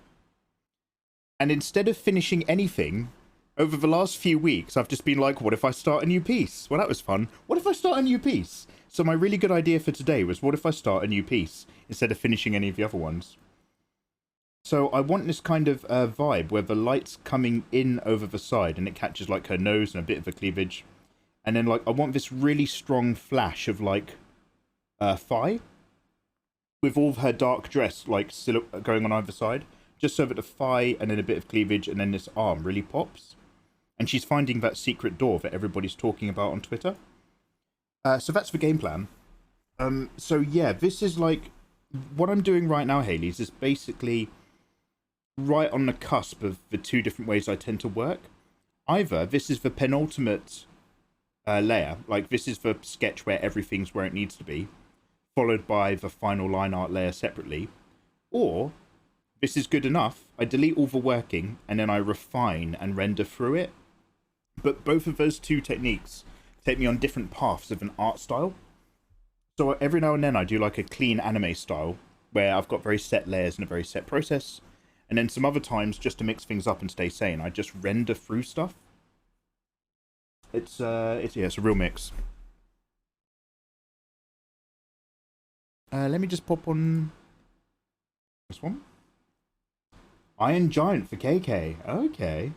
And instead of finishing anything, over the last few weeks, I've just been like, what if I start a new piece? Well, that was fun. What if I start a new piece? So my really good idea for today was, what if I start a new piece instead of finishing any of the other ones? So I want this kind of vibe where the light's coming in over the side and it catches like her nose and a bit of a cleavage. And then like, I want this really strong flash of like thigh with all of her dark dress like going on either side, just so that the thigh and then a bit of cleavage and then this arm really pops. And she's finding that secret door that everybody's talking about on Twitter. So that's the game plan. So yeah, this is like, what I'm doing right now, Haleys, is basically right on the cusp of the two different ways I tend to work. Either this is the penultimate layer, like this is the sketch where everything's where it needs to be, followed by the final line art layer separately, or this is good enough, I delete all the working and then I refine and render through it. But both of those two techniques take me on different paths of an art style. So every now and then I do like a clean anime style where I've got very set layers and a very set process. And then some other times, just to mix things up and stay sane, I just render through stuff. It's a real mix. Let me just pop on this one. Iron Giant for KK. Okay.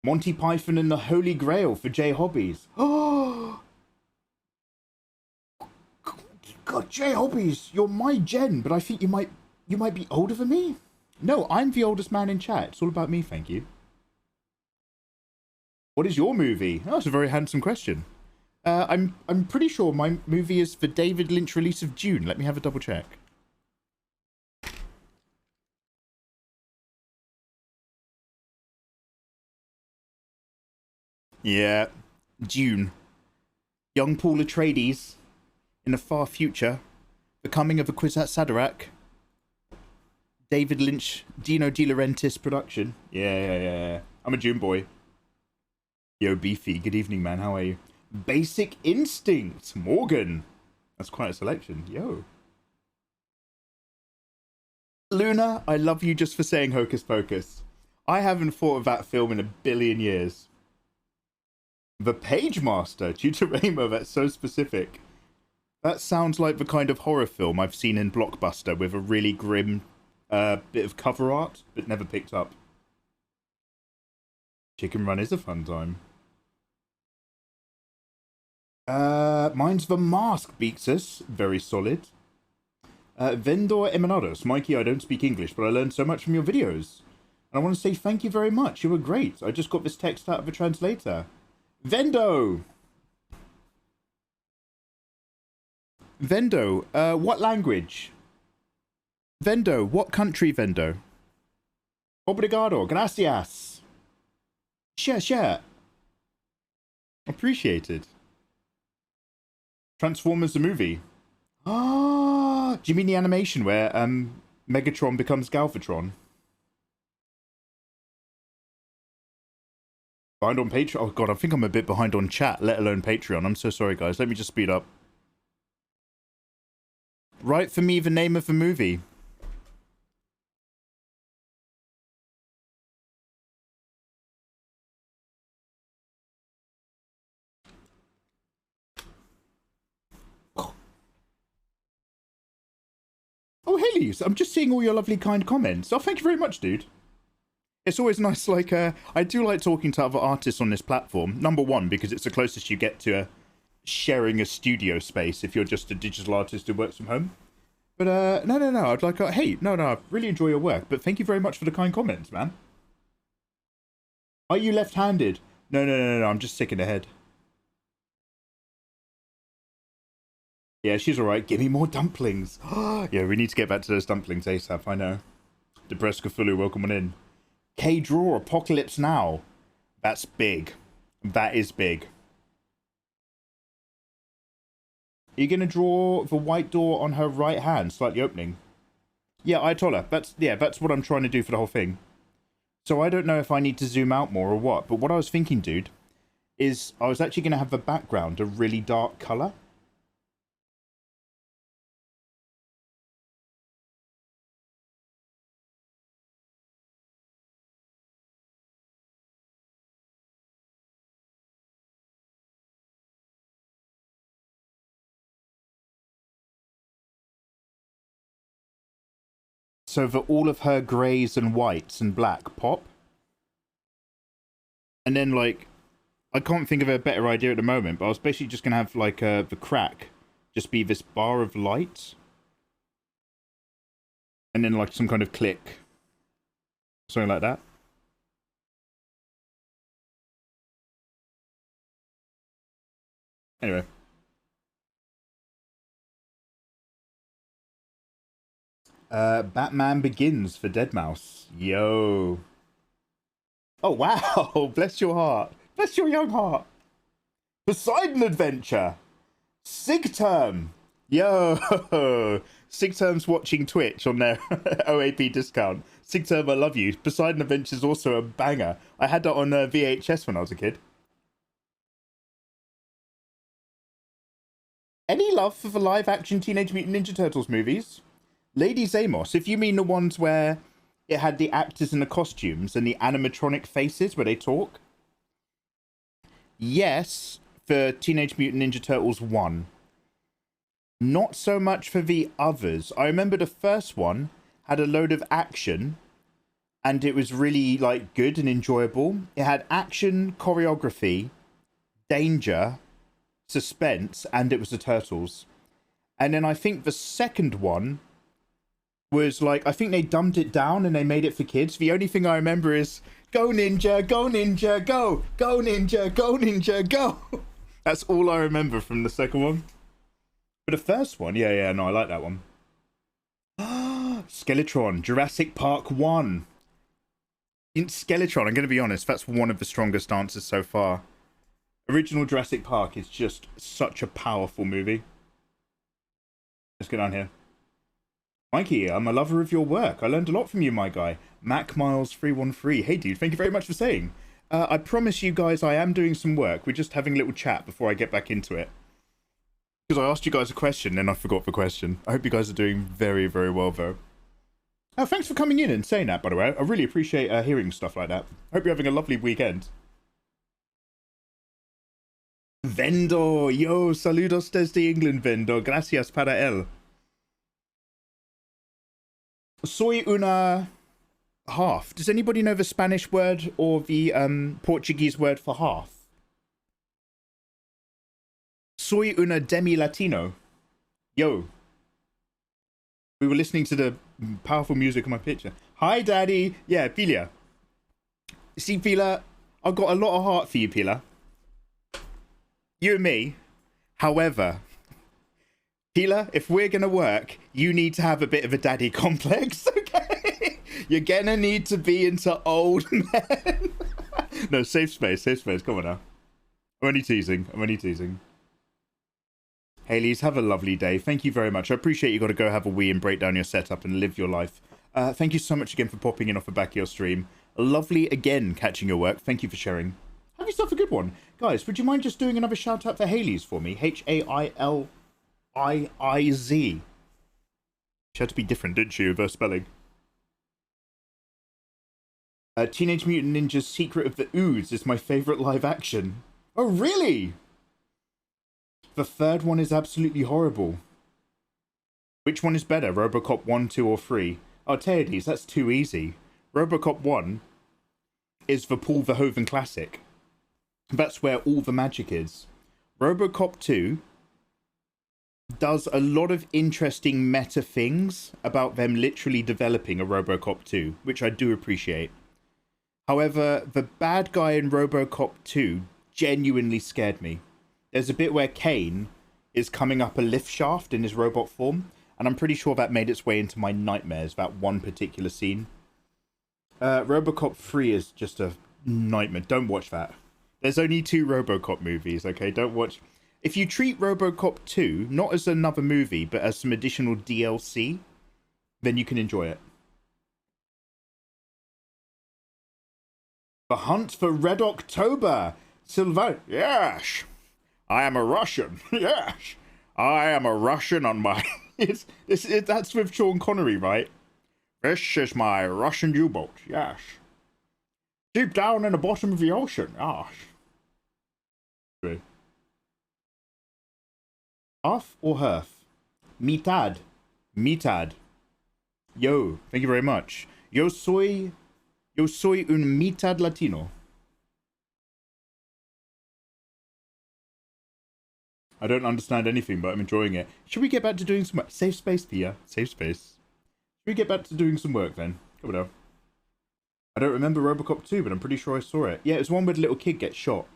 Monty Python and the Holy Grail for J Hobbies. Oh, God, J Hobbies, you're my gen, but I think you might be older than me. No, I'm the oldest man in chat. It's all about me, thank you. What is your movie? Oh, that's a very handsome question. I'm pretty sure my movie is the David Lynch release of June. Let me have a double check. Yeah, June. Young Paul Atreides in the far future, the coming of a Kwisatz Haderach. David Lynch, Dino De Laurentiis production. Yeah. I'm a June boy. Yo, Beefy. Good evening, man. How are you? Basic Instinct. Morgan. That's quite a selection. Yo. Luna, I love you just for saying Hocus Pocus. I haven't thought of that film in a billion years. The Page Master. Tutor Rainbow, that's so specific. That sounds like the kind of horror film I've seen in Blockbuster with a really grim bit of cover art, but never picked up. Chicken Run is a fun time. Mine's The Mask, Beexus. Very solid. Vendor Emanados. Mikey, I don't speak English, but I learned so much from your videos. And I want to say thank you very much. You were great. I just got this text out of a translator. Vendo! Vendo, what language? Vendo, what country, Vendo? Obrigado, gracias. Share. Appreciated. Transformers the movie. Ah, do you mean the animation where Megatron becomes Galvatron? Behind on Patreon? Oh god, I think I'm a bit behind on chat, let alone Patreon. I'm so sorry, guys. Let me just speed up. Write for me the name of the movie. Oh, Helios, I'm just seeing all your lovely kind comments. Oh, thank you very much, dude. It's always nice, like, I do like talking to other artists on this platform. Number one, because it's the closest you get to sharing a studio space if you're just a digital artist who works from home. But, no, I'd like, hey, no, I really enjoy your work, but thank you very much for the kind comments, man. Are you left-handed? No, I'm just sick in the head. Yeah, she's alright. Give me more dumplings. Yeah, we need to get back to those dumplings ASAP, I know. Depressed Cthulhu, welcome on in. K-Draw, Apocalypse Now. That's big. That is big. Are you going to draw the white door on her right hand, slightly opening? Yeah, Ayatollah. That's what I'm trying to do for the whole thing. So I don't know if I need to zoom out more or what, but what I was thinking, dude, is I was actually going to have the background a really dark colour. So that all of her greys and whites and black pop. And then, like, I can't think of a better idea at the moment, but I was basically just going to have, like, the crack just be this bar of light. And then, like, some kind of click. Something like that. Anyway. Batman Begins for Deadmau5. Yo. Oh, wow. Bless your heart. Bless your young heart. Poseidon Adventure. Sigterm. Yo. Sigterm's watching Twitch on their OAP discount. Sigterm, I love you. Poseidon Adventure's also a banger. I had that on VHS when I was a kid. Any love for the live-action Teenage Mutant Ninja Turtles movies? Lady Zamos, if you mean the ones where it had the actors in the costumes and the animatronic faces where they talk. Yes, for Teenage Mutant Ninja Turtles 1. Not so much for the others. I remember the first one had a load of action and it was really, like, good and enjoyable. It had action, choreography, danger, suspense, and it was the Turtles. And then I think the second one was like, I think they dumbed it down and they made it for kids. The only thing I remember is go ninja, go ninja, go, go ninja, go ninja, go. That's all I remember from the second one. But the first one, yeah, no, I like that one. Skeletron, Jurassic Park 1. In Skeletron, I'm going to be honest, that's one of the strongest answers so far. Original Jurassic Park is just such a powerful movie. Let's get on here. Mikey, I'm a lover of your work. I learned a lot from you, my guy. MacMiles313. Hey, dude, thank you very much for saying. I promise you guys I am doing some work. We're just having a little chat before I get back into it. Because I asked you guys a question, and I forgot the question. I hope you guys are doing very, very well, though. Oh, thanks for coming in and saying that, by the way. I really appreciate hearing stuff like that. Hope you're having a lovely weekend. Vendo, yo, saludos desde England, Vendo. Gracias para él. Soy una half. Does anybody know the Spanish word or the Portuguese word for half? Soy una demi-Latino. Yo. We were listening to the powerful music on my picture. Hi, Daddy. Yeah, Pila. See, Pila, I've got a lot of heart for you, Pila. You and me. However, Pila, if we're going to work, you need to have a bit of a daddy complex, okay? You're going to need to be into old men. No, safe space. Come on now. I'm only teasing. Hades, have a lovely day. Thank you very much. I appreciate you got to go have a wee and break down your setup and live your life. Thank you so much again for popping in off the back of your stream. Lovely again catching your work. Thank you for sharing. Have yourself a good one. Guys, would you mind just doing another shout out for Hades for me? Hailiz. She had to be different, didn't she, with her spelling? Teenage Mutant Ninja's Secret of the Ooze is my favourite live action. Oh, really? The third one is absolutely horrible. Which one is better, Robocop 1, 2, or 3? Oh, Teodes, that's too easy. Robocop 1, is the Paul Verhoeven classic. That's where all the magic is. RoboCop 2 does a lot of interesting meta things about them literally developing a RoboCop 2, which I do appreciate. However, the bad guy in RoboCop 2 genuinely scared me. There's a bit where Kane is coming up a lift shaft in his robot form, and I'm pretty sure that made its way into my nightmares, that one particular scene. RoboCop 3 is just a nightmare. Don't watch that. There's only 2 RoboCop movies, okay? Don't watch... If you treat RoboCop 2 not as another movie, but as some additional DLC, then you can enjoy it. The Hunt for Red October! Sylvain, yes! I am a Russian, yes! I am a Russian on my... that's with Sean Connery, right? This is my Russian U-boat, yes. Deep down in the bottom of the ocean, yes. Okay. Half or Hearth? Mitad. Mitad. Yo, thank you very much. Yo soy un mitad latino. I don't understand anything, but I'm enjoying it. Should we get back to doing some work? Safe space, Pia. Safe space. Should we get back to doing some work then? Come on now. I don't remember RoboCop 2, but I'm pretty sure I saw it. Yeah, it's one where the little kid gets shot.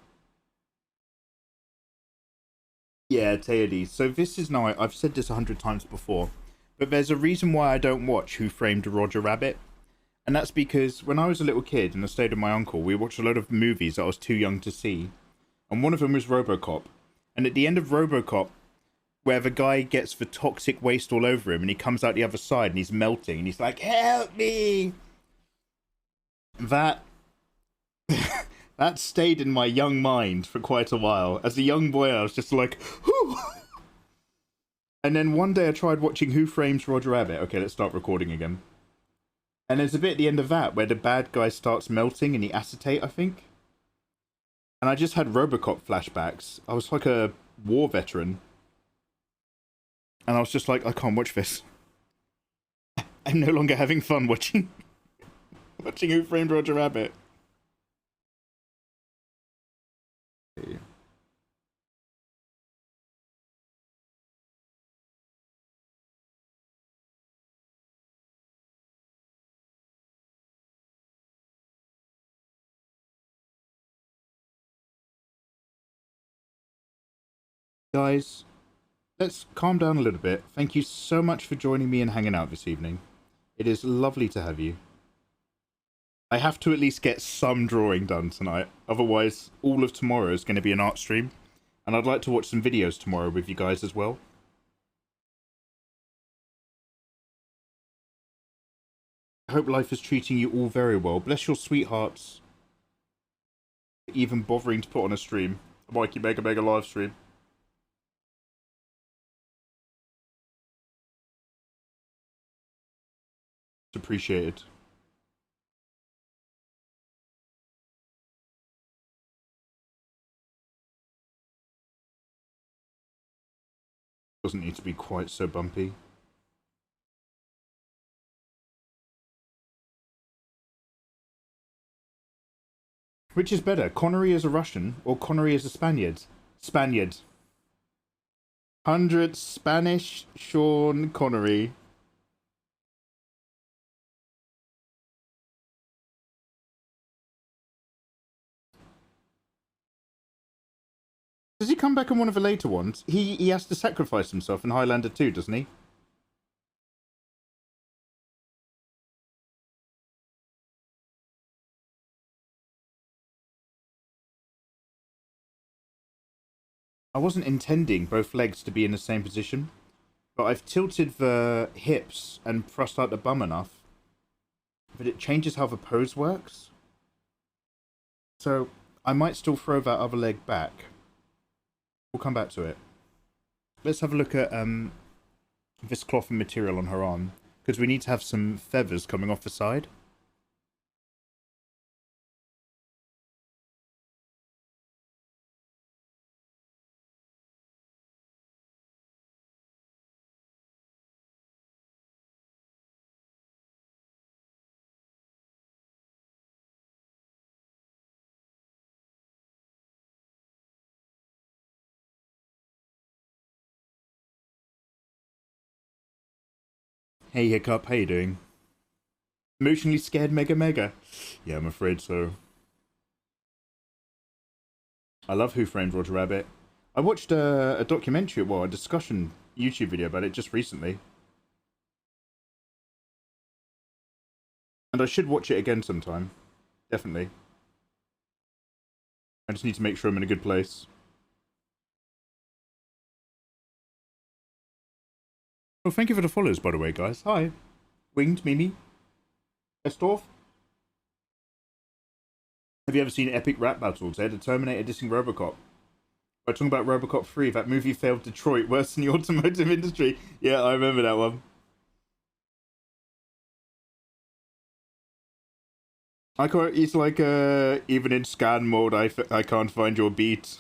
Yeah, Teodes. So this is now, I've said this 100 times before, but there's a reason why I don't watch Who Framed Roger Rabbit. And that's because when I was a little kid and I stayed with my uncle, we watched a lot of movies that I was too young to see. And one of them was RoboCop. And at the end of RoboCop, where the guy gets the toxic waste all over him and he comes out the other side and he's melting and he's like, help me! That stayed in my young mind for quite a while. As a young boy, I was just like, whew! And then one day I tried watching Who Frames Roger Rabbit. Okay, let's start recording again. And there's a bit at the end of that where the bad guy starts melting in the acetate, I think. And I just had RoboCop flashbacks. I was like a war veteran. And I was just like, I can't watch this. I'm no longer having fun watching Who Framed Roger Rabbit. Guys, let's calm down a little bit. Thank you so much for joining me and hanging out this evening. It is lovely to have you. I have to at least get some drawing done tonight. Otherwise, all of tomorrow is going to be an art stream. And I'd like to watch some videos tomorrow with you guys as well. I hope life is treating you all very well. Bless your sweethearts. Even bothering to put on a stream. A mikeymegamega live stream. It's appreciated. Doesn't need to be quite so bumpy. Which is better, Connery as a Russian or Connery as a Spaniard? Spaniard. 100 Spanish Sean Connery. Does he come back in one of the later ones? He has to sacrifice himself in Highlander 2, doesn't he? I wasn't intending both legs to be in the same position, but I've tilted the hips and thrust out the bum enough that it changes how the pose works. So I might still throw that other leg back. We'll come back to it. Let's have a look at this cloth and material on her arm, because we need to have some feathers coming off the side. Hey Hiccup, how you doing? Emotionally scared Mega Mega? Yeah, I'm afraid so. I love Who Framed Roger Rabbit. I watched a documentary, well, a discussion YouTube video about it just recently. And I should watch it again sometime. Definitely. I just need to make sure I'm in a good place. Oh, thank you for the follows, by the way, guys. Hi. Winged Mimi. Estorf. Have you ever seen epic rap battles? They're the Terminator dissing Robocop. We're talking about Robocop 3. That movie failed Detroit, worse than the automotive industry. Yeah, I remember that one. I can't, it's like, even in scan mode, I can't find your beat.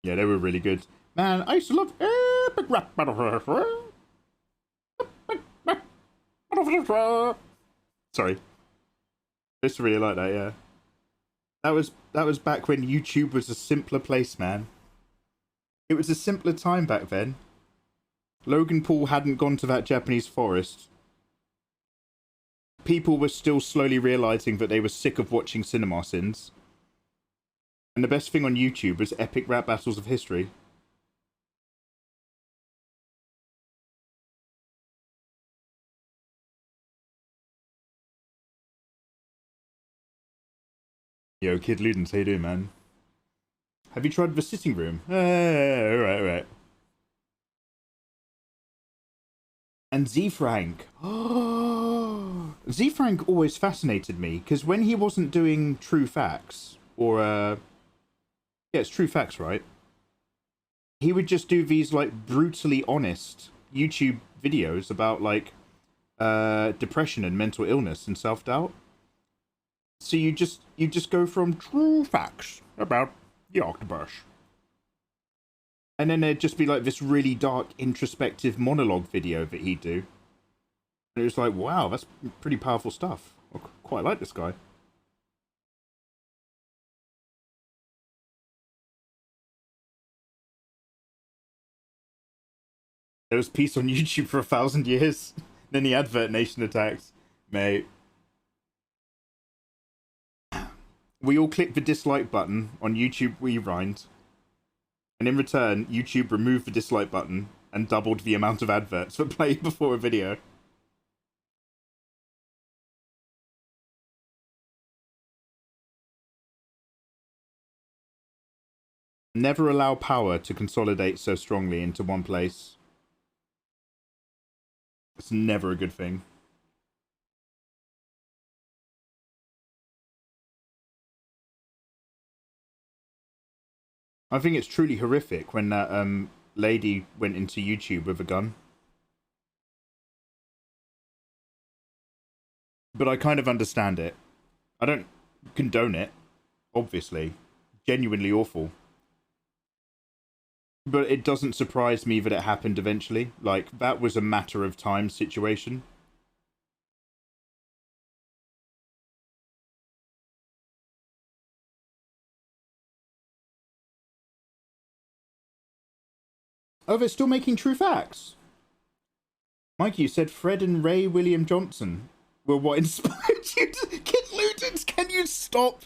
Yeah, they were really good. Man, I used to love epic rap battles. Sorry. I used to really like that, yeah. That was back when YouTube was a simpler place, man. It was a simpler time back then. Logan Paul hadn't gone to that Japanese forest. People were still slowly realizing that they were sick of watching cinema sins. And the best thing on YouTube was epic rap battles of history. Yo, Kid Ludens, how you doing, man? Have you tried the sitting room? Alright. And Z-Frank. Z-Frank always fascinated me, because when he wasn't doing True Facts, or, yeah, it's True Facts, right? He would just do these, like, brutally honest YouTube videos about, like, depression and mental illness and self-doubt. So you just go from True Facts about the octopus. And then there'd just be like this really dark introspective monologue video that he'd do. And it was like, wow, that's pretty powerful stuff. I quite like this guy. There was peace on YouTube for 1,000 years. Then the advert nation attacks. Mate. We all clicked the dislike button on YouTube Rewind. And in return, YouTube removed the dislike button and doubled the amount of adverts that play before a video. Never allow power to consolidate so strongly into one place. It's never a good thing. I think it's truly horrific when that lady went into YouTube with a gun. But I kind of understand it. I don't condone it, obviously. Genuinely awful. But it doesn't surprise me that it happened eventually. Like, that was a matter of time situation. Oh, they're still making True Facts. Mike, you said Fred and Ray William Johnson were what inspired you to... Kid Ludens, can you stop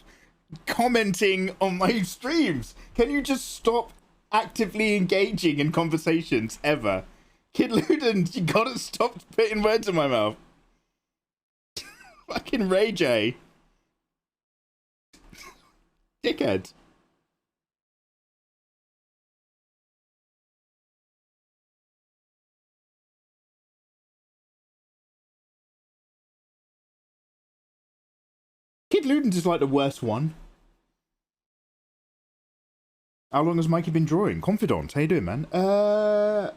commenting on my streams? Can you just stop actively engaging in conversations ever? Kid Ludens, you gotta stop putting words in my mouth. Fucking Ray J. Dickhead. Kid Ludens is like the worst one. How long has Mikey been drawing? Confidant, how you doing, man? My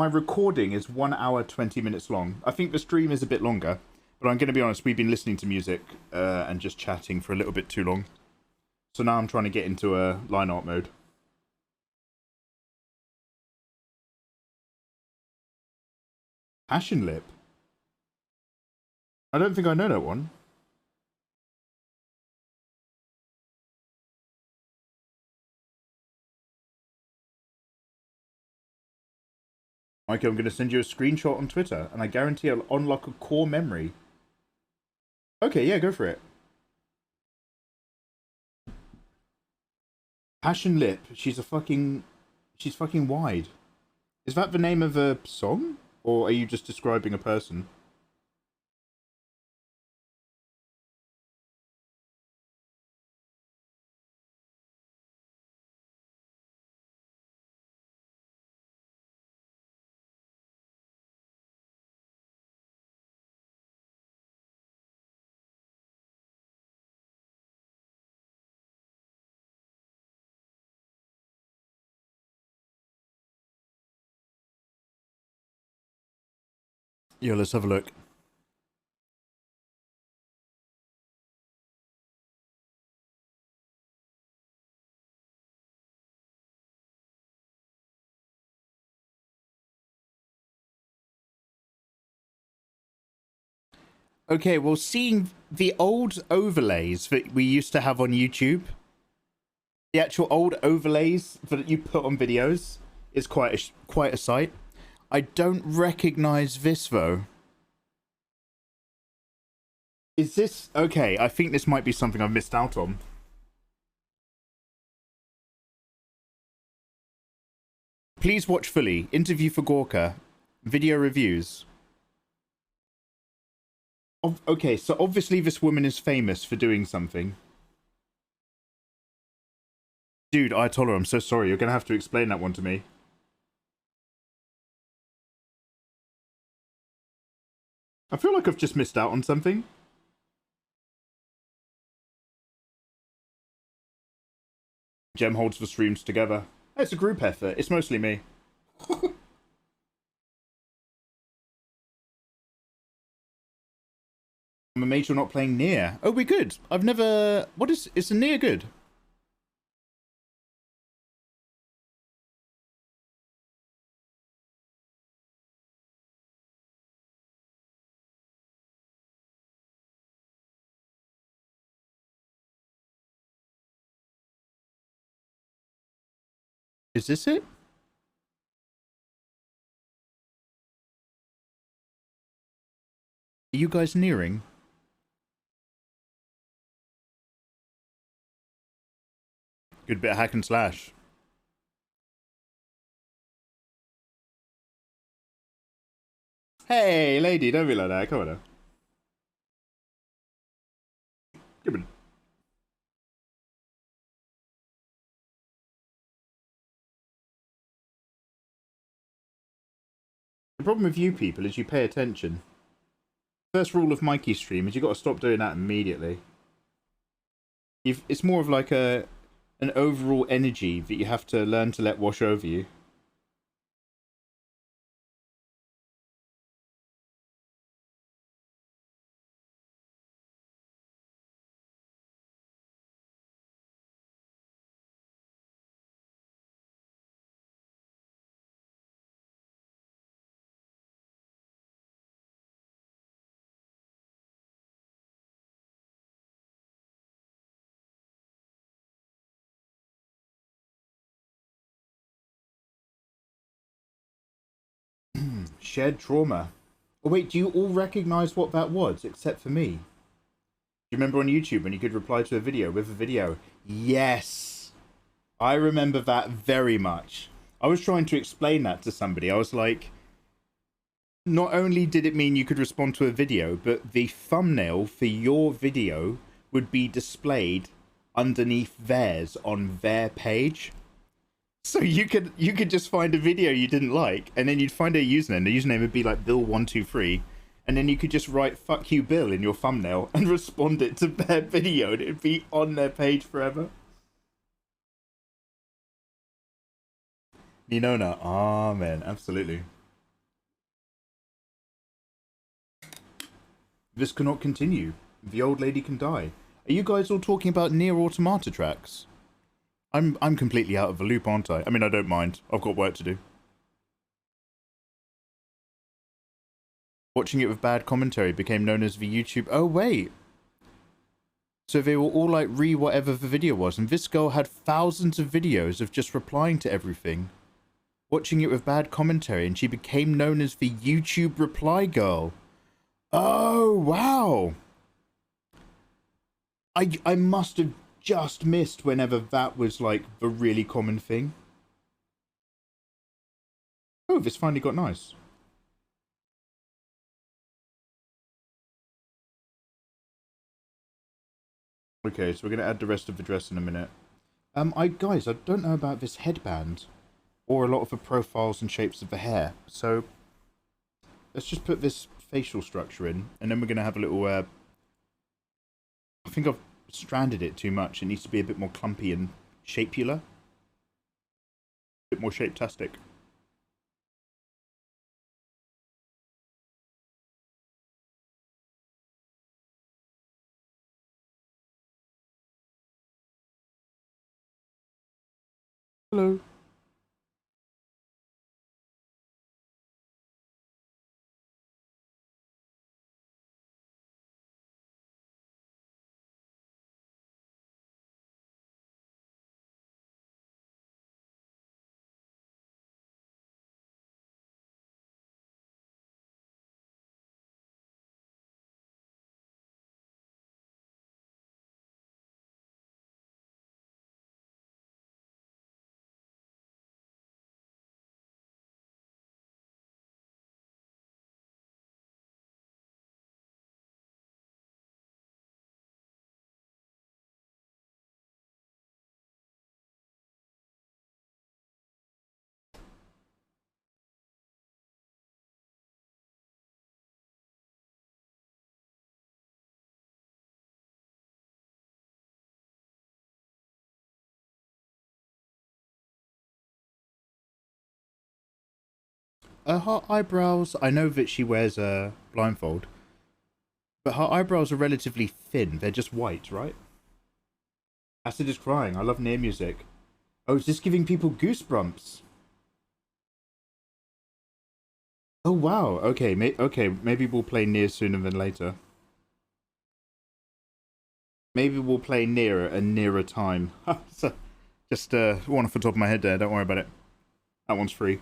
recording is 1 hour 20 minutes long. I think the stream is a bit longer, but I'm going to be honest, we've been listening to music and just chatting for a little bit too long. So now I'm trying to get into a line art mode. Passion Lip? I don't think I know that one. Michael, I'm going to send you a screenshot on Twitter, and I guarantee I'll unlock a core memory. Okay, yeah, go for it. Passion Lip. She's fucking wide. Is that the name of a song? Or are you just describing a person? Yeah, let's have a look. Okay, well, seeing the old overlays that we used to have on YouTube, the actual old overlays that you put on videos, is quite a sight. I don't recognize this though. Is this okay? I think this might be something I've missed out on. Please watch fully. Interview for Gorka. Video reviews. Okay, so obviously this woman is famous for doing something. Dude, Ayatollah, I'm so sorry. You're going to have to explain that one to me. I feel like I've just missed out on something. Gem holds the streams together. It's a group effort. It's mostly me. I'm amazed you're not playing Nier. Oh, we're good. I've never... What is... Is the Nier good? Is this it? Are you guys nearing? Good bit of hack and slash. Hey, lady, don't be like that. Come on now. Come on. The problem with you people is you pay attention. First rule of Mikey stream is you got to stop doing that immediately. It's more of like an overall energy that you have to learn to let wash over you. Shared trauma. Oh wait, do you all recognize what that was, except for me? Do you remember on YouTube when you could reply to a video with a video? Yes! I remember that very much. I was trying to explain that to somebody. I was like, not only did it mean you could respond to a video, but the thumbnail for your video would be displayed underneath theirs on their page. So you could just find a video you didn't like, and then you'd find a username. The username would be like Bill123, and then you could just write "fuck you, Bill" in your thumbnail and respond it to their video, and it'd be on their page forever. Ninona, amen, absolutely. This cannot continue. The old lady can die. Are you guys all talking about Nier Automata tracks? I'm completely out of the loop, aren't I? I mean, I don't mind. I've got work to do. Watching it with bad commentary became known as the YouTube... Oh, wait. So they were all like whatever the video was. And this girl had thousands of videos of just replying to everything. watching it with bad commentary, and she became known as the YouTube reply girl. Oh, wow. I must have just missed whenever that was like the really common thing. Oh, this finally got nice. Okay, so we're going to add the rest of the dress in a minute. Guys, I don't know about this headband or a lot of the profiles and shapes of the hair. So let's just put this facial structure in, and then we're going to have a little, I think I've stranded it too much. It needs to be a bit more clumpy and shapular. A bit more shape-tastic. Hello. Her eyebrows, I know that she wears a blindfold, but her eyebrows are relatively thin. They're just white, right? Acid is crying. I love Nier music. Oh, is this giving people goosebumps? Oh, wow. Okay, okay, maybe we'll play Nier sooner than later. Maybe we'll play Nier at a nearer time. So, just one off the top of my head there. Don't worry about it. That one's free.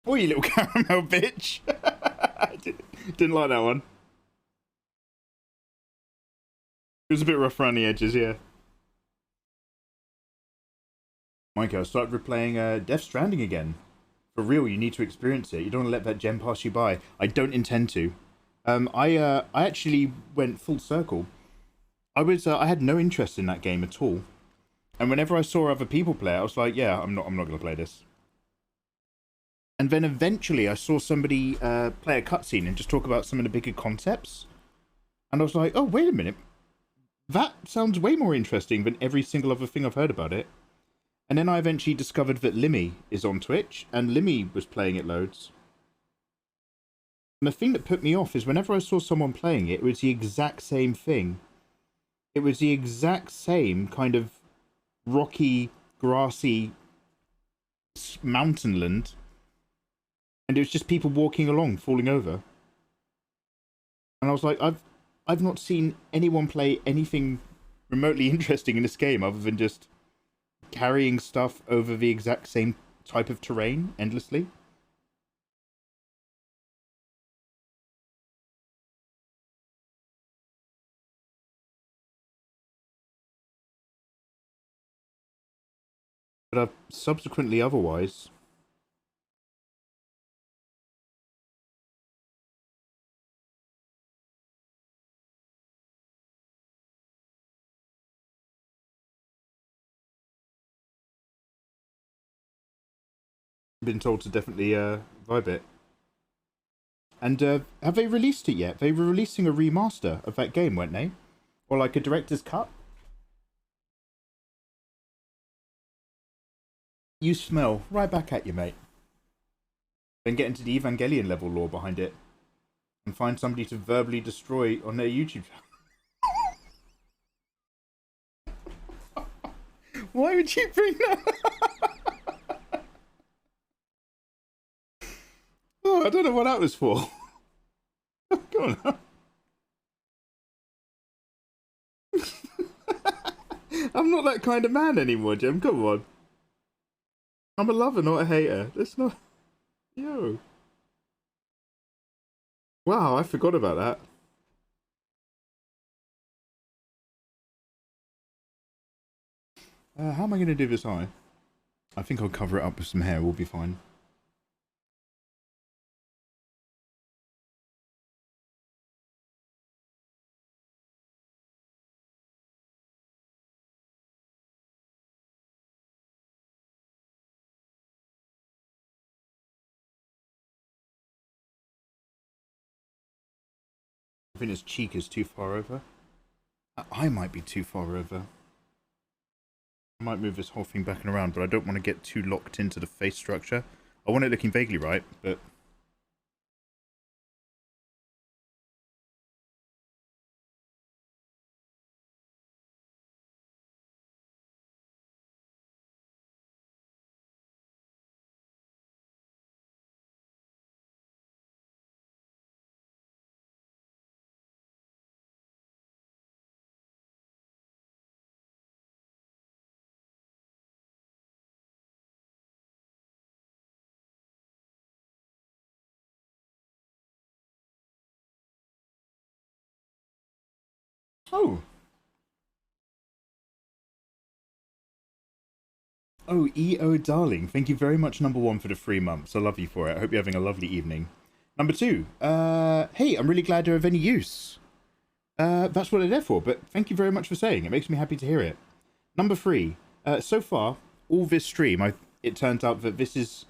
Oh, you little caramel bitch. Didn't like that one. It was a bit rough around the edges, yeah. Micah, I started replaying Death Stranding again. For real, you need to experience it. You don't want to let that gem pass you by. I don't intend to. I actually went full circle. I had no interest in that game at all. And whenever I saw other people play it, I was like, yeah, I'm not gonna play this. And then eventually I saw somebody play a cutscene and just talk about some of the bigger concepts. And I was like, oh, wait a minute. That sounds way more interesting than every single other thing I've heard about it. And then I eventually discovered that Limmy is on Twitch, and Limmy was playing it loads. And the thing that put me off is whenever I saw someone playing it, it was the exact same thing. It was the exact same kind of rocky, grassy mountainland. And it was just people walking along, falling over. And I was like, I've not seen anyone play anything remotely interesting in this game other than just carrying stuff over the exact same type of terrain endlessly. But subsequently otherwise. Been told to definitely vibe it. And have they released it yet? They were releasing a remaster of that game, weren't they? Or like a director's cut? You smell. Right back at you, mate. Then get into the Evangelion level lore behind it. And find somebody to verbally destroy on their YouTube channel. Why would you bring that? Oh, I don't know what that was for. Go on. I'm not that kind of man anymore, Jim. Come on. I'm a lover, not a hater. That's not... Yo. Wow, I forgot about that. How am I going to do this eye? I think I'll cover it up with some hair. We'll be fine. I think his cheek is too far over. I might be too far over. I might move this whole thing back and around, but I don't want to get too locked into the face structure. I want it looking vaguely right, but... Oh! Oh, EO darling, thank you very much, number one, for the 3 months. I love you for it. I hope you're having a lovely evening. Number two, hey, I'm really glad they're of any use. That's what they're there for, but thank you very much for saying. It makes me happy to hear it. Number three, so far, all this stream, it turns out that this is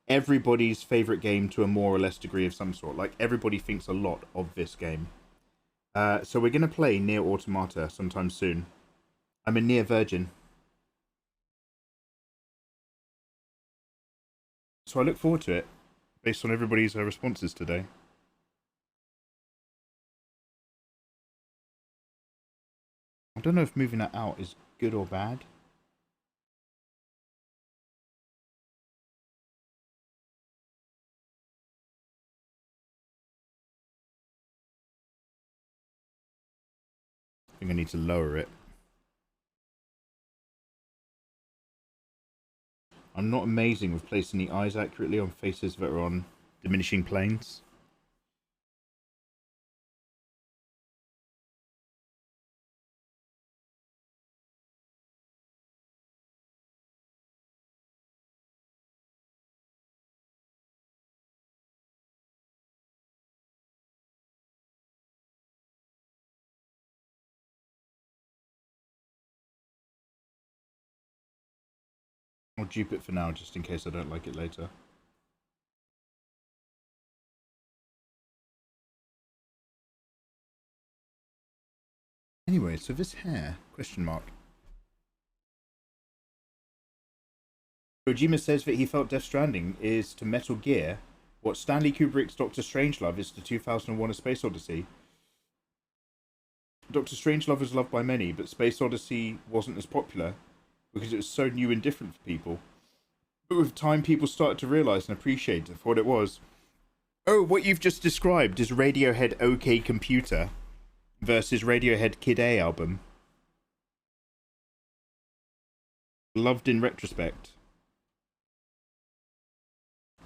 everybody's favourite game to a more or less degree of some sort. Like, everybody thinks a lot of this game. So we're going to play Nier Automata sometime soon. I'm a Nier virgin. So I look forward to it, based on everybody's responses today. I don't know if moving that out is good or bad. I think I need to lower it. I'm not amazing with placing the eyes accurately on faces that are on diminishing planes. I'll dupe it for now, just in case I don't like it later. Anyway, so this hair, question mark. Kojima says that he felt Death Stranding is to Metal Gear what Stanley Kubrick's Doctor Strangelove is to 2001: A Space Odyssey. Doctor Strangelove was loved by many, but Space Odyssey wasn't as popular because it was so new and different for people. But with time, people started to realise and appreciate it for what it was. Oh, what you've just described is Radiohead OK Computer versus Radiohead Kid A album. Loved in retrospect.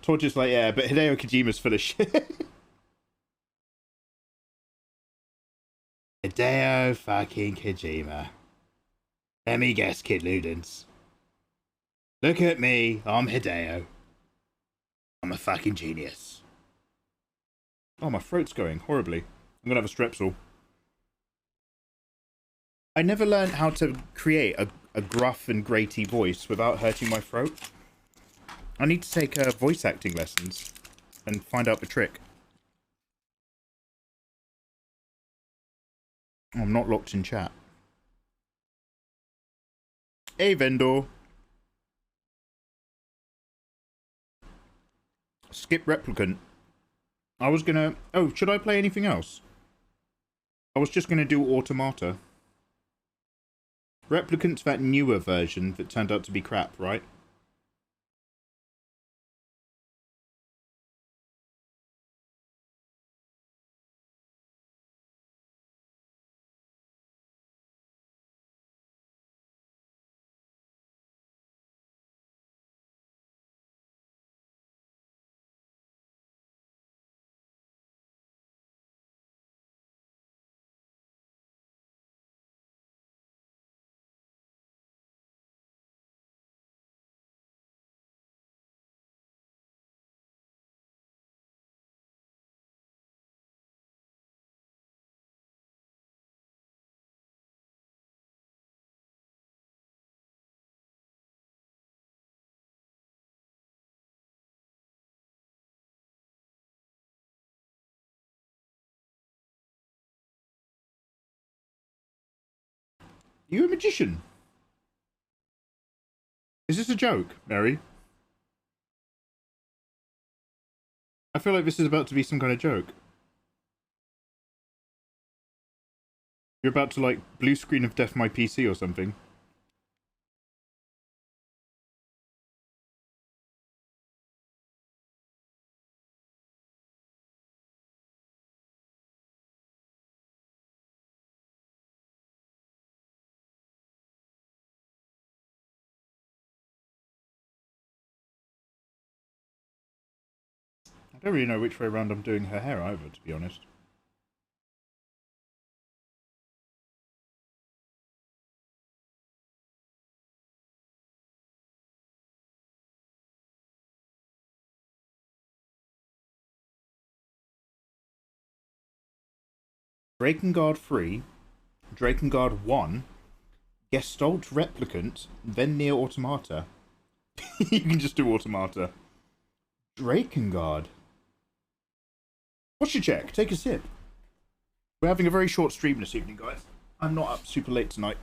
Torture's like, yeah, but Hideo Kojima's full of shit. Hideo fucking Kojima. Let me guess, Kid Ludens. Look at me. I'm Hideo. I'm a fucking genius. Oh, my throat's going horribly. I'm gonna have a strepsil. I never learned how to create a gruff and graty voice without hurting my throat. I need to take voice acting lessons and find out the trick. Oh, I'm not locked in chat. Hey, vendor. Skip replicant. I was gonna... Oh, should I play anything else? I was just gonna do automata. Replicant's that newer version that turned out to be crap, right? You a magician? Is this a joke, Mary? I feel like this is about to be some kind of joke. You're about to, like, blue screen of death my PC or something. I don't really know which way around I'm doing her hair either, to be honest. Drakengard 3, Drakengard 1, Gestalt Replicant, then Nier Automata. You can just do Automata. Drakengard. What's your check? Take a sip. We're having a very short stream this evening, guys. I'm not up super late tonight.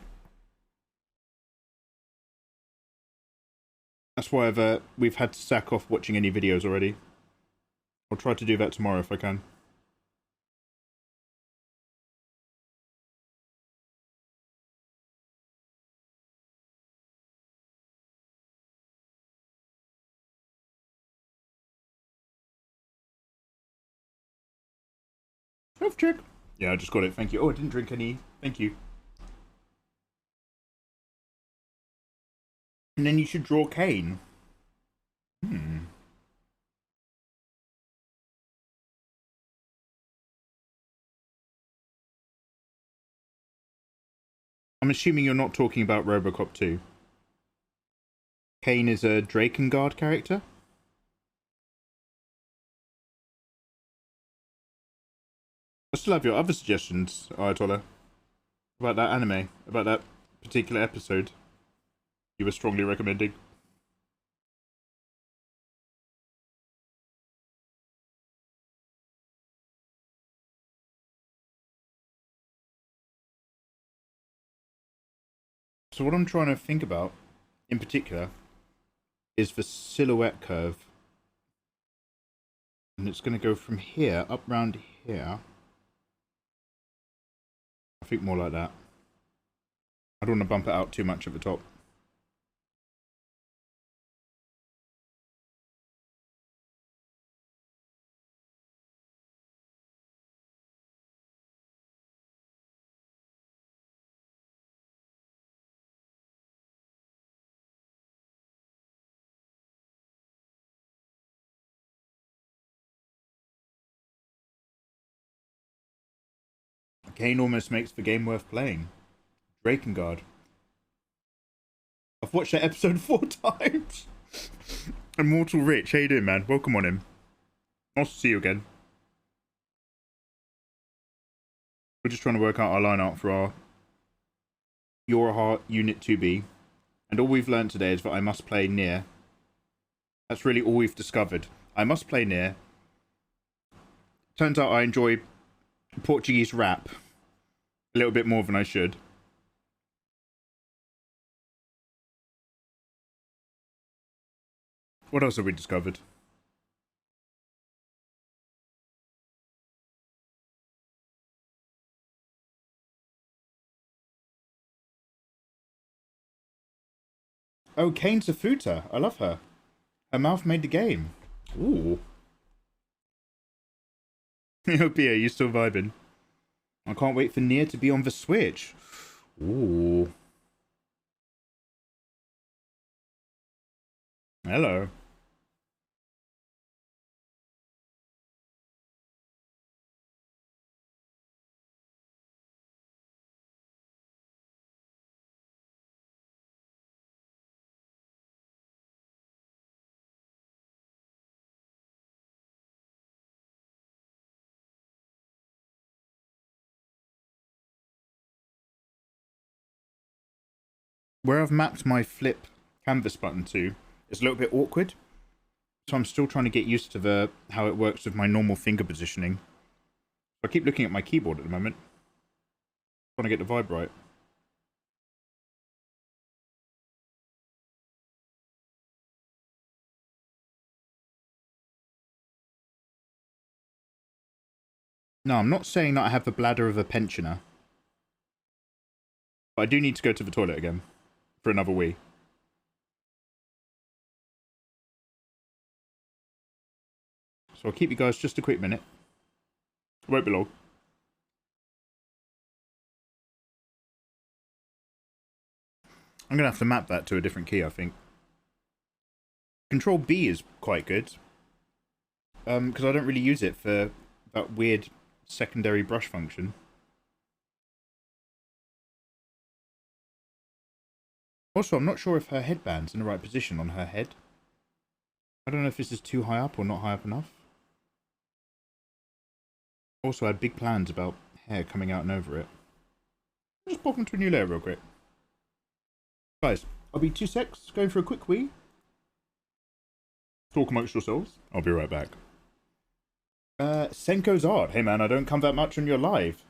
That's why we've had to sack off watching any videos already. I'll try to do that tomorrow if I can. Health check. Yeah, I just got it. Thank you. Oh, I didn't drink any. Thank you. And then you should draw Kane. I'm assuming you're not talking about Robocop 2. Kane is a Drakengard character? I still have your other suggestions, Ayatollah. About that anime. About that particular episode you were strongly recommending. So what I'm trying to think about, in particular, is the silhouette curve. And it's going to go from here, up round here. I think more like that. I don't want to bump it out too much at the top. Kane almost makes the game worth playing. Drakengard. I've watched that episode 4 times. Immortal Rich, how you doing, man? Welcome on him. Nice to see you again. We're just trying to work out our line art for our Your Heart Unit 2B. And all we've learned today is that I must play Nier. That's really all we've discovered. I must play Nier. Turns out I enjoy Portuguese rap a little bit more than I should. What else have we discovered? Oh, Kane Safuta. I love her. Her mouth made the game. Ooh. Yo, Pia, you still vibing? I can't wait for Nier to be on the Switch. Ooh. Hello. Where I've mapped my flip canvas button to is a little bit awkward. So I'm still trying to get used to how it works with my normal finger positioning. I keep looking at my keyboard at the moment. Trying to get the vibe right. No, I'm not saying that I have the bladder of a pensioner. But I do need to go to the toilet again. For another wee. So I'll keep you guys just a quick minute. It won't be long. I'm going to have to map that to a different key, I think. Control B is quite good. Because I don't really use it for that weird secondary brush function. Also, I'm not sure if her headband's in the right position on her head. I don't know if this is too high up or not high up enough. Also, I had big plans about hair coming out and over it. Just pop into a new layer real quick. Guys, I'll be 2 secs, going for a quick wee. Talk amongst yourselves. I'll be right back. Senko's art. Hey man, I don't come that much on your live.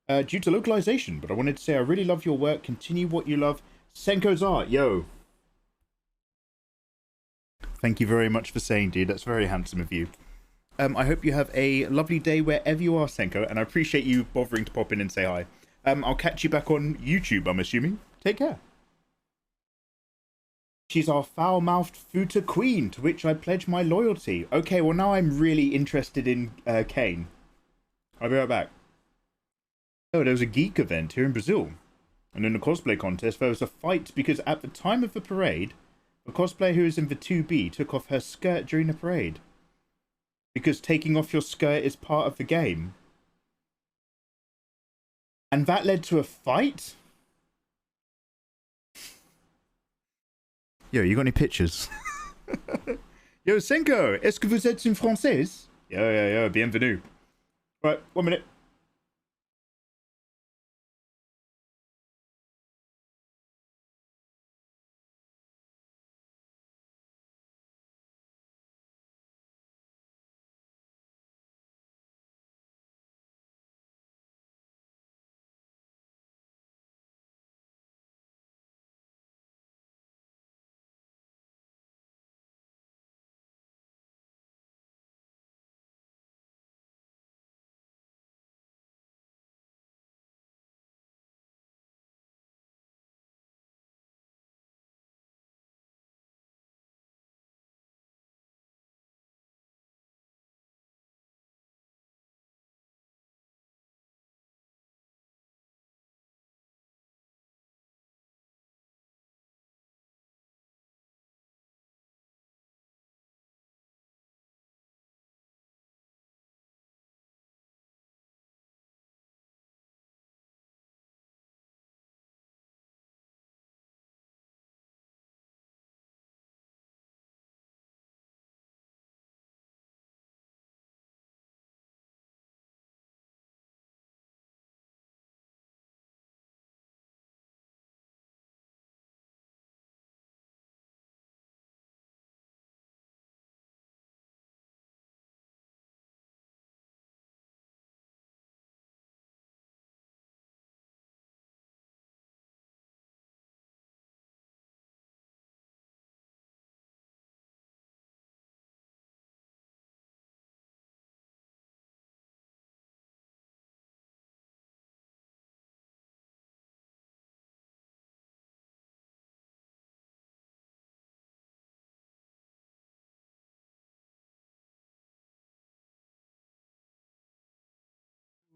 Due to localization, but I wanted to say I really love your work. Continue what you love. Senko's art, yo. Thank you very much for saying, dude. That's very handsome of you. I hope you have a lovely day wherever you are, Senko, and I appreciate you bothering to pop in and say hi. I'll catch you back on YouTube, I'm assuming. Take care. She's our foul-mouthed Futa queen, to which I pledge my loyalty. Okay, well now I'm really interested in Kane. I'll be right back. Oh, there was a geek event here in Brazil. And in the cosplay contest, there was a fight because at the time of the parade, the cosplayer who was in the 2B took off her skirt during the parade. Because taking off your skirt is part of the game. And that led to a fight? Yo, you got any pictures? Yo, Senko, est-ce que vous êtes une française? Yo, bienvenue. Right, 1 minute.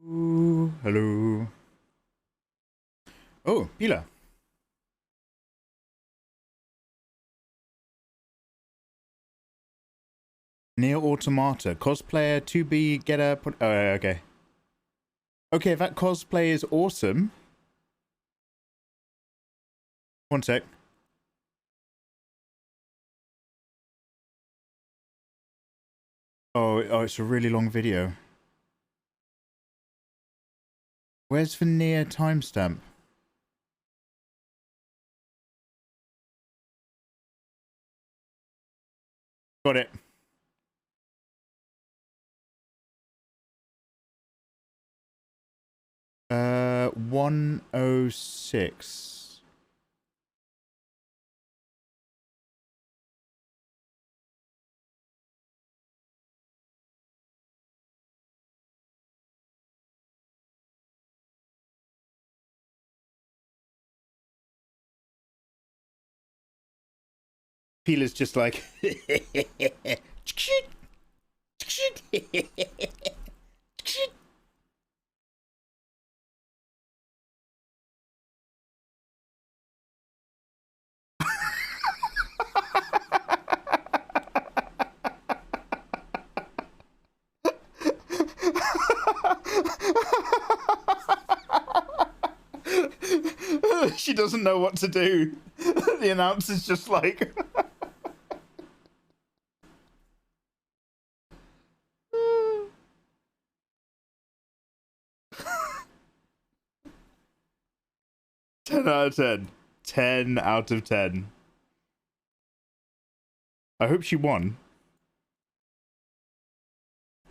Ooh, hello. Oh, Pila. Nier Automata. Cosplayer to be get a... Oh, okay. Okay, that cosplay is awesome. One sec. Oh, it's a really long video. Where's the Nier timestamp? Got it. Uh, 106. Peeler's just like... She doesn't know what to do. The announcer's just like... 10 out of 10. 10 out of 10. I hope she won.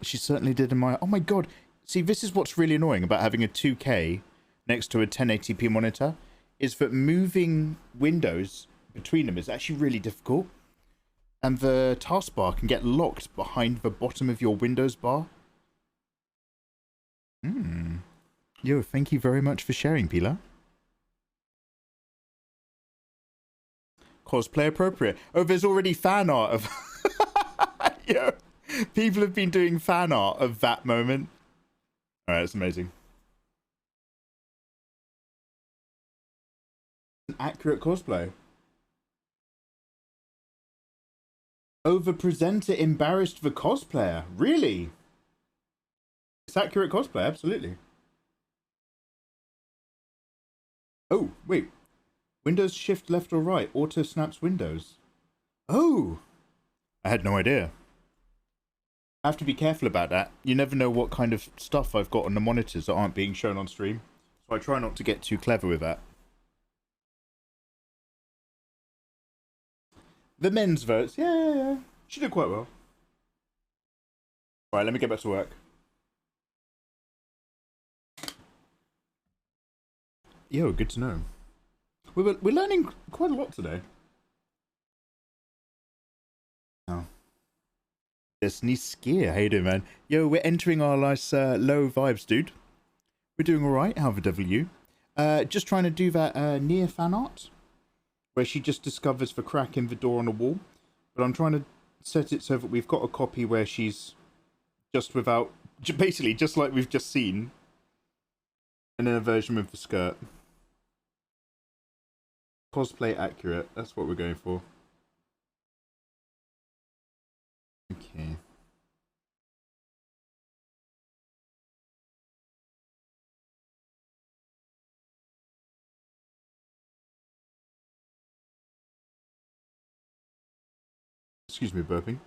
She certainly did in my... Oh my god. See, this is what's really annoying about having a 2K next to a 1080p monitor, is that moving windows between them is actually really difficult. And the taskbar can get locked behind the bottom of your Windows bar. Yo, thank you very much for sharing, Pila. Cosplay appropriate. Oh, there's already fan art of... Yo, people have been doing fan art of that moment. Alright, that's amazing. An accurate cosplay. Oh, the presenter embarrassed the cosplayer. Really? It's accurate cosplay, absolutely. Oh, wait. Windows shift left or right auto snaps windows. Oh! I had no idea. I have to be careful about that. You never know what kind of stuff I've got on the monitors that aren't being shown on stream. So I try not to get too clever with that. The men's votes. Yeah. She did quite well. Alright, let me get back to work. Yo, good to know. We're learning quite a lot today. Oh. Desenezi, how you doing, man? Yo, we're entering our nice low vibes, dude. We're doing alright, how the devil you? Just trying to do that Nier fan art, where she just discovers the crack in the door on the wall. But I'm trying to set it so that we've got a copy where she's just without... Basically, just like we've just seen. And then a version with the skirt. Cosplay accurate, that's what we're going for. Okay. Excuse me, burping.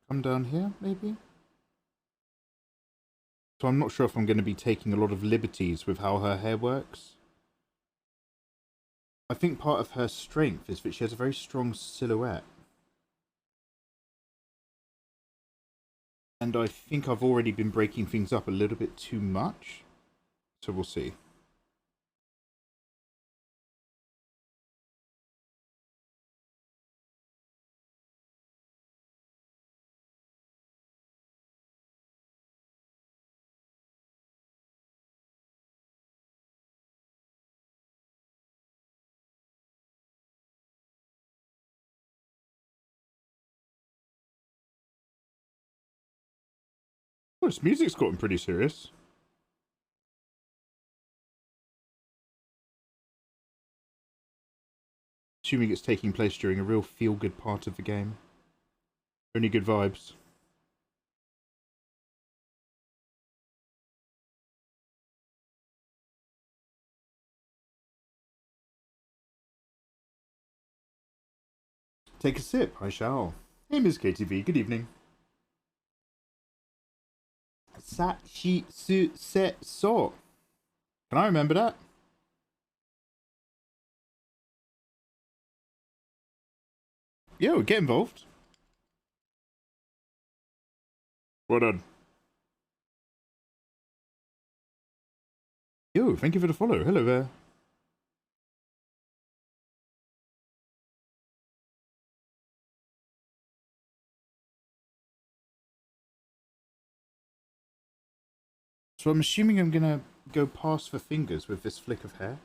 Come down here, maybe? So I'm not sure if I'm going to be taking a lot of liberties with how her hair works. I think part of her strength is that she has a very strong silhouette. And I think I've already been breaking things up a little bit too much. So we'll see. Oh, this music's gotten pretty serious. Assuming it's taking place during a real feel-good part of the game. Only good vibes. Take a sip, I shall. Hey, Ms. KTV, good evening. Sa, shi, su, se, so. Can I remember that? Yo, get involved. Well done. Yo, thank you for the follow. Hello there. So I'm assuming I'm gonna go past the fingers with this flick of hair.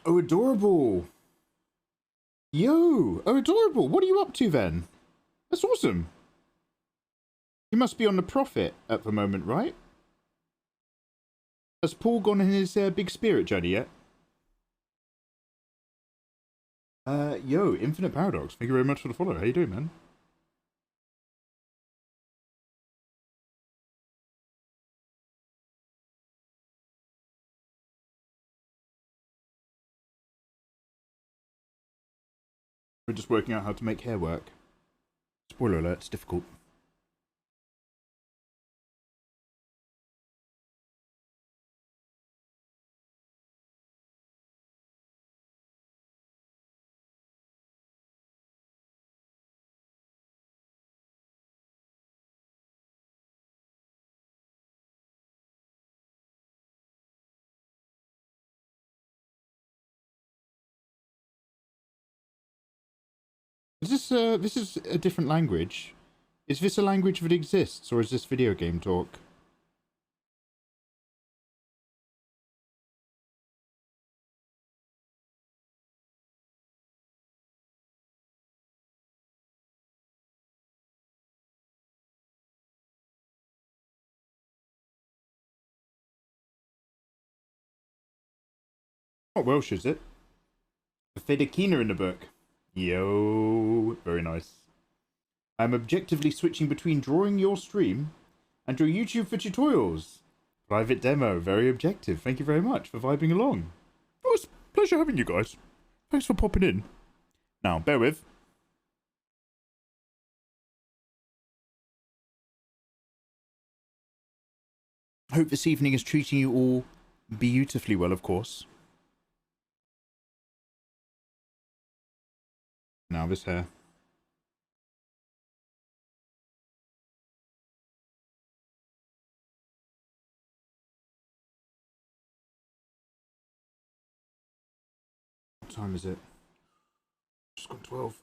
Oh, adorable! Yo! Oh, adorable! What are you up to then? That's awesome! You must be on the profit at the moment, right? Has Paul gone on his big spirit journey yet? Yo, Infinite Paradox, thank you very much for the follow. How you doing, man? We're just working out how to make hair work. Spoiler alert, it's difficult. Is this is a different language? Is this a language that exists, or is this video game talk? What Welsh is it? The Fedekina in the book. Yo, very nice. I'm objectively switching between drawing your stream and your YouTube for tutorials. Private demo, very objective. Thank you very much for vibing along. Oh, it's a pleasure having you guys. Thanks for popping in. Now, bear with. I hope this evening is treating you all beautifully well, of course. Now, this hair. What time is it? Just gone 12.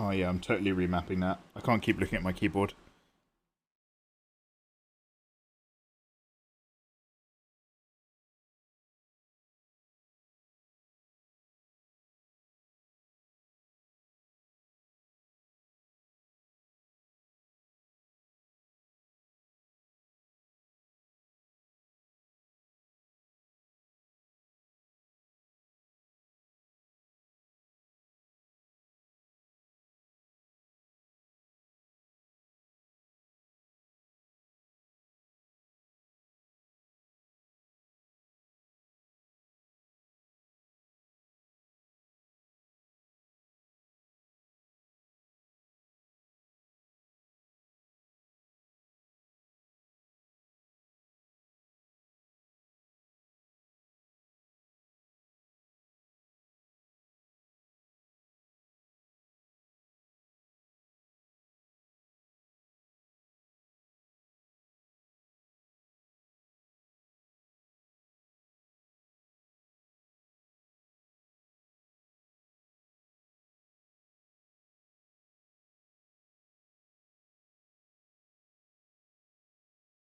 Oh yeah, I'm totally remapping that. I can't keep looking at my keyboard.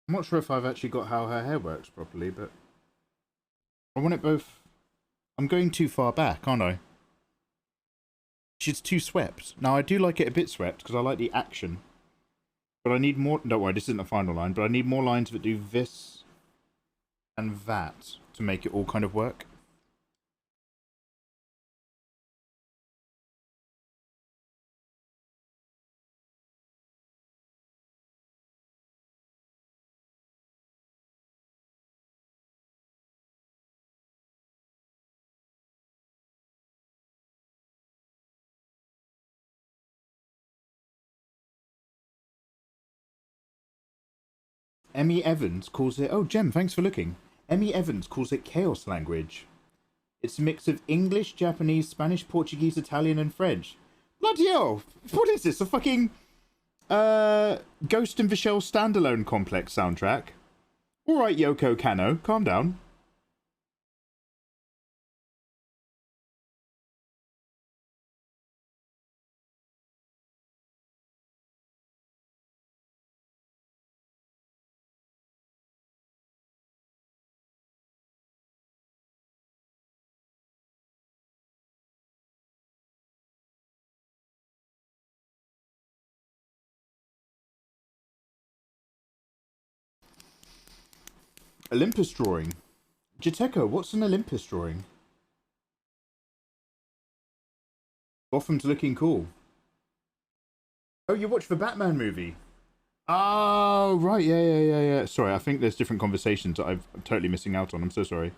I'm not sure if I've actually got how her hair works properly, but I want it both. I'm going too far back, aren't I? She's too swept. Now, I do like it a bit swept because I like the action. But I need more... Don't worry, this isn't the final line, but I need more lines that do this and that to make it all kind of work. Emmy Evans calls it... Oh, Jem, thanks for looking. Emmy Evans calls it chaos language. It's a mix of English, Japanese, Spanish, Portuguese, Italian, and French. Bloody hell! What is this? A fucking... Ghost in the Shell standalone complex soundtrack? Alright, Yoko Kanno, calm down. Olympus drawing. Jiteko, what's an Olympus drawing? Gotham's looking cool. Oh, you watched the Batman movie? Oh, right, yeah. Sorry, I think there's different conversations that I'm totally missing out on. I'm so sorry.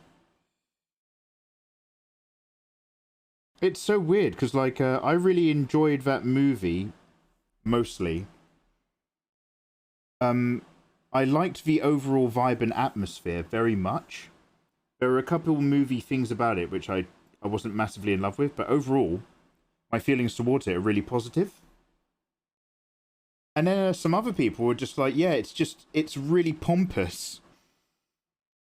It's so weird, because, like, I really enjoyed that movie, mostly. I liked the overall vibe and atmosphere very much. There were a couple movie things about it which I wasn't massively in love with, but overall, my feelings towards it are really positive. And then some other people were just like, yeah, it's really pompous.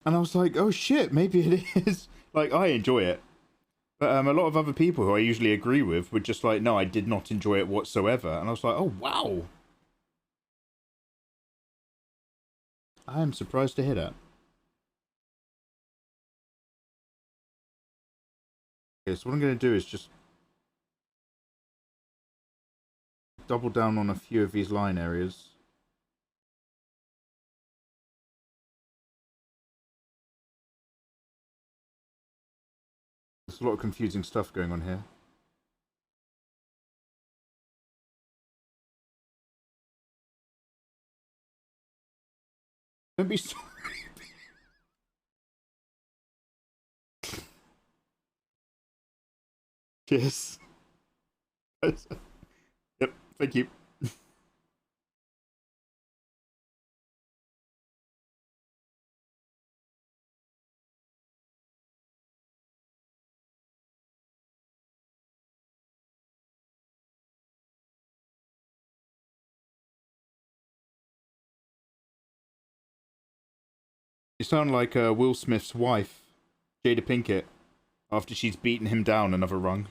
And I was like, oh shit, maybe it is. Like, I enjoy it. But a lot of other people who I usually agree with were just like, no, I did not enjoy it whatsoever. And I was like, oh, wow. I am surprised to hear that. Okay, so what I'm going to do is just double down on a few of these line areas. There's a lot of confusing stuff going on here. Don't be sorry. Cheers. Yep, thank you. You sound like Will Smith's wife, Jada Pinkett, after she's beaten him down another rung.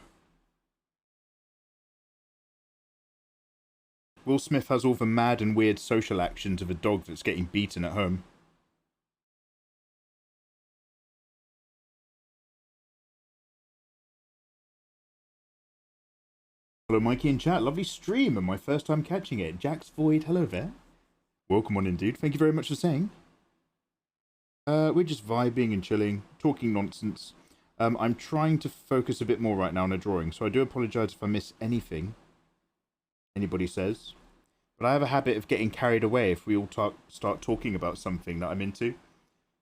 Will Smith has all the mad and weird social actions of a dog that's getting beaten at home. Hello, Mikey in chat. Lovely stream and my first time catching it. Jax Void, hello there. Welcome on indeed. Thank you very much for saying. We're just vibing and chilling, talking nonsense. I'm trying to focus a bit more right now on a drawing, so I do apologise if I miss anything anybody says. But I have a habit of getting carried away if we all start talking about something that I'm into.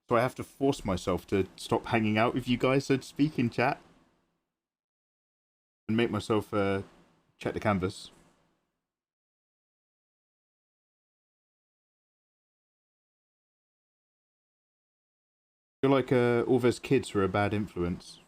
So I have to force myself to stop hanging out with you guys, so to speak, in chat. And make myself check the canvas. I feel like all those kids were a bad influence.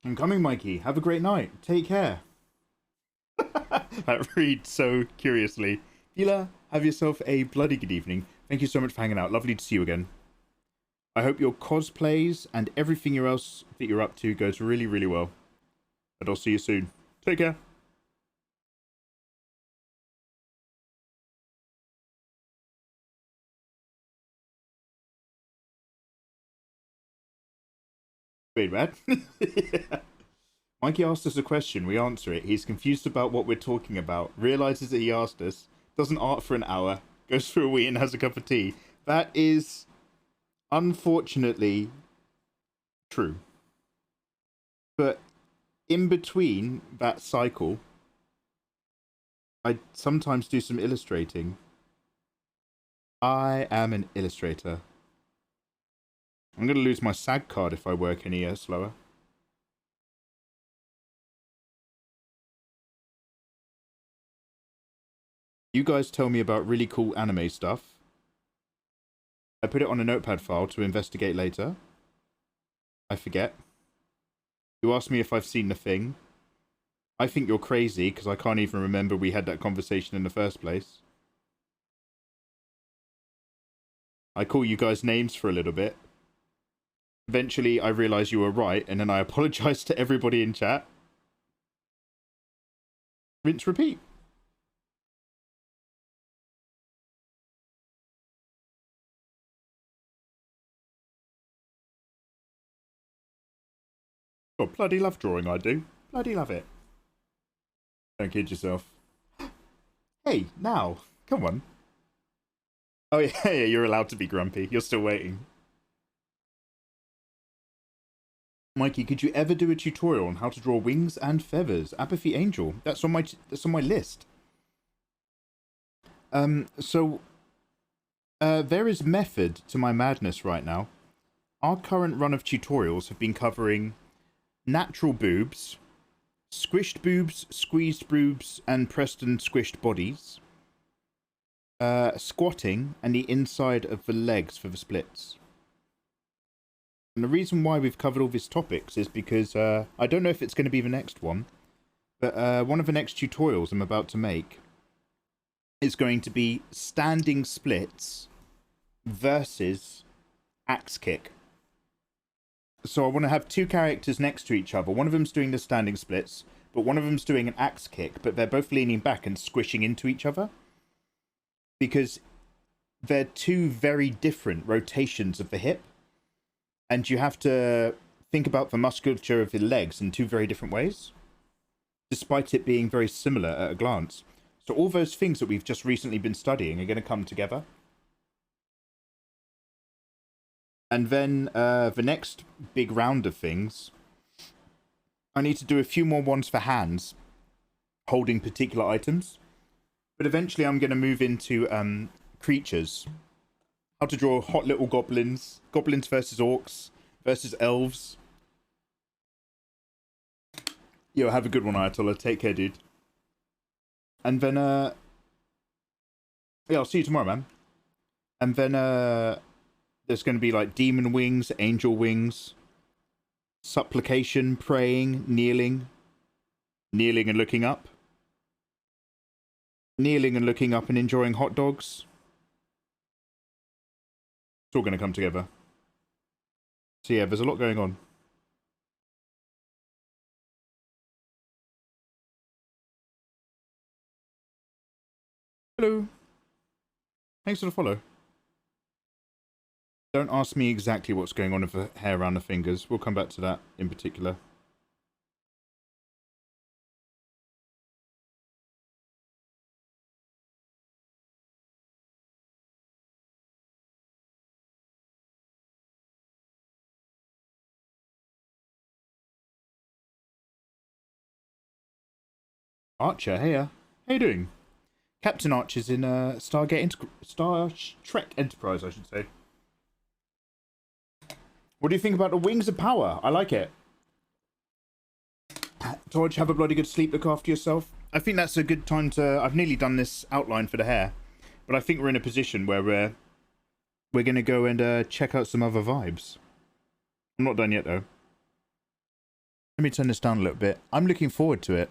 I'm coming, Mikey. Have a great night. Take care. That reads so curiously. Hila, have yourself a bloody good evening. Thank you so much for hanging out. Lovely to see you again. I hope your cosplays and everything else that you're up to goes really, really well. And I'll see you soon. Take care. Wait, man. Yeah. Mikey asked us a question, we answer it. He's confused about what we're talking about, realizes that he asked us, doesn't art for an hour, goes for a wee and has a cup of tea. That is, unfortunately, true. But in between that cycle, I sometimes do some illustrating. I am an illustrator. I'm going to lose my SAG card if I work any slower. You guys tell me about really cool anime stuff. I put it on a notepad file to investigate later. I forget. You ask me if I've seen the thing. I think you're crazy because I can't even remember we had that conversation in the first place. I call you guys names for a little bit. Eventually, I realise you were right, and then I apologise to everybody in chat. Rinse, repeat. Oh, bloody love drawing, I do. Bloody love it. Don't kid yourself. Hey, now. Come on. Oh, yeah, you're allowed to be grumpy. You're still waiting. Mikey, could you ever do a tutorial on how to draw wings and feathers? Apathy Angel. That's on my list. So there is method to my madness right now. Our current run of tutorials have been covering natural boobs, squished boobs, squeezed boobs, and pressed and squished bodies, squatting, and the inside of the legs for the splits. And the reason why we've covered all these topics is because I don't know if it's going to be the next one, but one of the next tutorials I'm about to make is going to be standing splits versus axe kick. So I want to have two characters next to each other. One of them's doing the standing splits, but one of them's doing an axe kick, but they're both leaning back and squishing into each other. Because they're two very different rotations of the hip. And you have to think about the musculature of the legs in two very different ways, despite it being very similar at a glance. So all those things that we've just recently been studying are going to come together. And then the next big round of things, I need to do a few more ones for hands, holding particular items. But eventually I'm going to move into creatures. How to draw hot little goblins, goblins versus orcs, versus elves. Yo, have a good one, Ayatollah. Take care, dude. And then, yeah, I'll see you tomorrow, man. And then, there's going to be, like, demon wings, angel wings, supplication, praying, kneeling and looking up. Kneeling and looking up and enjoying hot dogs. It's all going to come together. So, yeah, there's a lot going on. Hello. Thanks for the follow. Don't ask me exactly what's going on with the hair around the fingers. We'll come back to that in particular. Archer, hey, how you doing? Captain Archer's in Star Trek Enterprise, I should say. What do you think about the Wings of Power? I like it. George, have a bloody good sleep, look after yourself. I think that's a good time to... I've nearly done this outline for the hair, but I think we're in a position where we're going to go and check out some other vibes. I'm not done yet, though. Let me turn this down a little bit. I'm looking forward to it.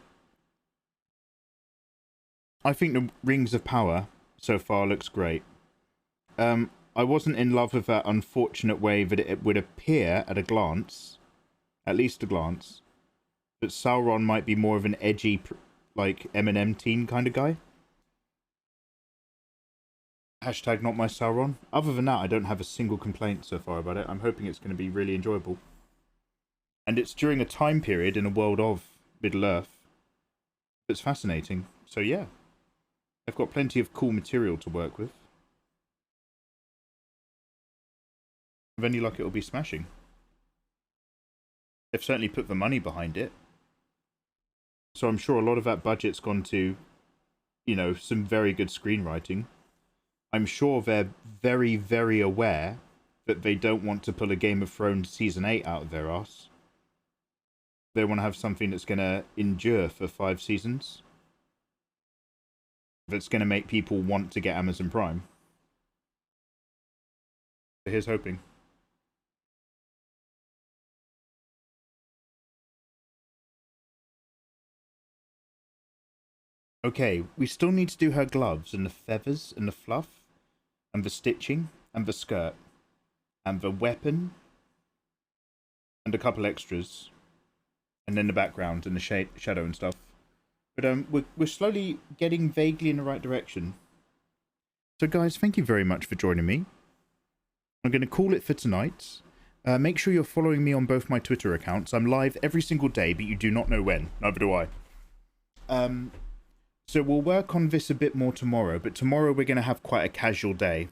I think the Rings of Power so far looks great. I wasn't in love with that unfortunate way that it would appear at a glance, at least a glance, that Sauron might be more of an edgy, like, Eminem teen kind of guy. Hashtag not my Sauron. Other than that, I don't have a single complaint so far about it. I'm hoping it's going to be really enjoyable. And it's during a time period in a world of Middle-earth that's fascinating. So yeah, I've got plenty of cool material to work with. With any luck, it'll be smashing. They've certainly put the money behind it. So I'm sure a lot of that budget's gone to, you know, some very good screenwriting. I'm sure they're very, very aware that they don't want to pull a Game of Thrones Season 8 out of their ass. They want to have something that's going to endure for 5 seasons. That's going to make people want to get Amazon Prime. So here's hoping. Okay, we still need to do her gloves and the feathers and the fluff and the stitching and the skirt and the weapon and a couple extras and then the background and the shadow and stuff. But we're slowly getting vaguely in the right direction. So guys, thank you very much for joining me. I'm going to call it for tonight. Make sure you're following me on both my Twitter accounts. I'm live every single day, but you do not know when. Neither do I. So we'll work on this a bit more tomorrow, but tomorrow we're going to have quite a casual day.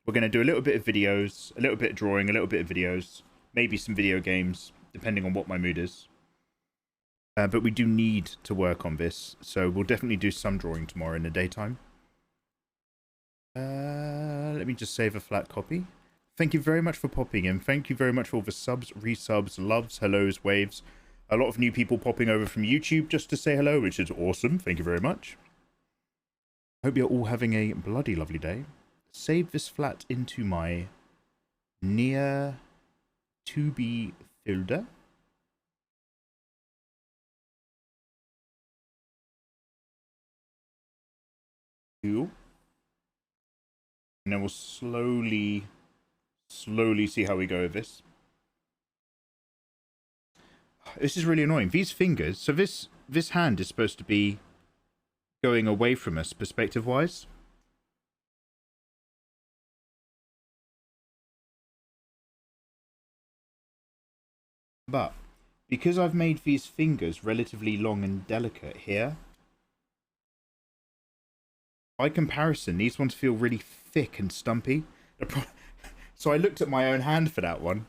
We're going to do a little bit of videos, a little bit of drawing, a little bit of videos, maybe some video games, depending on what my mood is. But we do need to work on this, so we'll definitely do some drawing tomorrow in the daytime. Let me just save a flat copy. Thank you very much for popping in. Thank you very much for all the subs, resubs, loves, hellos, waves. A lot of new people popping over from YouTube just to say hello, which is awesome. Thank you very much. Hope you're all having a bloody lovely day. Save this flat into my Nier to be folder. Cool. And then we'll slowly see how we go with this. This is really annoying. These fingers, so this hand is supposed to be going away from us perspective-wise. But because I've made these fingers relatively long and delicate here, by comparison, these ones feel really thick and stumpy. So I looked at my own hand for that one.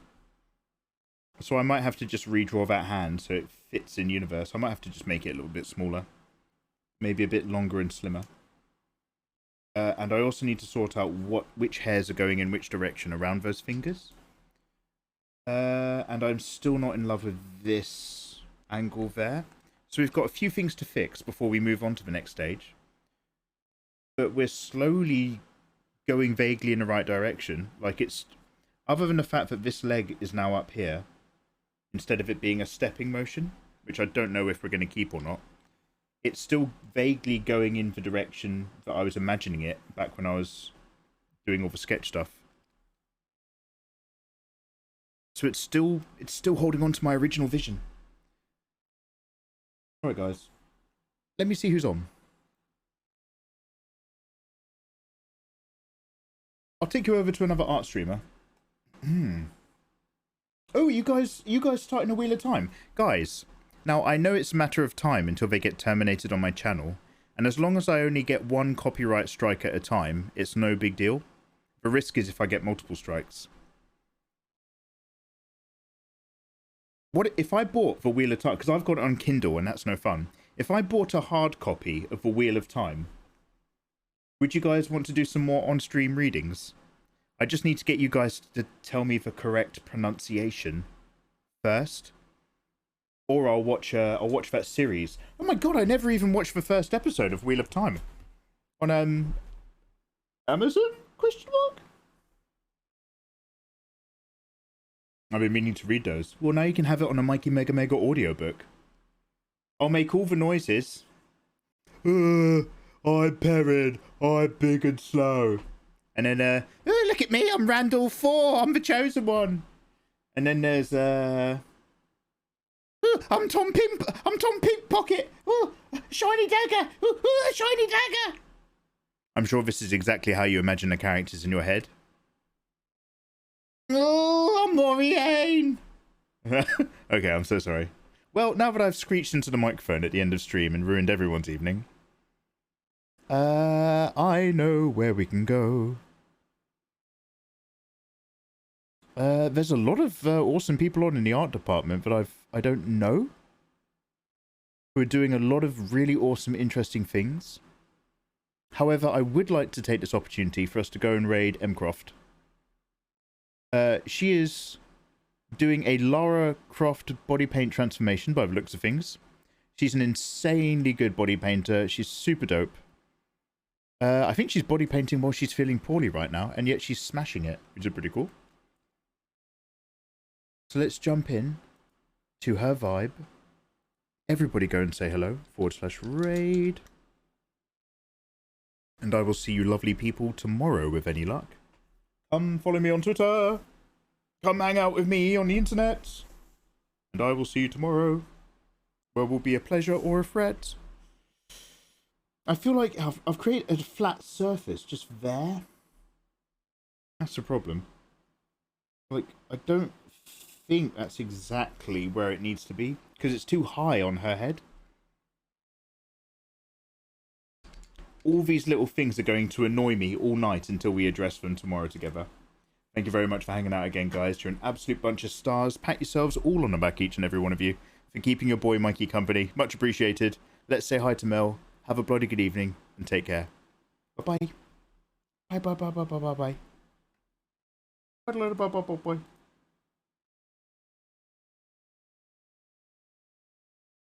So I might have to just redraw that hand so it fits in universe. I might have to just make it a little bit smaller. Maybe a bit longer and slimmer. And I also need to sort out which hairs are going in which direction around those fingers. And I'm still not in love with this angle there. So we've got a few things to fix before we move on to the next stage. But we're slowly going vaguely in the right direction. Like, it's... Other than the fact that this leg is now up here, instead of it being a stepping motion, which I don't know if we're going to keep or not, it's still vaguely going in the direction that I was imagining it back when I was doing all the sketch stuff. So it's still holding on to my original vision. Alright guys, let me see who's on. I'll take you over to another art streamer. Oh, you guys starting a Wheel of Time. Guys, now I know it's a matter of time until they get terminated on my channel, and as long as I only get one copyright strike at a time, it's no big deal. The risk is if I get multiple strikes. What if I bought the Wheel of Time, because I've got it on Kindle and that's no fun. If I bought a hard copy of the Wheel of Time, would you guys want to do some more on-stream readings? I just need to get you guys to tell me the correct pronunciation first, or I'll watch that series. Oh my god, I never even watched the first episode of Wheel of Time on Amazon? Question mark? I've been meaning to read those. Well, now you can have it on a mikeymegamega audiobook. I'll make all the noises. I'm Perrin. I'm big and slow. And then, look at me, I'm Randall 4, I'm the chosen one. And then there's, I'm Tom Pinkpocket. Oh, shiny dagger. Shiny dagger. I'm sure this is exactly how you imagine the characters in your head. Oh, I'm Maureen. Okay, I'm so sorry. Well, now that I've screeched into the microphone at the end of stream and ruined everyone's evening, I know where we can go. There's a lot of awesome people on in the art department that I don't know, who are doing a lot of really awesome, interesting things. However, I would like to take this opportunity for us to go and raid M. Croft. She is doing a Lara Croft body paint transformation by the looks of things. She's an insanely good body painter. She's super dope. I think she's body painting while she's feeling poorly right now, and yet she's smashing it, which is pretty cool. So let's jump in to her vibe. Everybody go and say hello, /raid. And I will see you lovely people tomorrow with any luck. Come follow me on Twitter. Come hang out with me on the internet. And I will see you tomorrow, where will be a pleasure or a threat. I feel like I've created a flat surface just there. That's the problem. Like, I don't think that's exactly where it needs to be, because it's too high on her head. All these little things are going to annoy me all night until we address them tomorrow together. Thank you very much for hanging out again, guys. You're an absolute bunch of stars. Pat yourselves all on the back, each and every one of you, for keeping your boy Mikey company. Much appreciated. Let's say hi to Mel. Have a bloody good evening, and take care. Bye-bye. Bye-bye-bye-bye-bye-bye. Bye-bye-bye-bye-bye.